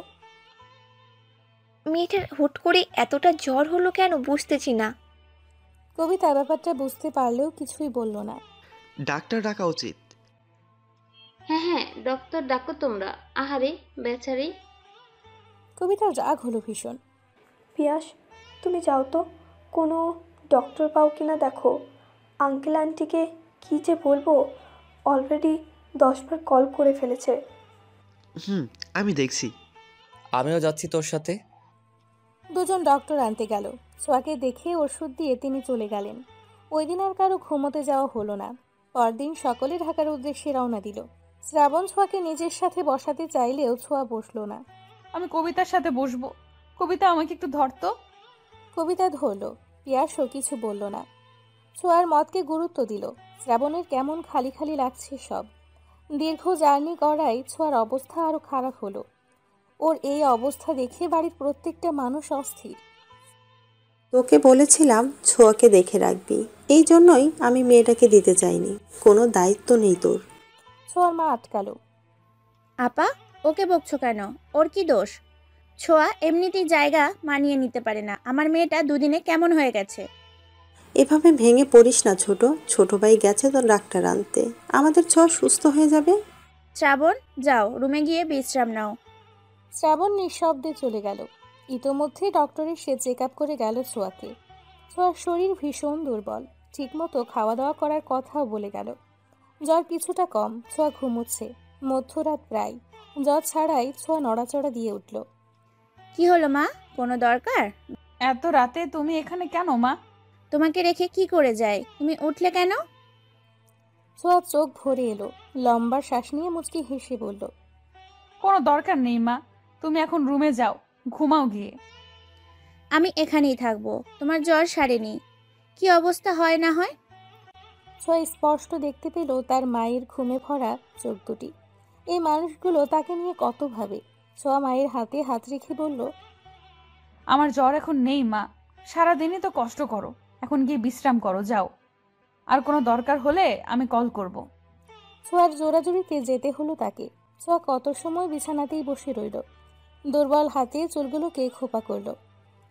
মেয়েটার হুট করে এতটা জ্বর হলো কেন বুঝতেছি না। কবিতা ব্যাপারটা বুঝতে পারলেও কিছুই বলল না। ডাক্তার ডাকা উচিত। হ্যাঁ হ্যাঁ, ডক্টর ডাকো তোমরা। আহারে বেচারি। কবিতার রাগ হলো ভীষণ। পিয়াস, তুমি যাও তো, কোনো ডক্টর পাও কিনা দেখো। আঙ্কেল আন্টিকে কী যে বলবো, অলরেডি 10 বার কল করে ফেলেছে। আমি দেখছি। আমিও যাচ্ছি তোর সাথে। দুজন ডক্টর আনতে গেল। ছোঁয়াকে দেখে ওষুধ দিয়ে তিনি চলে গেলেন। ওই দিন আর কারো ঘুমোতে যাওয়া হলো না। পরদিন সকলে ঢাকার উদ্দেশ্যে রওনা দিল। শ্রাবণ ছোঁয়াকে নিজের সাথে বসাতে চাইলেও ছোঁয়া বসলো না। আমি কবিতার সাথে বসবো। কবিতা, আমাকে একটু ধরতো। কবিতা ধরল। পিয়াসও কিছু বলল না। ছোঁয়ার মতকে গুরুত্ব দিল। শ্রাবণের কেমন খালি খালি লাগছে সব। দীর্ঘ জার্নি করায় ছোঁয়ার অবস্থা আরো খারাপ হলো। ওর এই অবস্থা দেখে বাড়ির প্রত্যেকটা মানুষ অস্থির। তোকে বলেছিলাম ছোঁয়াকে দেখে রাখবি, এই জন্যই আমি মেয়েটাকে দিতে চাইনি। কোনো দায়িত্ব নেই তোর। ছোঁয়ার মা আটকালো। আপা, ওকে বকছো কেন? ওর কি দোষ? ছোঁয়া এমনিতেই জায়গা মানিয়ে নিতে পারে না। আমার মেয়েটা দুদিনে কেমন হয়ে গেছে। এভাবে ভেঙে পড়িস না ছোট। ছোট ভাই গেছে তো ডাক্তার আনতে, আমাদের ছোঁয়া সুস্থ হয়ে যাবে। শ্রাবণ, যাও রুমে গিয়ে বিশ্রাম নাও। শ্রাবণ নিঃশব্দে চলে গেল। ইতোমধ্যে ডক্টর এসে চেক আপ করে গেল ছোঁয়াকে। ছোঁয়ার শরীর ভীষণ দুর্বল। ঠিকমতো খাওয়া দাওয়া করার কথাও বলে গেল। জ্বর কিছুটা কম, ছোঁয়া ঘুমোচ্ছে। মধ্যরাত প্রায়। জ্বর ছাড়াই ছোঁয়া নড়াচড়া দিয়ে উঠল। কি হলো মা, কোনো দরকার? এত রাতে তুমি এখানে কেন মা? তোমাকে রেখে কি করে যায়? তুমি উঠলে কেন? ছোঁয়া চোখ ভরে এলো। লম্বা শ্বাস নিয়ে মুচকি হেসে বলল, কোনো দরকার নেই মা, তুমি এখন রুমে যাও, ঘুমাও গিয়ে। আমি এখানেই থাকবো। তোমার জ্বর সারেনি, কি অবস্থা হয় না হয়। ছোঁয়া স্পষ্ট দেখতে পেল তার মায়ের ঘুমে ভরা চোখ দুটি। এই মানুষগুলো তাকে নিয়ে কত ভাবে। ছোঁয়া মায়ের হাতে হাত রেখে বলল, আমার জ্বর এখন নেই মা, সারাদিনই তো কষ্ট করো, এখন গিয়ে বিশ্রাম করো, যাও। আর কোনো দরকার হলে আমি কল করব। ছোঁয়ার জোরাজুরিতে যেতে হলো তাকে। ছোঁয়া কত সময় বিছানাতেই বসে রইল। দুর্বল হাতে চুলগুলোকে খোপা করল।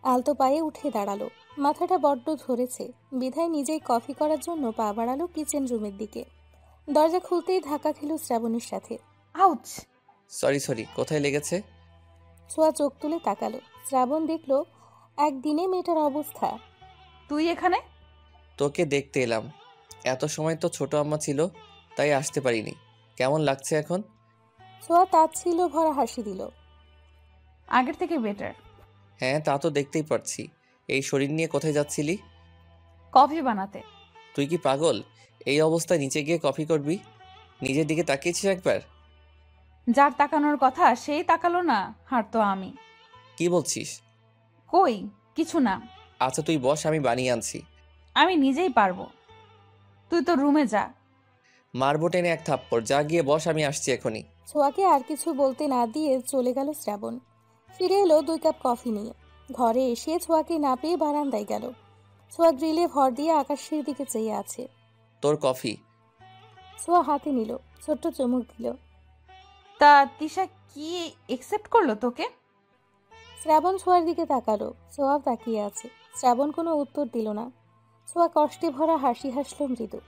আলতো পায়ে উঠে দাঁড়ালো। মাথাটা বড্ড ধরেছে বিধায় নিজেই কফি করার জন্য পা বাড়ালো কিচেন রুমের দিকে। দরজা খুলতেই ধাক্কা খেল শ্রাবণীর সাথে। আউচ! সরি, কোথায় লেগেছে? ছোঁয়া চোখ তুলে তাকালো। শ্রাবণ দেখলো একদিনে মেয়েটার অবস্থা। তুই এখানে? তোকে দেখতে এলাম। এত সময় তো ছোট আম্মা ছিল, তাই আসতে পারিনি। কেমন লাগছে এখন? ছোঁয়া তাচ্ছিল ভরা হাসি দিল। আগের থেকে বেটার। হ্যাঁ, তা তো দেখতেই পারছি। এই শরীর নিয়ে কোথায় যাচ্ছিলি? কফি বানাতে। তুই কি পাগল? এই অবস্থায় নিচে গিয়ে কফি করবি? নিজের দিকে তাকিয়েছিস একবার? যার তাকানোর কথা সেই তাকালো না, হারতো আমি। কি বলছিস? কই কিছু না। আচ্ছা তুই বস, আমি বানিয়ে আনছি। আমি নিজেই পারবো, তুই তো রুমে যা। মারবো টেনে এক থাপ্পড়। যা গিয়ে বস, আমি আসছি এখনই। ছোঁয়াকে আর কিছু বলতে না দিয়ে চলে গেল শ্রাবণ। ফিরে এলো 2 কাপ কফি নিয়ে। ঘরে এসে ছোঁয়াকে না পেয়ে বারান্দায় গেল। ছোঁয়া গ্রিলে ভর দিয়ে আকাশের দিকে চেয়ে আছে। তোর কফি। ছোঁয়া হাতে নিল, ছোট্ট চুমুক দিল। তা তিশা কি একসেপ্ট করলো তোকে? শ্রাবণ ছোঁয়ার দিকে তাকালো। ছোঁয়াও তাকিয়ে আছে। শ্রাবণ কোনো উত্তর দিল না। ছোঁয়া কষ্টে ভরা হাসি হাসল মৃদু।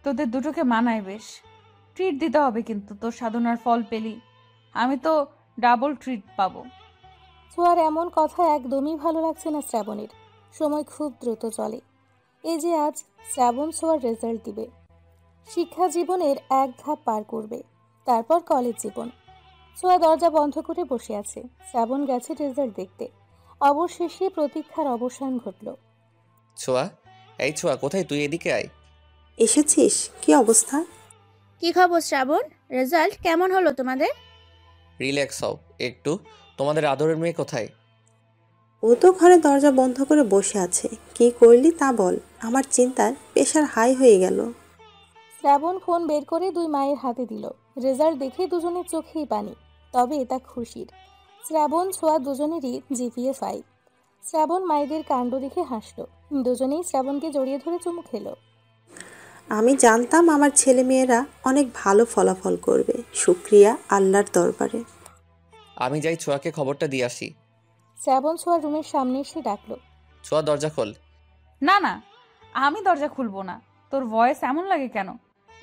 তোদের দুটোকে মানায় বেশ। ট্রিট দিতে হবে কিন্তু, তোর সাধনার ফল পেলি, আমি তো ডাবল ট্রিট পাবো। ছোঁয়ার এমন কথা একদমই ভালো লাগছে না শ্রাবণের। সময় খুব দ্রুত চলে। এই যে আজ শ্রাবণ ছোঁয়ার রেজাল্ট দিবে, শিক্ষা জীবনের এক ধাপ পার করবে, তারপর কলেজ জীবন। ছোঁয়া দরজা বন্ধ করে বসে আছে। শ্রাবণ গেছে রেজাল্ট দেখতে। অবশেষে প্রতীক্ষার অবসান ঘটল। ছোঁয়া, এই ছোঁয়া, কোথায় তুই? এদিকে আয়। এসেছিস? কি অবস্থা? কি খবর শ্রাবণ? রেজাল্ট কেমন হলো তোমাদের? রিল্যাক্স হও একটু। তোমাদের আদরের মেয়ে কোথায়? ও তো ঘরে দরজা বন্ধ করে বসে আছে। কি করলি তা বল, আমার চিন্তার প্রেশার হাই হয়ে গেল। শ্রাবণ ফোন বের করে দুই মায়ের হাতে দিল। রেজাল্ট দেখে দুজনের চোখেই পানি, তবে এটা খুশির। শ্রাবণ ছোঁয়া দুজনেরই জিপিএ 5। শ্রাবণ মায়েদের কাণ্ড দেখে হাসল। দুজনেই শ্রাবণকে জড়িয়ে ধরে চুমু খেলো। আমি জানতাম আমার ছেলে মেয়েরা অনেক ভালো ফলাফল করবে, শুক্রিয়া আল্লাহর দরবারে। আমি যাই ছোঁয়াকে খবরটা দিয়ে আসি। শ্রাবণ ছোঁয়া রুমের সামনে এসে ডাকলো। ছোঁয়া, দরজা খোল। না না, আমি দরজা খুলবো না। তোর ভয়েস এমন লাগে কেন?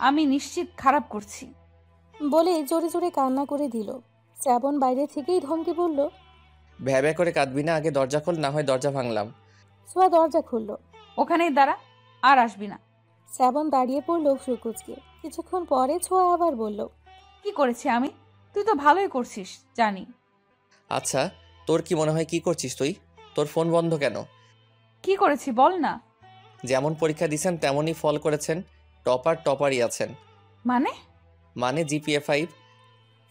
আমি নিশ্চিত খারাপ করছি। বলে জোরে জোরে কান্না করে দিল। শ্রাবণ বাইরে থেকেই ধমকে বলল, ভ্যা করে কাঁদবি না, আগে দরজা খোল, না হয় দরজা ভাঙলাম। ছোঁয়া দরজা খুলল। ওখানেই দাঁড়া, আর আসবি না। শ্রাবণ দাঁড়িয়ে পড়ল ফ্রুকুচকে। কিছুক্ষণ পরে ছোঁয়া আবার বলল, কি করেছি আমি? তুই তো ভালোই করছিস জানি। আচ্ছা, তোর কি মনে হয় কি করছিস তুই? তোর ফোন বন্ধ কেন? কি করেছি বল না। যেমন পরীক্ষা দিয়েছেন তেমনই ফল করেছেন। টপারই আছেন। মানে জিপিএ 5।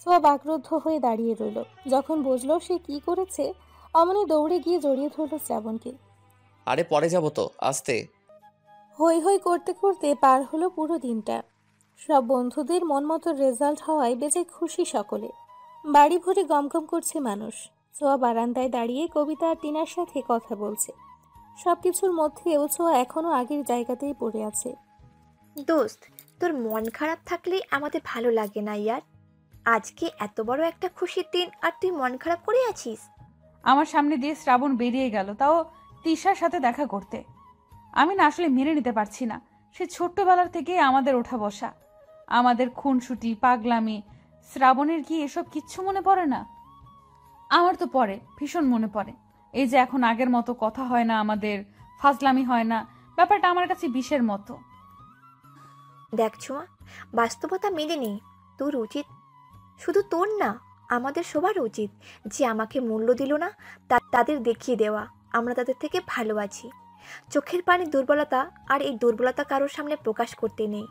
ছোঁয়া বাকরুদ্ধ হয়ে দাঁড়িয়ে রইল। যখন বুঝলো সে কি করেছে, অমনি দৌড়ে গিয়ে জড়িয়ে ধরল শ্রাবণকে। আরে পরে যাব তো, আস্তে। হই হই করতে করতে পার হলো পুরো দিনটা। সব বন্ধুদের মন মতো রেজাল্ট হওয়ায় বেজে খুশি সকলে। বাড়ি ভরে গমগম করছে মানুষ। ছোঁয়া বারান্দায় দাঁড়িয়ে কবিতা আর টিনার সাথে কথা বলছে। সবকিছুর মধ্যেও ছোঁয়া এখনো আগের জায়গাতেই পড়ে আছে। দোস্ত, তোর মন খারাপ থাকলে আমাদের ভালো লাগে না ইয়ার। আজকে এত বড় একটা খুশির দিন আর তুই মন খারাপ করে আছিস। আমার সামনে দিয়ে শ্রাবণ বেরিয়ে গেল, তাও তিশার সাথে দেখা করতে। আমি না আসলে মেনে নিতে পারছি না। সে ছোট্টবেলার থেকে আমাদের ওঠা বসা, আমাদের খুনসুটি, পাগলামি। শ্রাবণের কি এসব কিচ্ছু মনে পড়ে না? আমার তো পড়ে, ভীষণ মনে পড়ে। এই যে এখন আগের মতো কথা হয় না আমাদের, ফাজলামি হয় না, ব্যাপারটা আমার কাছে বিষের মতো। দেখ ছোঁয়া, বাস্তবতা মেনে নে। তোর উচিত, শুধু তোর না, আমাদের সবার উচিত যে আমাকে মূল্য দিল না তাদের দেখিয়ে দেওয়া আমরা তাদের থেকে ভালো আছি। চোখের পানি দুর্বলতা, আর এই দুর্বলতা কারোর সামনে প্রকাশ করতে নেই।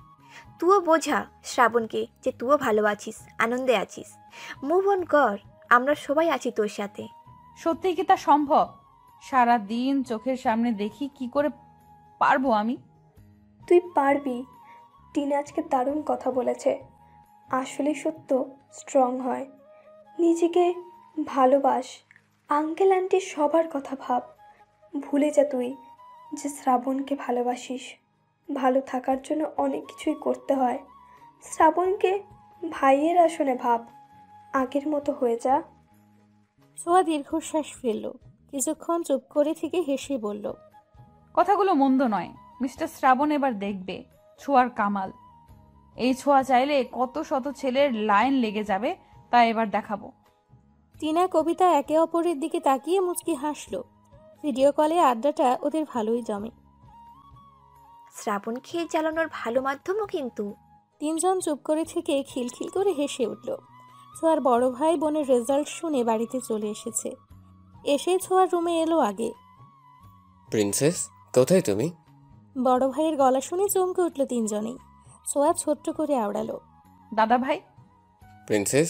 তুইও বোঝা শ্রাবণকে যে তুইও ভালো আছিস, আনন্দে আছিস। মুভ অন কর, আমরা সবাই আছি তোর সাথে। সত্যি কি তা সম্ভব? সারা দিন চোখের সামনে দেখি, কি করে পারবো আমি? তুই পারবি। টিনা আজকে দারুণ কথা বলেছে। আসলে সত্য স্ট্রং হয়। নিজেকে ভালোবাস। আঙ্কেল আন্টি সবার কথা ভাব। ভুলে যা তুই যে শ্রাবণকে ভালোবাসিস। ভালো থাকার জন্য অনেক কিছুই করতে হয়। শ্রাবণকে ভাইয়ের আসনে ভাব। আগের মতো হয়ে যা। ছোঁয়া দীর্ঘশ্বাস ফেলল। কিছুক্ষণ চুপ করে থেকে হেসে বলল, কথাগুলো মন্দ নয়। মিস্টার শ্রাবণ এবার দেখবে ছোঁয়ার কামাল। এই ছোঁয়া চাইলে কত শত ছেলের লাইন লেগে যাবে, তা এবার দেখাবো। টিনা কবিতা একে অপরের দিকে তাকিয়ে মুচকি হাসল। ভিডিও কলে আড্ডাটা ওদের ভালোই জমে। শ্রাবণ খেয়ে চালানোর ভালো মাধ্যমও কিন্তু। তিনজন চুপ করে থেকে খিলখিল করে হেসে উঠল। ছোঁয়ার বড় ভাই বোনের রেজাল্ট শুনে বাড়িতে চলে এসেছে। এসে ছোঁয়ার রুমে এলো আগে। প্রিন্সেস, কোথায় তুমি? বড় ভাইয়ের গলা শুনে চমকে উঠল তিনজনেই। ছোঁয়া ছোট্ট করে আওড়ালো, দাদা ভাই। প্রিন্সেস?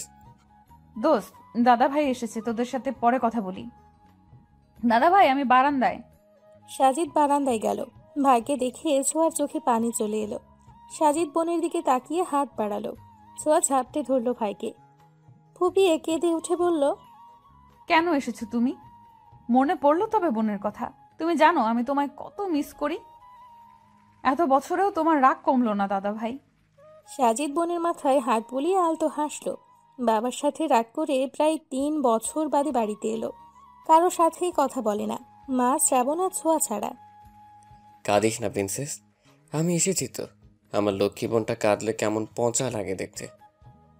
দোস্ত, দাদা ভাই এসেছে, তোদের সাথে পরে কথা বলি। দাদা ভাই, আমি বারান্দায়। সাজিদ বারান্দায় গেল। ভাইকে দেখে ছোঁয়ার চোখে পানি চলে এলো। সাজিদ বোনের দিকে তাকিয়ে হাত বাড়ালো। ছোঁয়া ঝাপটে ধরল ভাইকে। ফুপিয়ে কেঁদে উঠে বলল, কেন এসেছো তুমি? মনে পড়লো তবে বোনের কথা? তুমি জানো আমি তোমায় কত মিস করি। এত বছরেও তোমার রাগ কমলো না দাদা ভাই। সাজিদ বোনের মাথায় হাত বুলিয়ে আলতো হাসলো। বাবার সাথে রাগ করে প্রায় 3 বছর বাদে বাড়িতে এলো। কারো সাথেই কথা বলে না, মা, শ্রাবণ আর ছোঁয়া ছাড়া। কাঁদিস না প্রিন্সেস, আমি এসেছি তো। আমার লক্ষ্মী বোনটা কাঁদলে কেমন পচা লাগে দেখতে।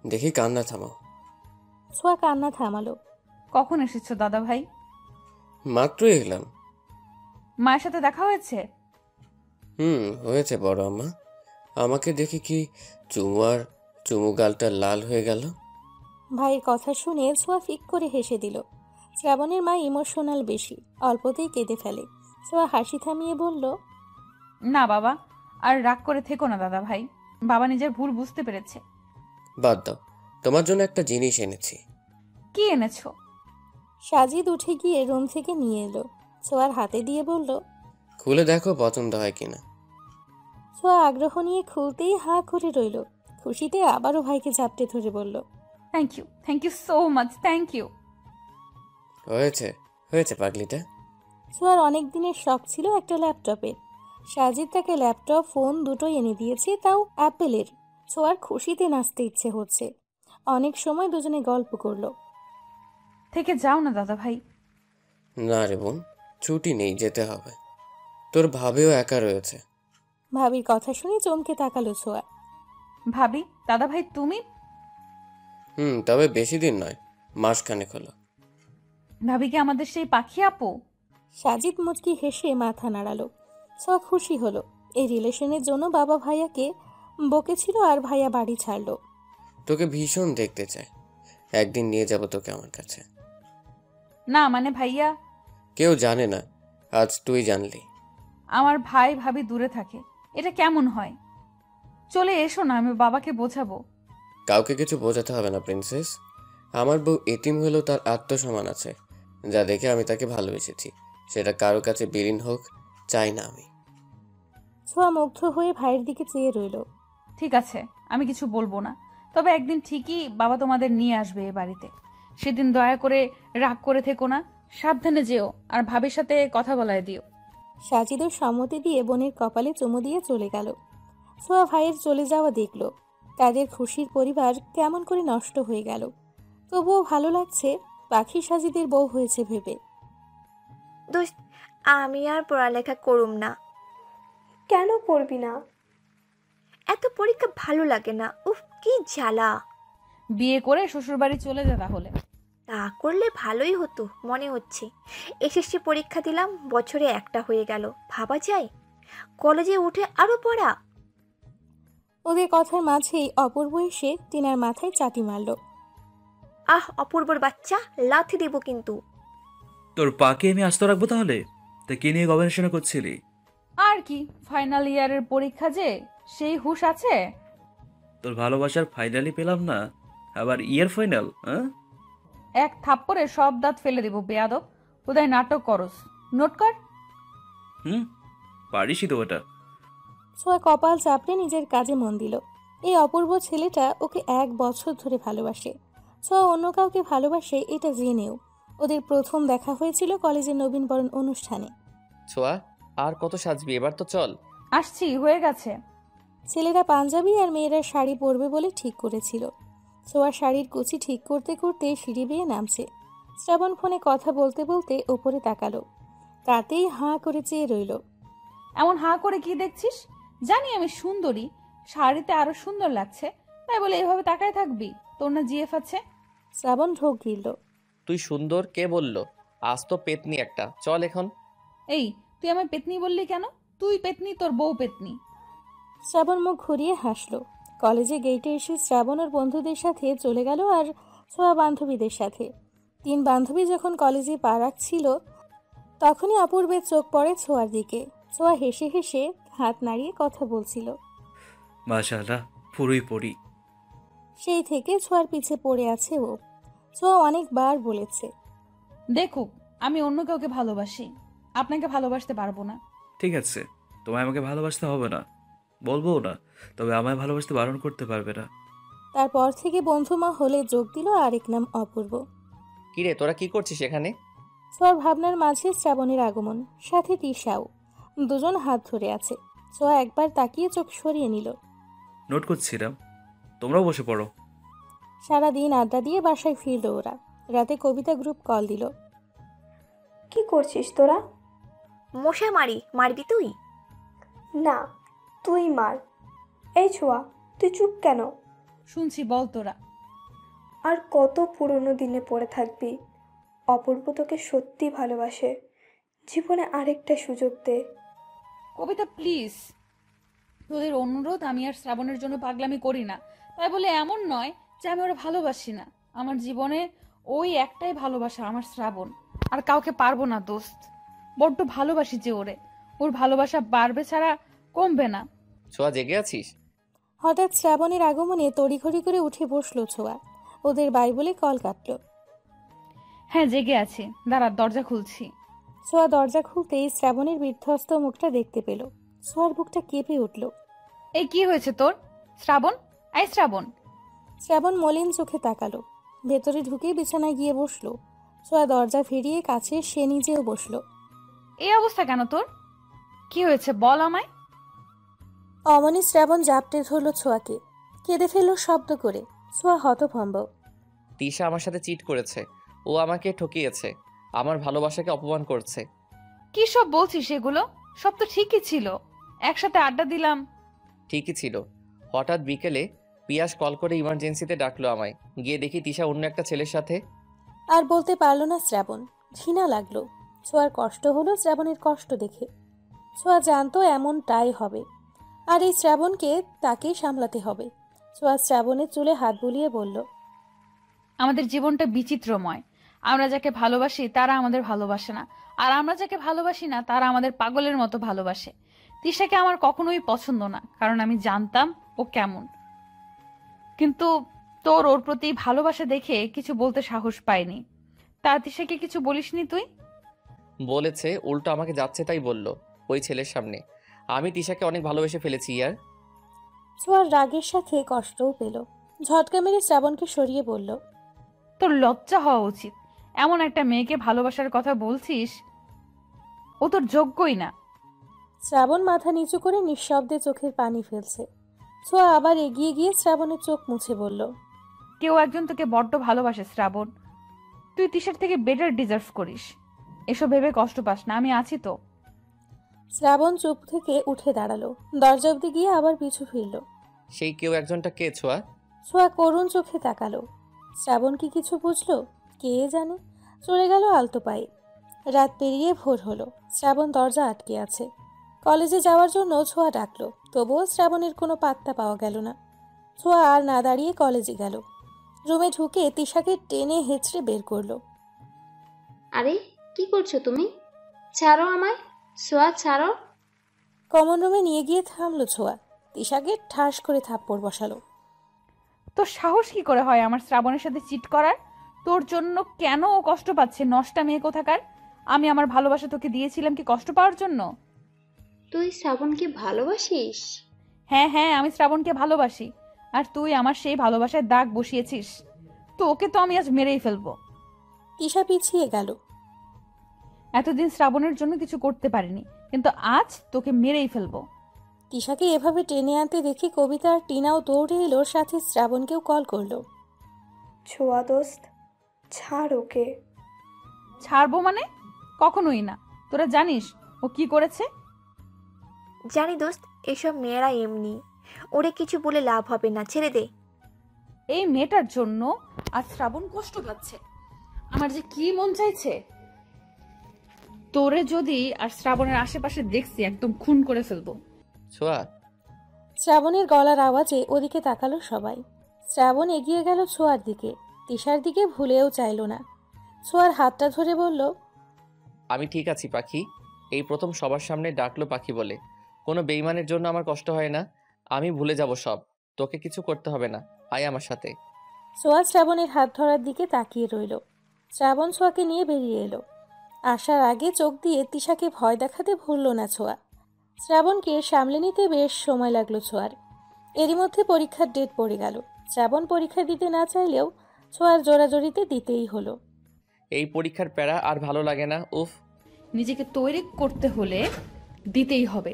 দেখি কান্না থামাও। ছোঁয়া কান্না থামালো। কখন এসেছো দাদা ভাই? মাত্রই এলাম। মায়ের সাথে দেখা হয়েছে? হয়েছে বড় আম্মা। আমাকে দেখে কি চুমু গালটা লাল হয়ে গেল। ভাইয়ের কথা শুনে ছোঁয়া ফিক করে হেসে দিল। শ্রাবণের মা ইমোশনাল বেশি, অল্পতেই কেঁদে ফেলে। ছোঁয়া হাসি থামিয়ে বলল, না বাবা, আর রাগ করে থেকো না দাদা ভাই, বাবা নিজের ভুল বুঝতে পেরেছে। বাদ দাও, তোমার জন্য একটা জিনিস এনেছি। কি এনেছো? সাজিদ উঠে গিয়ে রুম থেকে নিয়ে এলো। ছোঁয়ার হাতে দিয়ে বলল, খুলে দেখো পছন্দ হয় কিনা। ছোঁয়া আগ্রহ নিয়ে খুলতেই হাঁ করে রইল। খুশিতে আবারও ভাইকে ঝাপটে ধরে বলল, thank you so much, thank you. হয়েছে হয়েছে পাগলিটা। ছোঁয়ার অনেক দিনের শখ ছিল একটা ল্যাপটপের। সাজিদ তাকে ল্যাপটপ, ফোন দুটোই এনে দিয়েছে, তাও অ্যাপেলের। ছোঁয়ার খুশিতে নাচতে ইচ্ছে হচ্ছে। অনেক সময় দুজনে গল্প করলো। থেকে যাও না দাদা ভাই। না রে বোন, ছুটি নেই, যেতে হবে। তোর ভাবেও একা রয়েছে। ভাবির কথা শুনে চমকে তাকালো ছোঁয়া। ভাবি? দাদা ভাই তুমি? তবে বেশি দিন নয়, মাসখানেক হলো। ভাবি কি আমাদের সেই পাখি আপু? সাজিদ মুচকি হেসে মাথা নাড়ালো। ছোঁয়া খুশি হলো। এই রিলেশনের জন্য বাবা ভাইয়াকে বকেছিল আর ভাইয়া বাড়ি ছাড়লো। তোকে ভীষণ দেখতে চাই, একদিন নিয়ে যাব তোকে আমার কাছে। না মানে ভাইয়া। কেউ জানে না, আজ তুই জানলি। আমার ভাই ভাবি দূরে থাকে, এটা কেমন হয়? চলে এসো না, আমি বাবাকে বোঝাবো। কাউকে কিছু বোঝাতে হবে না প্রিন্সেস। আমার বউ এতিম হলেও তার আত্মসম্মান আছে, যা দেখে আমি তাকে ভালোবেসেছি। সেটা কারো কাছে বিলীন হোক চাই না আমি। ছোঁয়া মুগ্ধ হয়ে ভাইয়ের দিকে চেয়ে রইল। ঠিক আছে, আমি কিছু বলবো না, তবে একদিন ঠিকই বাবা তোমাদের নিয়ে আসবে এ বাড়িতে। সেদিন দয়া করে রাগ করে থেকো না, সাবধানে যেও, আর ভাবির সাথে কথা বলায় দিও। সাজিদও সম্মতি দিয়ে বোনের কপালে চুমু দিয়ে চলে গেল। ছোঁয়া ভাইয়ের চলে যাওয়া দেখল। তাদের খুশির পরিবার কেমন করে নষ্ট হয়ে গেল। তবুও ভালো লাগছে পাখি সাজিদের বউ হয়েছে ভেবে। দোস্ত, আমি আর পড়ালেখা করুম না। কেন পড়বি না? এত পরীক্ষা ভালো লাগে না, উফ কি জ্বালা। বিয়ে করে শ্বশুরবাড়ি চলে যা তাহলে। তা করলে ভালোই হতো মনে হচ্ছে। এসএসসি পরীক্ষা দিলাম, বছরে একটা হয়ে গেল। ভাবা যায়, কলেজে উঠে আরো পড়া। ওদের কথার মাঝেই অপূর্ব এসে টিনার মাথায় চাটি মারল। আহ, অপূর্বর বাচ্চা, লাথি দেব কিন্তু। তোর পাকে আমি আস্ত রাখবো তাহলে? তা কি নিয়ে গবেষণা করছিলি? আর কি, ফাইনাল ইয়ারের পরীক্ষা যে, সেই হুঁশ আছে? তোর ভালোবাসার ফাইনালি পেলাম না, আবার ইয়ার ফাইনাল? হ্যাঁ, এক থাপ্পড়ে সব দাঁত ফেলে দেব বেয়াদব। কোথায় নাটক করস, নোট কর। পারিসই তো ওটা। ছোঁয়া কপাল চাপড়ে নিজের কাজে মন দিল। এই অপূর্ব ছেলেটা ওকে 1 বছর ধরে ভালোবাসে। ছোঁয়া অন্য কাউকে ভালোবাসে এটা জেনেও। ওদের প্রথম দেখা হয়েছিল কলেজের নবীনবরণ অনুষ্ঠানে। ছোঁয়া, আর কত সাজবি, এবার তো চল। আসছি, হয়ে গেছে। ছেলেরা পাঞ্জাবি আর মেয়েরা শাড়ি পরবে বলে ঠিক করেছিল। ছোঁয়া শাড়ির কুচি ঠিক করতে করতে সিঁড়ি বেয়ে নামছে। শ্রাবণ ফোনে কথা বলতে বলতে ওপরে তাকালো। তাতেই হাঁ করে চেয়ে রইল। এমন হাঁ করে কি দেখছিস? জানি আমি সুন্দরী, শাড়িতে আরো সুন্দর লাগছে, তাই বলে এভাবে তাকায় থাকবি? তোর না জিএফ আছে? শ্রাবণ ঢোক গিলল। তুই সুন্দর কে বলল? আজ তো পেতনি একটা, চল এখন। এই, তুই আমায় পেতনি বললি কেন? তুই পেতনি, তোর বউ পেতনি। শ্রাবণ মুখ ঘুরিয়ে হাসলো। কলেজে গেটে এসে শ্রাবণ ওর বন্ধুদের সাথে চলে গেল আর ছোঁয়া বান্ধবীদের সাথে। 3 বান্ধবী যখন কলেজে পা রাখছিল তখনই অপূর্বের চোখ পড়ে ছোঁয়ার দিকে। ছোঁয়া হেসে হেসে হাত নাড়িয়ে কথা বলছিল। মাশাআল্লাহ, পুরোই পড়ি। সেই থেকে ছোঁয়ার পিছে পড়ে আছে ও। ছোঁয়া অনেকবার বলেছে, দেখুক আমি অন্য কাউকে ভালোবাসি, আপনাকে ভালোবাসতে পারবো না। ঠিক আছে, তোমায় আমাকে ভালোবাসতে হবে না, বলবো না, তবে আমায় ভালোবাসতে বারণ করতে পারবে না। তারপর থেকে বন্ধুমা হলে যোগ দিল আরেক নাম অপূর্ব। কিরে, তোরা কি করছিস এখানে? ছোঁয়ার ভাবনার মাঝে শ্রাবণের আগমন, সাথে তিশাও। দুজন হাত ধরে আছে। ছোঁয়া একবার তাকিয়ে চোখ সরিয়ে নিল। নোট করছিলাম, তোমরাও বসে পড়ো। সারাদিন আড্ডা দিয়ে বাসায় ফিরল ওরা। রাতে কবিতা গ্রুপ কল দিল। কি করছিস তোরা? মশা মারবি তুই? না, তুই মার। এই ছোঁয়া, তুই চুপ কেন? শুনছি, বল তোরা। আর কত পুরনো দিনে পড়ে থাকবি? অপূর্ব তোকে সত্যি ভালোবাসে। জীবনে আরেকটা সুযোগ দে। কবিতা প্লিজ, তোদের অনুরোধ, আমি আর শ্রাবণের জন্য পাগলামি করি না, তাই বলে এমন নয় যে আমি ওরা ভালোবাসি না। আমার জীবনে ওই একটাই ভালোবাসা, আমার শ্রাবণ। আর কাউকে পারবো না দোস্ত, বড্ড ভালোবাসি যে ওরে। ওর ভালোবাসা বাড়বে ছাড়া কমবে না। ছোঁয়া, জেগে আছিস? হঠাৎ শ্রাবণের আগমনে তড়িঘড়ি করে উঠে বসলো ছোঁয়া। ওদের বাই বলে কল কাটলো। হ্যাঁ, জেগে আছি, দাঁড়া, দরজা খুলছি। ছোঁয়া দরজা খুলতেই শ্রাবণের বিধ্বস্ত মুখটা দেখতে পেল। ছোঁয়ার বুকটা কেঁপে উঠল। এই কি হয়েছে তোর শ্রাবণ? আই শ্রাবণ। শ্রাবণ মলিন চোখে তাকালো। ভেতরে ঢুকে বিছানায় গিয়ে বসলো। ছোঁয়া দরজা ফিরিয়ে কাছে সে নিজেও বসলো। এই অবস্থা কেন তোর? কি হয়েছে বল আমায়। অমনি শ্রাবণ জাপটে ধরল ছোঁয়াকে, কেঁদে ফেলল শব্দ করে। ছোঁয়া হতভম্ব। তিশা আমার সাথে চিট করেছে, ও আমাকে ঠকিয়েছে, আমার ভালোবাসাকে অপমান করছে। কি সব বলছিস এগুলো? সব তো ঠিকই ছিল, একসাথে আড্ডা দিলাম। ঠিকই ছিল। হঠাৎ বিকেলে পিয়াস কল করে ইমার্জেন্সিতে ডাকলো আমায়। গিয়ে দেখি তিশা অন্য একটা ছেলের সাথে। আর বলতে পারলো না শ্রাবণ। ঘৃণা লাগলো। ছোঁয়ার কষ্ট হলো শ্রাবণের কষ্ট দেখে। ছোঁয়া জানতো এমনটাই হবে, আর এই শ্রাবণকে তাকেই সামলাতে হবে। ছোঁয়া শ্রাবণের চুলে হাত বুলিয়ে বলল, আমাদের জীবনটা বিচিত্রময়। আমরা যাকে ভালোবাসি তারা আমাদের ভালোবাসে না, আর আমরা যাকে ভালোবাসি না তারা আমাদের পাগলের মতো ভালোবাসে। তিশাকে আমার কখনোই পছন্দ না, কারণ আমি জানতাম ও কেমন। কিন্তু তোর ওর প্রতি ভালোবাসা দেখে কিছু বলতে সাহস পাইনি। তা তিশাকে কিছু বলিসনি তুই? বলেছে, উল্টো আমাকে যাচ্ছে তাই বলল ওই ছেলের সামনে। আমি তিশাকে অনেক ভালোবেসে ফেলেছি ইয়ার। ছোঁয়ার রাগের সাথে কষ্টও পেল। ঝটকা মেরে শ্রাবণকে সরিয়ে বলল, তোর লজ্জা হওয়া উচিত। এমন একটা মেয়েকে ভালোবাসার কথা বলছিস, ও তোর যোগ্যই না। শ্রাবণ মাথা নিচু করে নিঃশব্দে চোখের পানি ফেলছে। ছোঁয়া আবার এগিয়ে গিয়ে শ্রাবণের চোখ মুছে বলল, কেউ একজন তোকে বড্ড ভালোবাসে শ্রাবণ, তুই তিশার থেকে বেটার ডিজার্ভ করিস। এসব ভেবে কষ্ট পাস না, আমি আছি তো। শ্রাবণ চুপ থেকে উঠে দাঁড়ালো। দরজা অব্দি গিয়ে আবার পিছু ফিরল। সেই কেউ একজনটা কে ছোঁয়া? ছোঁয়া করুণ চোখে তাকালো। শ্রাবণ কি কিছু বুঝলো? কে জানে। চলে গেল আলতো পায়ে। রাত পেরিয়ে ভোর হলো। শ্রাবণ দরজা আটকে আছে। কলেজে যাওয়ার জন্য ছোঁয়া ডাকলো, তবুও শ্রাবণের কোনো পাত্তা পাওয়া গেল না। ছোঁয়া আর না দাঁড়িয়ে কলেজে গেল। রুমে ঢুকে তিশাকে টেনে হেঁচড়ে বের করলো। আরে কি করছো তুমি? ছাড়ো আমায়, সোয়া ছাড়ো। কমন রুমে নিয়ে গিয়ে থামলো ছোঁয়া। তিশাকে ঠাস করে থাপ্পড় বসালো। তোর সাহস কি করে হয় আমার শ্রাবণের সাথে চিট করার? তোর জন্য কেন ও কষ্ট পাচ্ছে, নষ্টা মেয়ে কোথাকার? আমি আমার ভালোবাসা তোকে দিয়েছিলাম কি কষ্ট পাওয়ার জন্য? তুই শ্রাবণকে ভালোবাসিস? হ্যাঁ হ্যাঁ, আমি শ্রাবণকে ভালোবাসি। আর তুই আমার সেই ভালোবাসায় দাগ বসিয়েছিস। তো ওকে তো আমি আজ মেরেই ফেলবো। তিশা পিছিয়ে গেল। এতদিন শ্রাবণের জন্য কিছু করতে পারিনি, কিন্তু আজ তোকে মেরেই ফেলবো। তিশাকে এভাবে টেনে আনতে দেখে কবিতা আর টিনাও দৌড়ে এলো, সাথে শ্রাবণকেও কল করলো। ছোঁয়া দোস্ত, ছাড় ওকে। ছাড়বো মানে? কখনোই না। তোরা জানিস ও কি করেছে? জানি দোস্ত, এসব মেয়েরা এমনি, ওরে কিছু বলে লাভ হবে না, ছেড়ে দে। এই মেয়েটার জন্য আজ শ্রাবণ কষ্ট পাচ্ছে। আমার যে কি মন চাইছে, তোরে যদি আর শ্রাবণের আশেপাশে দেখছি একদম খুন করে ফেলবো। ছোঁয়া, শ্রাবণের গলার আওয়াজে ওদিকে তাকালো সবাই। শ্রাবণ এগিয়ে গেল ছোঁয়ার দিকে। তিশার দিকে ভুলেও চাইল না। ছোঁয়ার হাতটা ধরে বলল, আমি ঠিক আছি পাখি। এই প্রথম সবার সামনে ডাকলো পাখি বলে। কোনো বেইমানের জন্য আমার কষ্ট হয় না। আমি ভুলে যাব সব। তোকে কিছু করতে হবে না, আয় আমার সাথে। ছোঁয়া শ্রাবণের হাত ধরার দিকে তাকিয়ে রইল। শ্রাবণ ছোঁয়াকে নিয়ে বেরিয়ে এলো। আসার আগে চোখ দিয়ে তিশাকে ভয় দেখাতে ভুলল না ছোঁয়া। শ্রাবণকে সামলে নিতে বেশ সময় লাগলো ছোঁয়ার। এরই মধ্যে পরীক্ষার ডেট পড়ে গেল। শ্রাবণ পরীক্ষা দিতে না চাইলেও ছোঁয়ার জোরাজোরিতে দিতেই হলো। এই পরীক্ষার প্যারা আর ভালো লাগে না, উফ। নিজেকে তৈরি করতে হলে দিতেই হবে।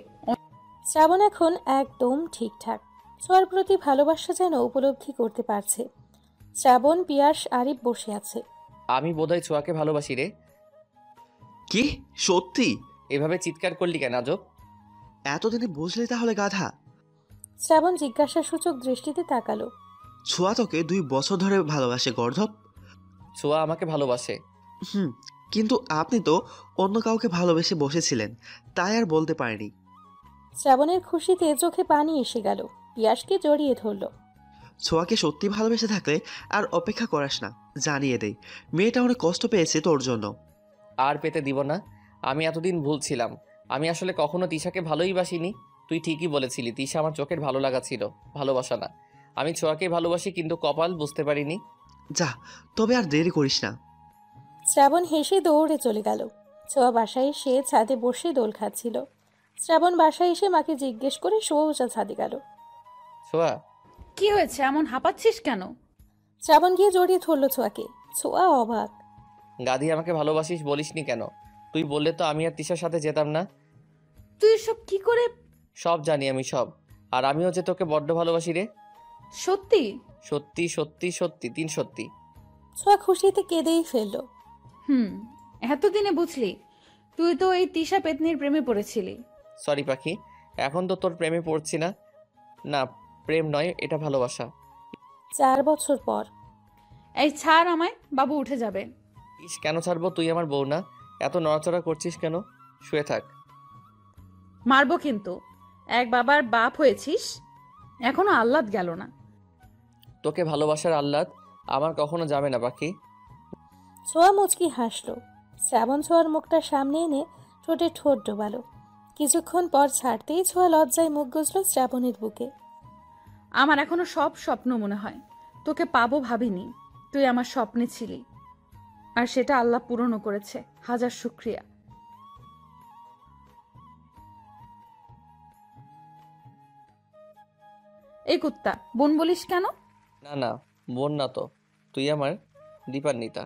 শ্রাবণ এখন একদম ঠিকঠাক। ছোঁয়ার প্রতি ভালোবাসা যেন উপলব্ধি করতে পারছে। শ্রাবণ, পিয়াস, আরিফ বসে আছে। আমি বোধহয় ছোঁয়াকে ভালোবাসি রে। কি সত্যি? এভাবে চিৎকার করলি কেন আজব? এতদিনে বুঝলি তাহলে গাধা? শ্রাবণ জিজ্ঞাসাসূচক দৃষ্টিতে তাকালো। ছোঁয়া তোকে 2 বছর ধরে ভালোবাসে গর্ধপ। ছোঁয়া আমাকে ভালোবাসে। কিন্তু আপনি তো অন্য কাউকে ভালোবেসে বসেছিলেন, তাই আর বলতে পারেনি। শ্রাবণের খুশিতে চোখে পানি এসে গেল। পিয়াসকে জড়িয়ে ধরল। ছোঁয়াকে সত্যি ভালোবেসে থাকলে আর অপেক্ষা করাস না, জানিয়ে দেই মেয়েটা অনেক কষ্ট পেয়েছে তোর জন্য। আর পেতে দিব না। আমি এতদিন ভুলছিলাম। আমি আসলে কখনো তিশাকে ভালোই বাসিনি। তুই ঠিকই বলেছিলি, তিশা আমার চোখের ভালো লাগা ছিল, ভালোবাসা না। আমি ছোঁয়াকে ভালোবাসি, কিন্তু কপাল বুঝতে পারিনি। যা, তবে আর দেরি করিস না। শ্রাবণ হেসে দৌড়ে চলে গেল। ছোঁয়া বাসায় এসে ছাদে বসে দোল খাচ্ছিল। শ্রাবণ বাসায় এসে মাকে জিজ্ঞেস করে সোজা ছাদে গেল। ছোঁয়া, কি হয়েছে, এমন হাঁপাচ্ছিস কেন? শ্রাবণ গিয়ে জড়িয়ে ধরল ছোঁয়াকে। ছোঁয়া অবাক। গাধি, আমাকে ভালোবাসিস বলিসনি কেন? তুই বললে তো আমি আর তিশার সাথে যেতাম না। তুই সব কি করে? সব জানি আমি, সব। আর আমিও যে তোকে বড্ড ভালোবাসি রে। সত্যি? সত্যি সত্যি সত্যি, 3 সত্যি। ছোঁয়া খুশিতে কেঁদেই ফেলল। এতদিনে বুঝলি? তুই তো এই তিশা পেতনির প্রেমে পড়েছিলি। সরি পাখি, এখন তো তোর প্রেমে পড়ছি না। না, প্রেম নয়, এটা ভালোবাসা। 4 বছর পর। এই ছাড় আমায়, বাবু উঠে যাবে। কেন ছাড়বো? তুই আমার বউ না? এত নড়াচড়া করছিস কেন? শুয়ে থাক। মারবো কিন্তু। এক বাবার বাপ হয়েছিস, এখনো আহ্লাদ গেল না। তোকে ভালোবাসার আহ্লাদ আমার কখনো যাবে না পাখি। ছোঁয়া মুচকি হাসল। শ্রাবণ ছোঁয়ার মুখটা সামনে এনে ঠোঁটে ঠোঁট ডোবালো। কিছুক্ষণ পর ছাড়তেই ছোঁয়া লজ্জায় মুখ গুজল শ্রাবণের বুকে। আমার এখনো সব স্বপ্ন মনে হয়। তোকে পাবো ভাবিনি। তুই আমার স্বপ্নে ছিলি, আর সেটা আল্লাহ পূরণও করেছে। হাজার শুকরিয়া। এই কুত্তা, বোন বলিস কেন? না না, বোন না তো, তুই আমার দীপান্বিতা।